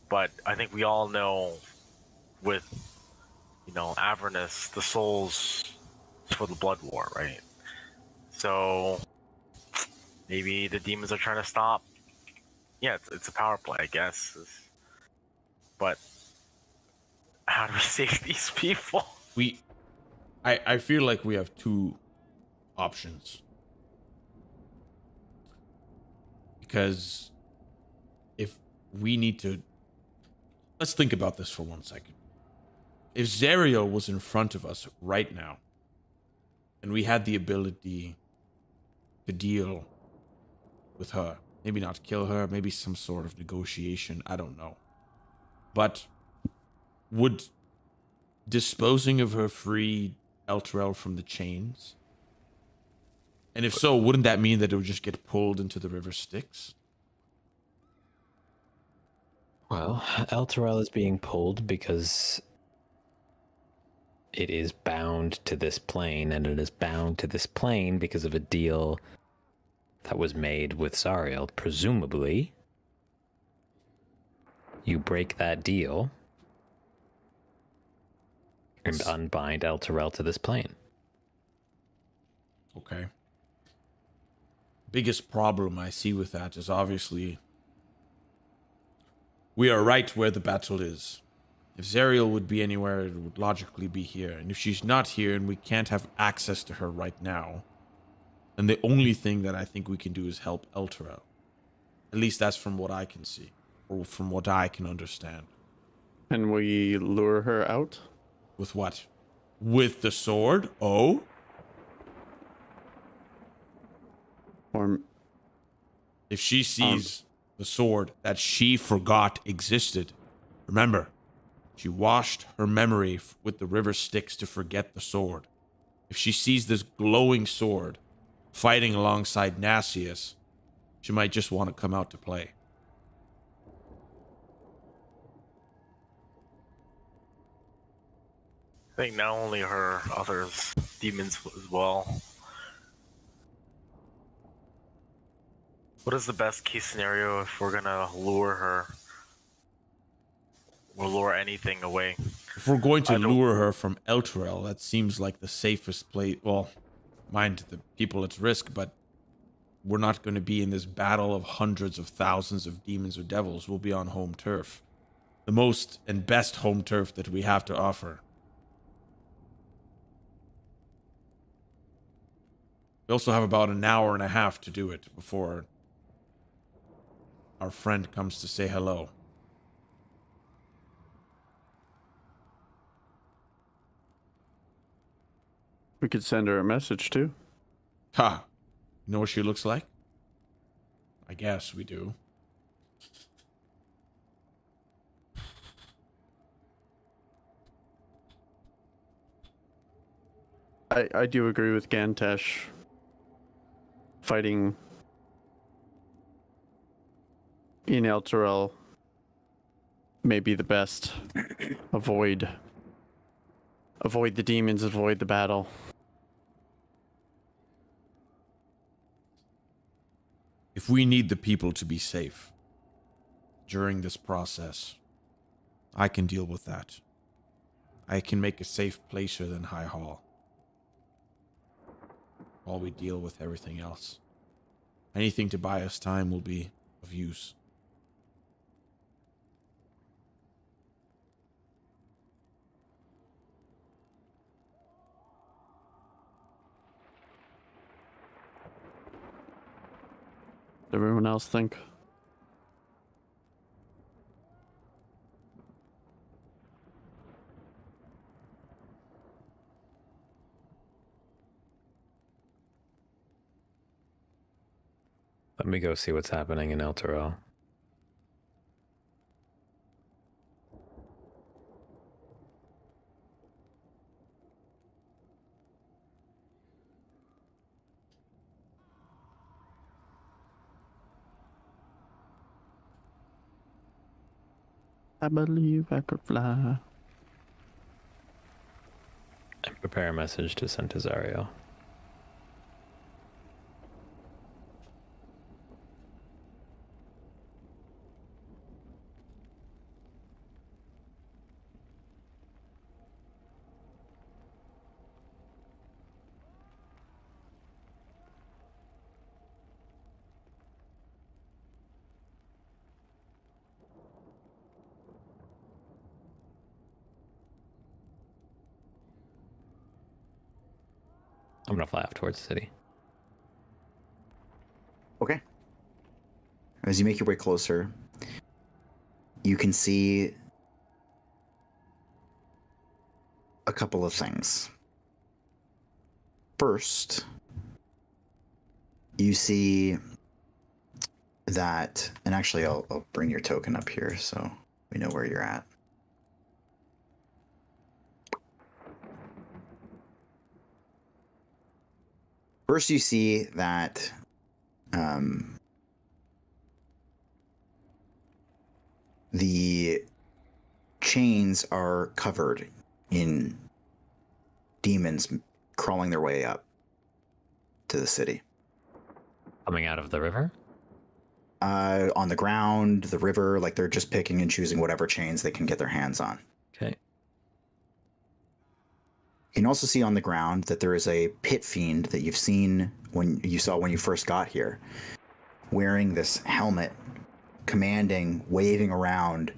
but I think we all know with, Avernus, the souls for the blood war, right? So maybe the demons are trying to stop. Yeah, it's a power play, I guess. But how do we save these people? I feel like we have two options. Because if we need to... Let's think about this for 1 second. If Zariel was in front of us right now, and we had the ability to deal with her, maybe not kill her, maybe some sort of negotiation, I don't know. But would disposing of her free Elturel from the chains? And if so, wouldn't that mean that it would just get pulled into the river Styx? Well, Elturel is being pulled because it is bound to this plane, and it is bound to this plane because of a deal that was made with Zariel. Presumably, you break that deal and unbind Elturel to this plane. Okay. Biggest problem I see with that is obviously we are right where the battle is. If Zariel would be anywhere, it would logically be here. And if she's not here and we can't have access to her right now, then the only thing that I think we can do is help Elturel. At least that's from what I can see, or from what I can understand. Can we lure her out? With what? With the sword? Oh? Or If she sees the sword that she forgot existed, remember, she washed her memory with the river Styx to forget the sword. If she sees this glowing sword fighting alongside Nasius, she might just want to come out to play. I think not only her, others, demons as well. What is the best case scenario if we're gonna lure her or lure anything away? If we're going to I don't- lure her from Elturel, that seems like the safest place. Well, mind the people at risk, but we're not going to be in this battle of hundreds of thousands of demons or devils. We'll be on home turf. The most and best home turf that we have to offer. We also have about an hour and a half to do it before our friend comes to say hello. we could send her a message too. Ha! You know what she looks like? I guess we do. I do agree with Gantesh. Fighting in Elturel may be the best. Avoid the demons, avoid the battle. If we need the people to be safe during this process, I can deal with that. I can make a safe placer than High Hall, while we deal with everything else. Anything to buy us time will be of use. Does everyone else think? Let me go see what's happening in El Toro. I believe I could fly. And prepare a message to send to Zario. I'm gonna fly off towards the city. Okay. As you make your way closer, you can see a couple of things. First, you see that, and actually I'll bring your token up here so we know where you're at. First, you see that the chains are covered in demons crawling their way up to the city. Coming out of the river? On the ground, the river, like they're just picking and choosing whatever chains they can get their hands on. Okay. You can also see on the ground that there is a pit fiend that you've seen when you first got here, wearing this helmet, commanding, waving around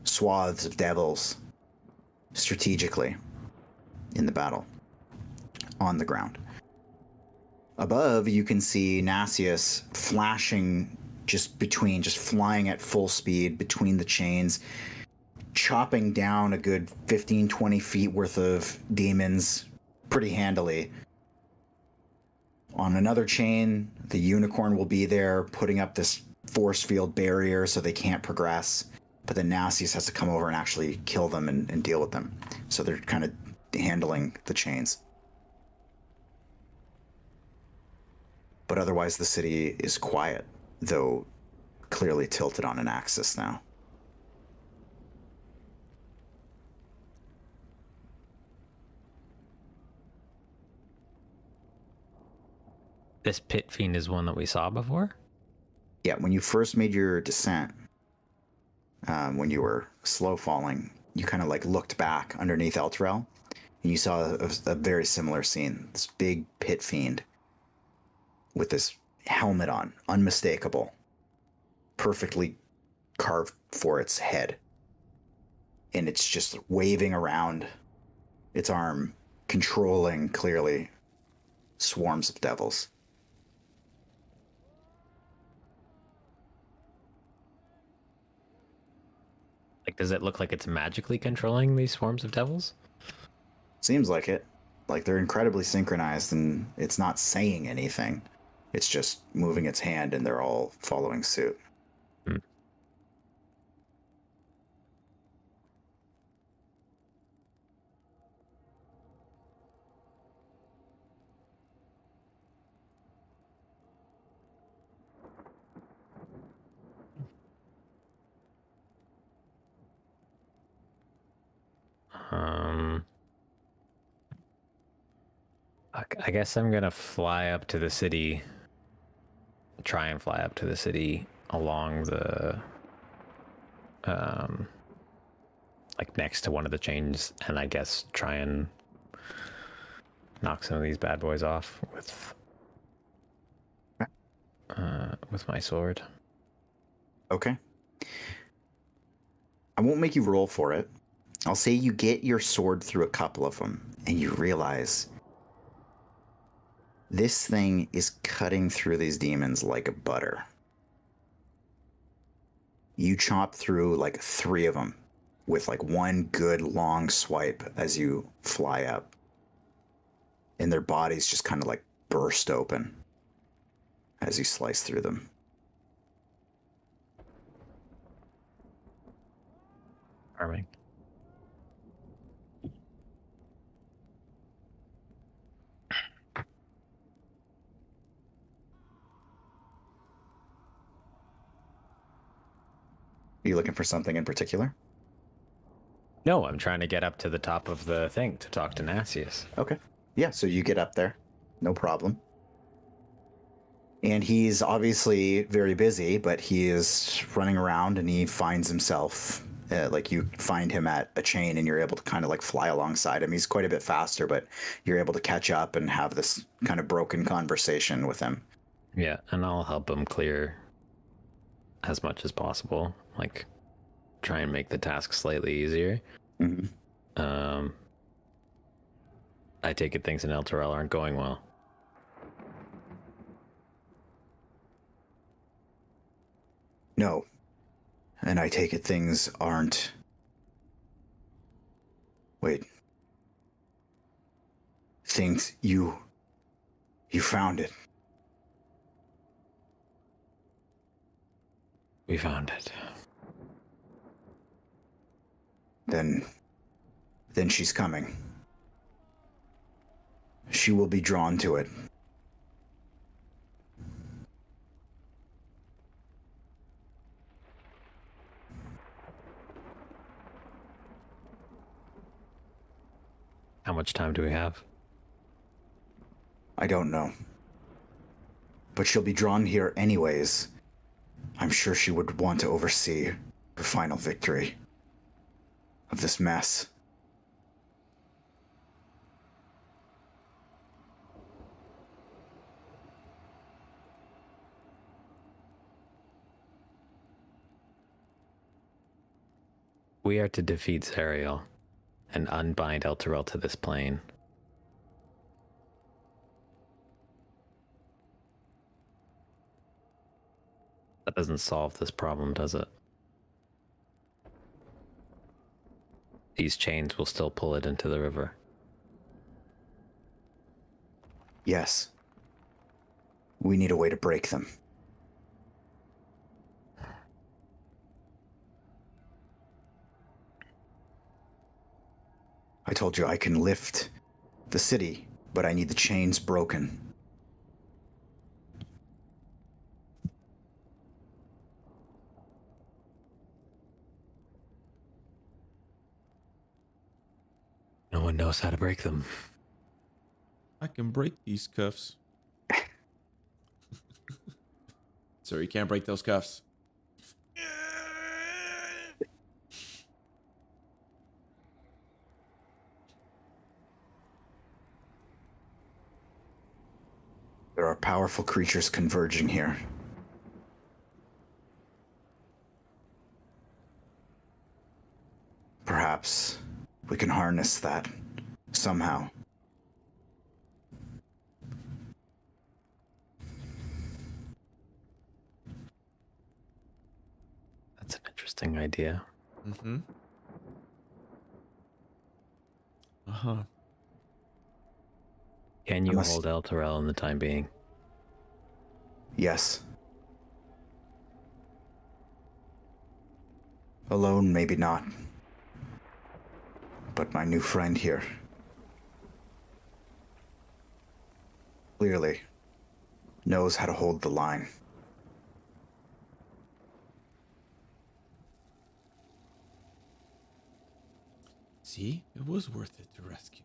swaths of devils strategically in the battle on the ground. Above, you can see Nasius flashing just flying at full speed between the chains, chopping down a good 15, 20 feet worth of demons pretty handily. On another chain, the unicorn will be there putting up this force field barrier so they can't progress. But then Nassius has to come over and actually kill them and deal with them. So they're kind of handling the chains. But otherwise, the city is quiet, though clearly tilted on an axis now. This pit fiend is one that we saw before? Yeah, when you first made your descent, when you were slow falling, you kind of like looked back underneath Elturel, and you saw a very similar scene. This big pit fiend with this helmet on, unmistakable, perfectly carved for its head. And it's just waving around its arm, controlling clearly swarms of devils. Like, does it look like it's magically controlling these swarms of devils? Seems like it. Like they're incredibly synchronized and it's not saying anything. It's just moving its hand and they're all following suit. Hmm. I guess I'm gonna fly up to the city. Try and fly up to the city along the, like next to one of the chains, and I guess try and knock some of these bad boys off with my sword. Okay. I won't make you roll for it. I'll say you get your sword through a couple of them and you realize this thing is cutting through these demons like a butter. You chop through like 3 of them with like one good long swipe as you fly up. And their bodies just kind of like burst open as you slice through them. Charming. Are you looking for something in particular? No, I'm trying to get up to the top of the thing to talk to Nassius. Okay. Yeah, so you get up there. No problem. And he's obviously very busy, but he is running around and he finds himself, like you find him at a chain and you're able to kind of like fly alongside him. He's quite a bit faster, but you're able to catch up and have this kind of broken conversation with him. Yeah, and I'll help him clear as much as possible. Like, try and make the task slightly easier. Mm-hmm. I take it things in Elturel aren't going well. No. And I take it things aren't... Wait. Things you found it. We found it. Then she's coming. She will be drawn to it. How much time do we have? I don't know. But she'll be drawn here anyways. I'm sure she would want to oversee the final victory of this mess. We are to defeat Zariel and unbind Elturel to this plane. That doesn't solve this problem, does it? these chains will still pull it into the river. Yes. We need a way to break them. I told you I can lift the city, but I need the chains broken. No one knows how to break them. I can break these cuffs. Sir, you can't break those cuffs. There are powerful creatures converging here. Perhaps we can harness that somehow. That's an interesting idea. Mm-hmm. Uh-huh. Can you Unless- hold El Terrell in the time being? Yes. Alone, maybe not. But my new friend here clearly knows how to hold the line. See? It was worth it to rescue.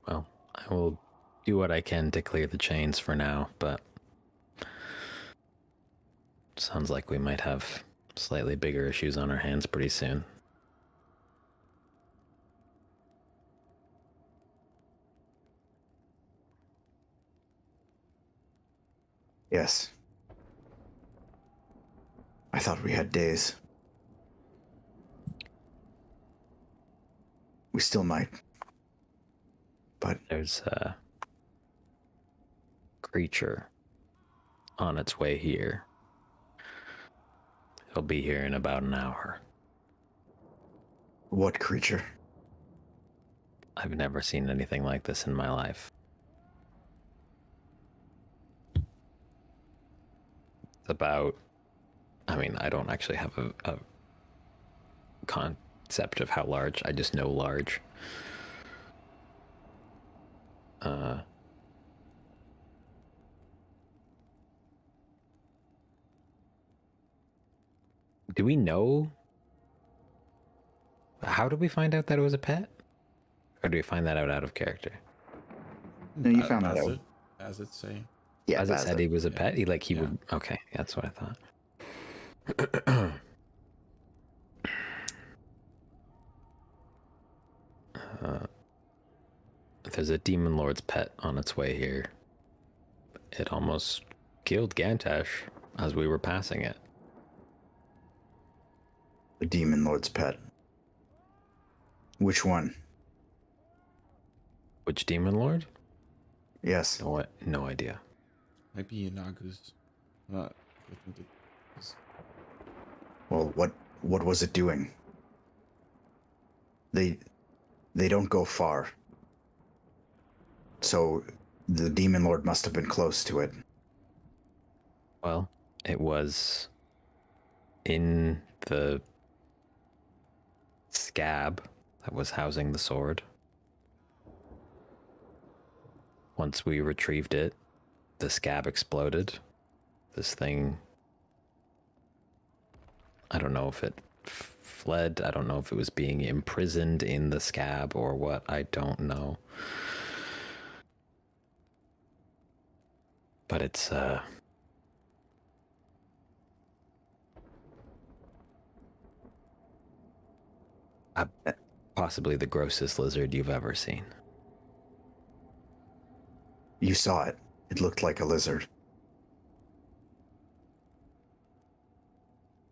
Well, I will do what I can to clear the chains for now, but sounds like we might have slightly bigger issues on our hands pretty soon. Yes. I thought we had days. We still might. But There's a creature on its way here. It'll be here in about an hour. what creature? I've never seen anything like this in my life. It's about, I mean, I don't actually have a concept of how large. I just know large. Do we know? How did we find out that it was a pet? Or do we find that out of character? No, you found that As out. it, as it's saying. Yeah, As it said, he was a Yeah. pet. He Yeah. would. Okay, that's what I thought. There's a demon lord's pet on its way here. It almost killed Gantash as we were passing it. the demon lord's pet. Which one? Which demon lord? Yes. No idea. Might be Inagu's. Not. I think it's Well, what was it doing? They don't go far. So the demon lord must have been close to it. Well, it was in the scab that was housing the sword. Once we retrieved it, the scab exploded. This thing, I don't know if it fled. I don't know if it was being imprisoned in the scab or what. I don't know. But it's possibly the grossest lizard you've ever seen. You saw it. It looked like a lizard.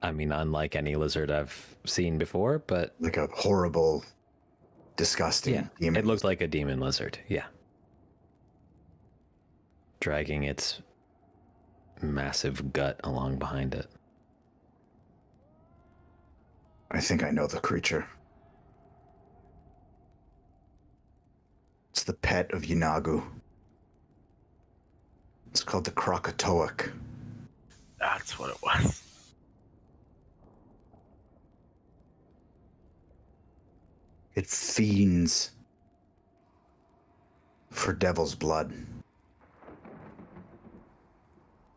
I mean, unlike any lizard I've seen before, but Like a horrible, disgusting yeah, demon. it looked like a demon lizard. Yeah. Dragging its massive gut along behind it. I think I know the creature. It's the pet of Yinagu. It's called the Krakatoak. That's what it was. It fiends for devil's blood.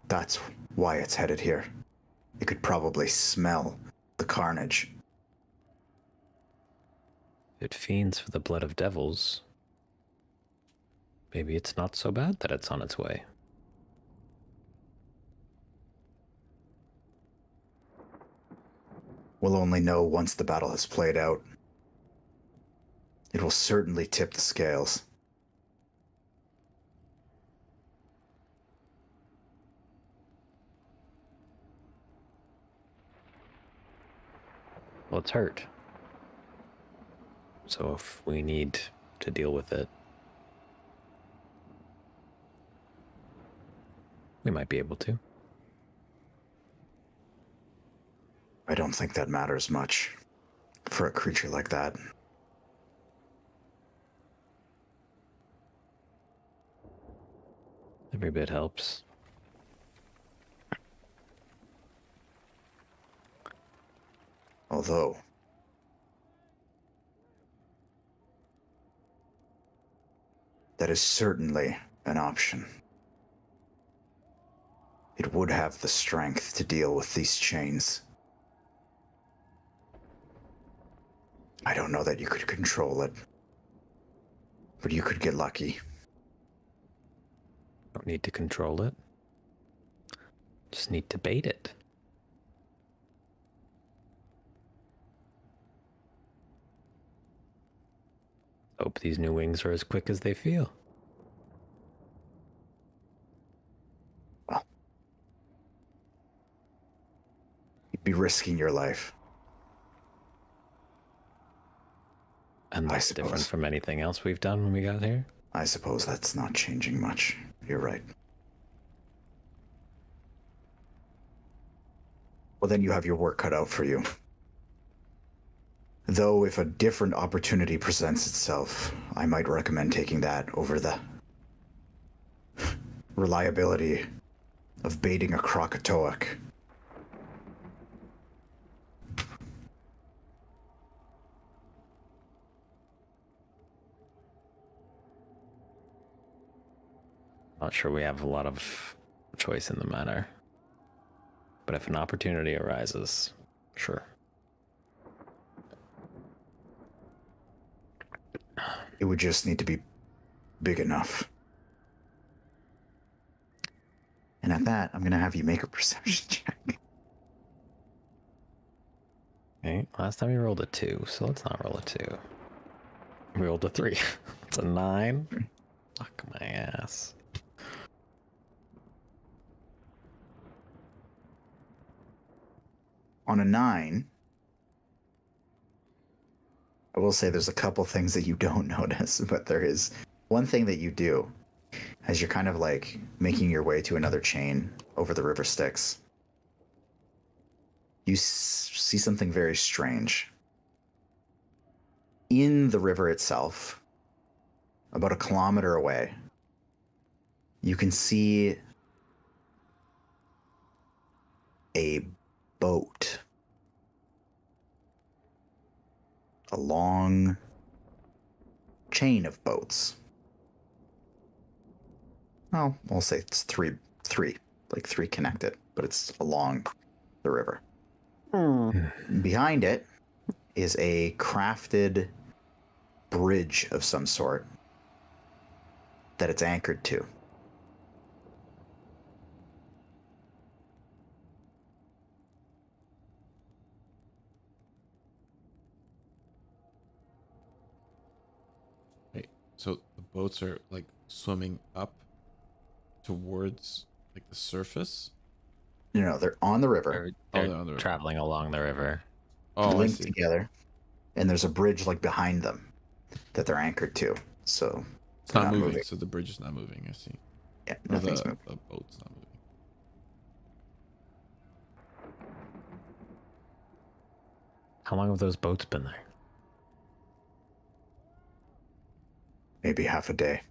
That's why it's headed here. It could probably smell the carnage. It fiends for the blood of devils. Maybe it's not so bad that it's on its way. We'll only know once the battle has played out. It will certainly tip the scales. Well, it's hurt. So if we need to deal with it, we might be able to. I don't think that matters much for a creature like that. Every bit helps. Although, that is certainly an option. It would have the strength to deal with these chains. I don't know that you could control it, but you could get lucky. Don't need to control it. Just need to bait it. Hope these new wings are as quick as they feel. Well, you'd be risking your life. And that's different from anything else we've done when we got here. I suppose that's not changing much. You're right. Well, then you have your work cut out for you. Though, if a different opportunity presents itself, I might recommend taking that over the reliability of baiting a Krakatoak. Not sure we have a lot of choice in the matter. But if an opportunity arises, sure. It would just need to be big enough. And at that, I'm going to have you make a perception check. Okay, last time we rolled a 2, so let's not roll a 2. We rolled a 3. It's a 9. Fuck my ass. On a 9, I will say there's a couple things that you don't notice, but there is one thing that you do as you're kind of like making your way to another chain over the river Styx. You see something very strange. In the river itself, about 1 kilometer away, you can see a boat. A long chain of boats. Well, we'll say it's three, like 3 connected, but it's along the river. Behind it is a crafted bridge of some sort that it's anchored to. So the boats are like swimming up towards like the surface. You know, they're on the river, They're they're on the river. traveling along the river. Oh, I linked see. together, and there's a bridge like behind them that they're anchored to. So It's not moving, so the bridge is not moving. I see. yeah, Or nothing's moving. the boat's not moving. How long have those boats been there? Maybe half a day.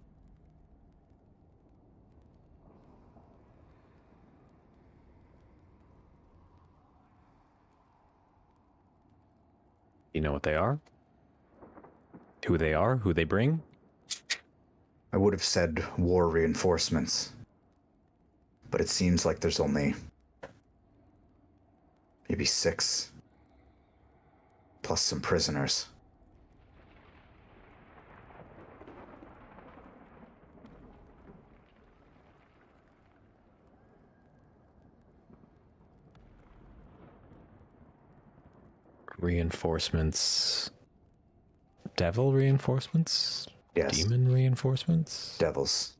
You know what they are? Who they are? Who they bring? I would have said war reinforcements, but it seems like there's only maybe 6, plus some prisoners. Reinforcements. Devil reinforcements? Yes, Demon reinforcements? devils.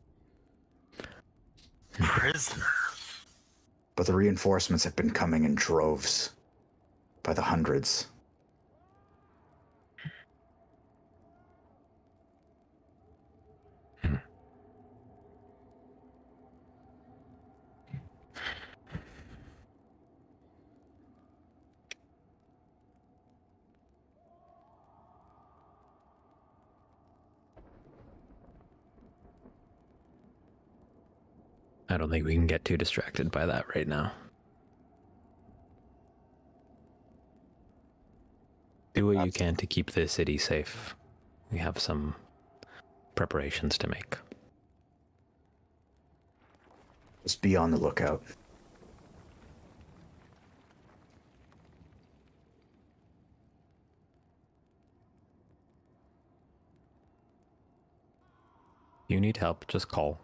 Prisoner. But the reinforcements have been coming in droves by the hundreds. I don't think we can get too distracted by that right now. Do what you can to keep the city safe. We have some preparations to make. Just be on the lookout. You need help, just call.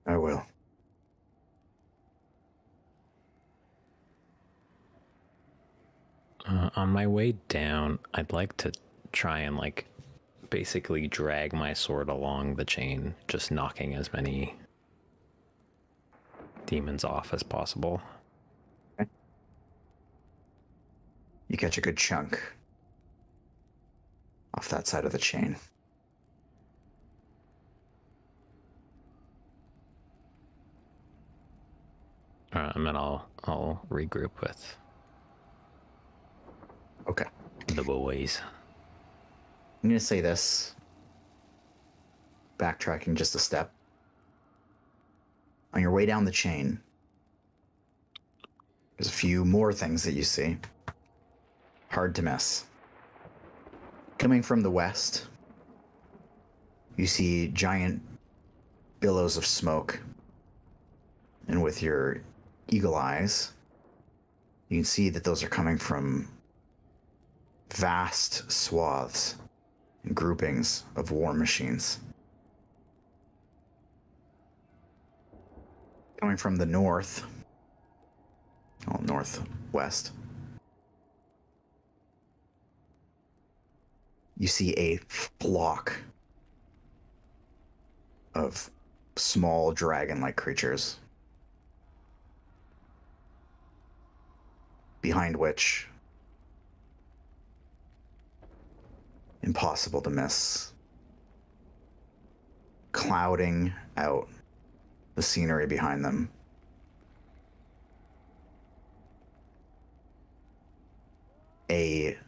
I will. On my way down, I'd like to try and, like, basically drag my sword along the chain, just knocking as many demons off as possible. You catch a good chunk off that side of the chain. And then I'll regroup with Okay. the boys. I'm going to say this, backtracking just a step. On your way down the chain, there's a few more things that you see. Hard to miss. Coming from the west, you see giant billows of smoke. And with your eagle eyes, you can see that those are coming from vast swaths and groupings of war machines. Coming from the north, northwest, you see a flock of small dragon-like creatures, behind which, impossible to miss, clouding out the scenery behind them, a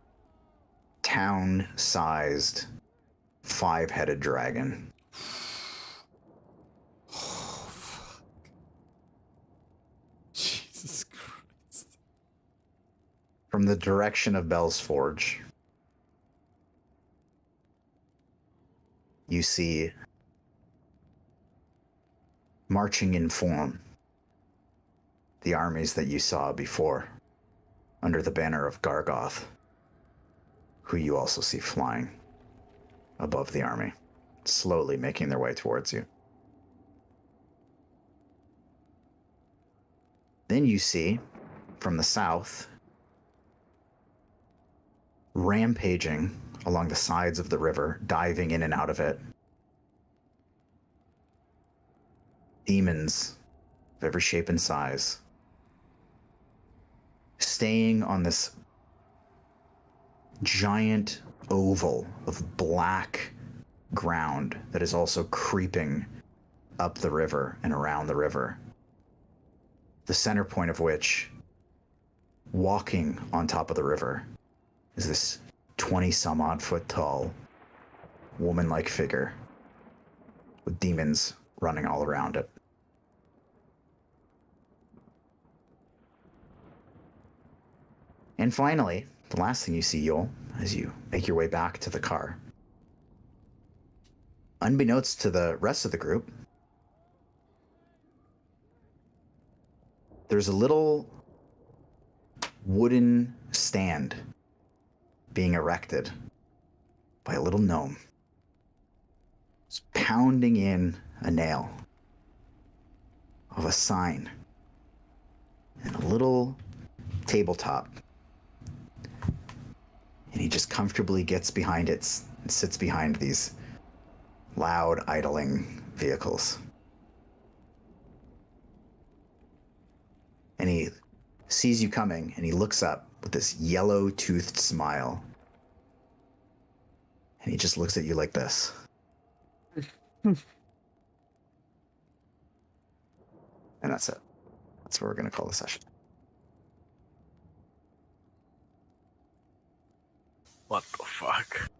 town-sized 5-headed dragon. Oh, fuck. Jesus Christ. From the direction of Bell's Forge, you see, marching in form, the armies that you saw before, under the banner of Gargoth, who you also see flying above the army, slowly making their way towards you. Then you see, from the south, rampaging along the sides of the river, diving in and out of it, demons of every shape and size, staying on this giant oval of black ground that is also creeping up the river and around the river. the center point of which, walking on top of the river, is this 20 some odd foot tall, woman like figure with demons running all around it. And finally, the last thing you see, Yul, as you make your way back to the car, unbeknownst to the rest of the group, there's a little wooden stand being erected by a little gnome. It's pounding in a nail of a sign and a little tabletop. And he just comfortably gets behind it and sits behind these loud, idling vehicles. And he sees you coming, and he looks up with this yellow-toothed smile. And he just looks at you like this. And that's it. That's what we're going to call the session. What the fuck?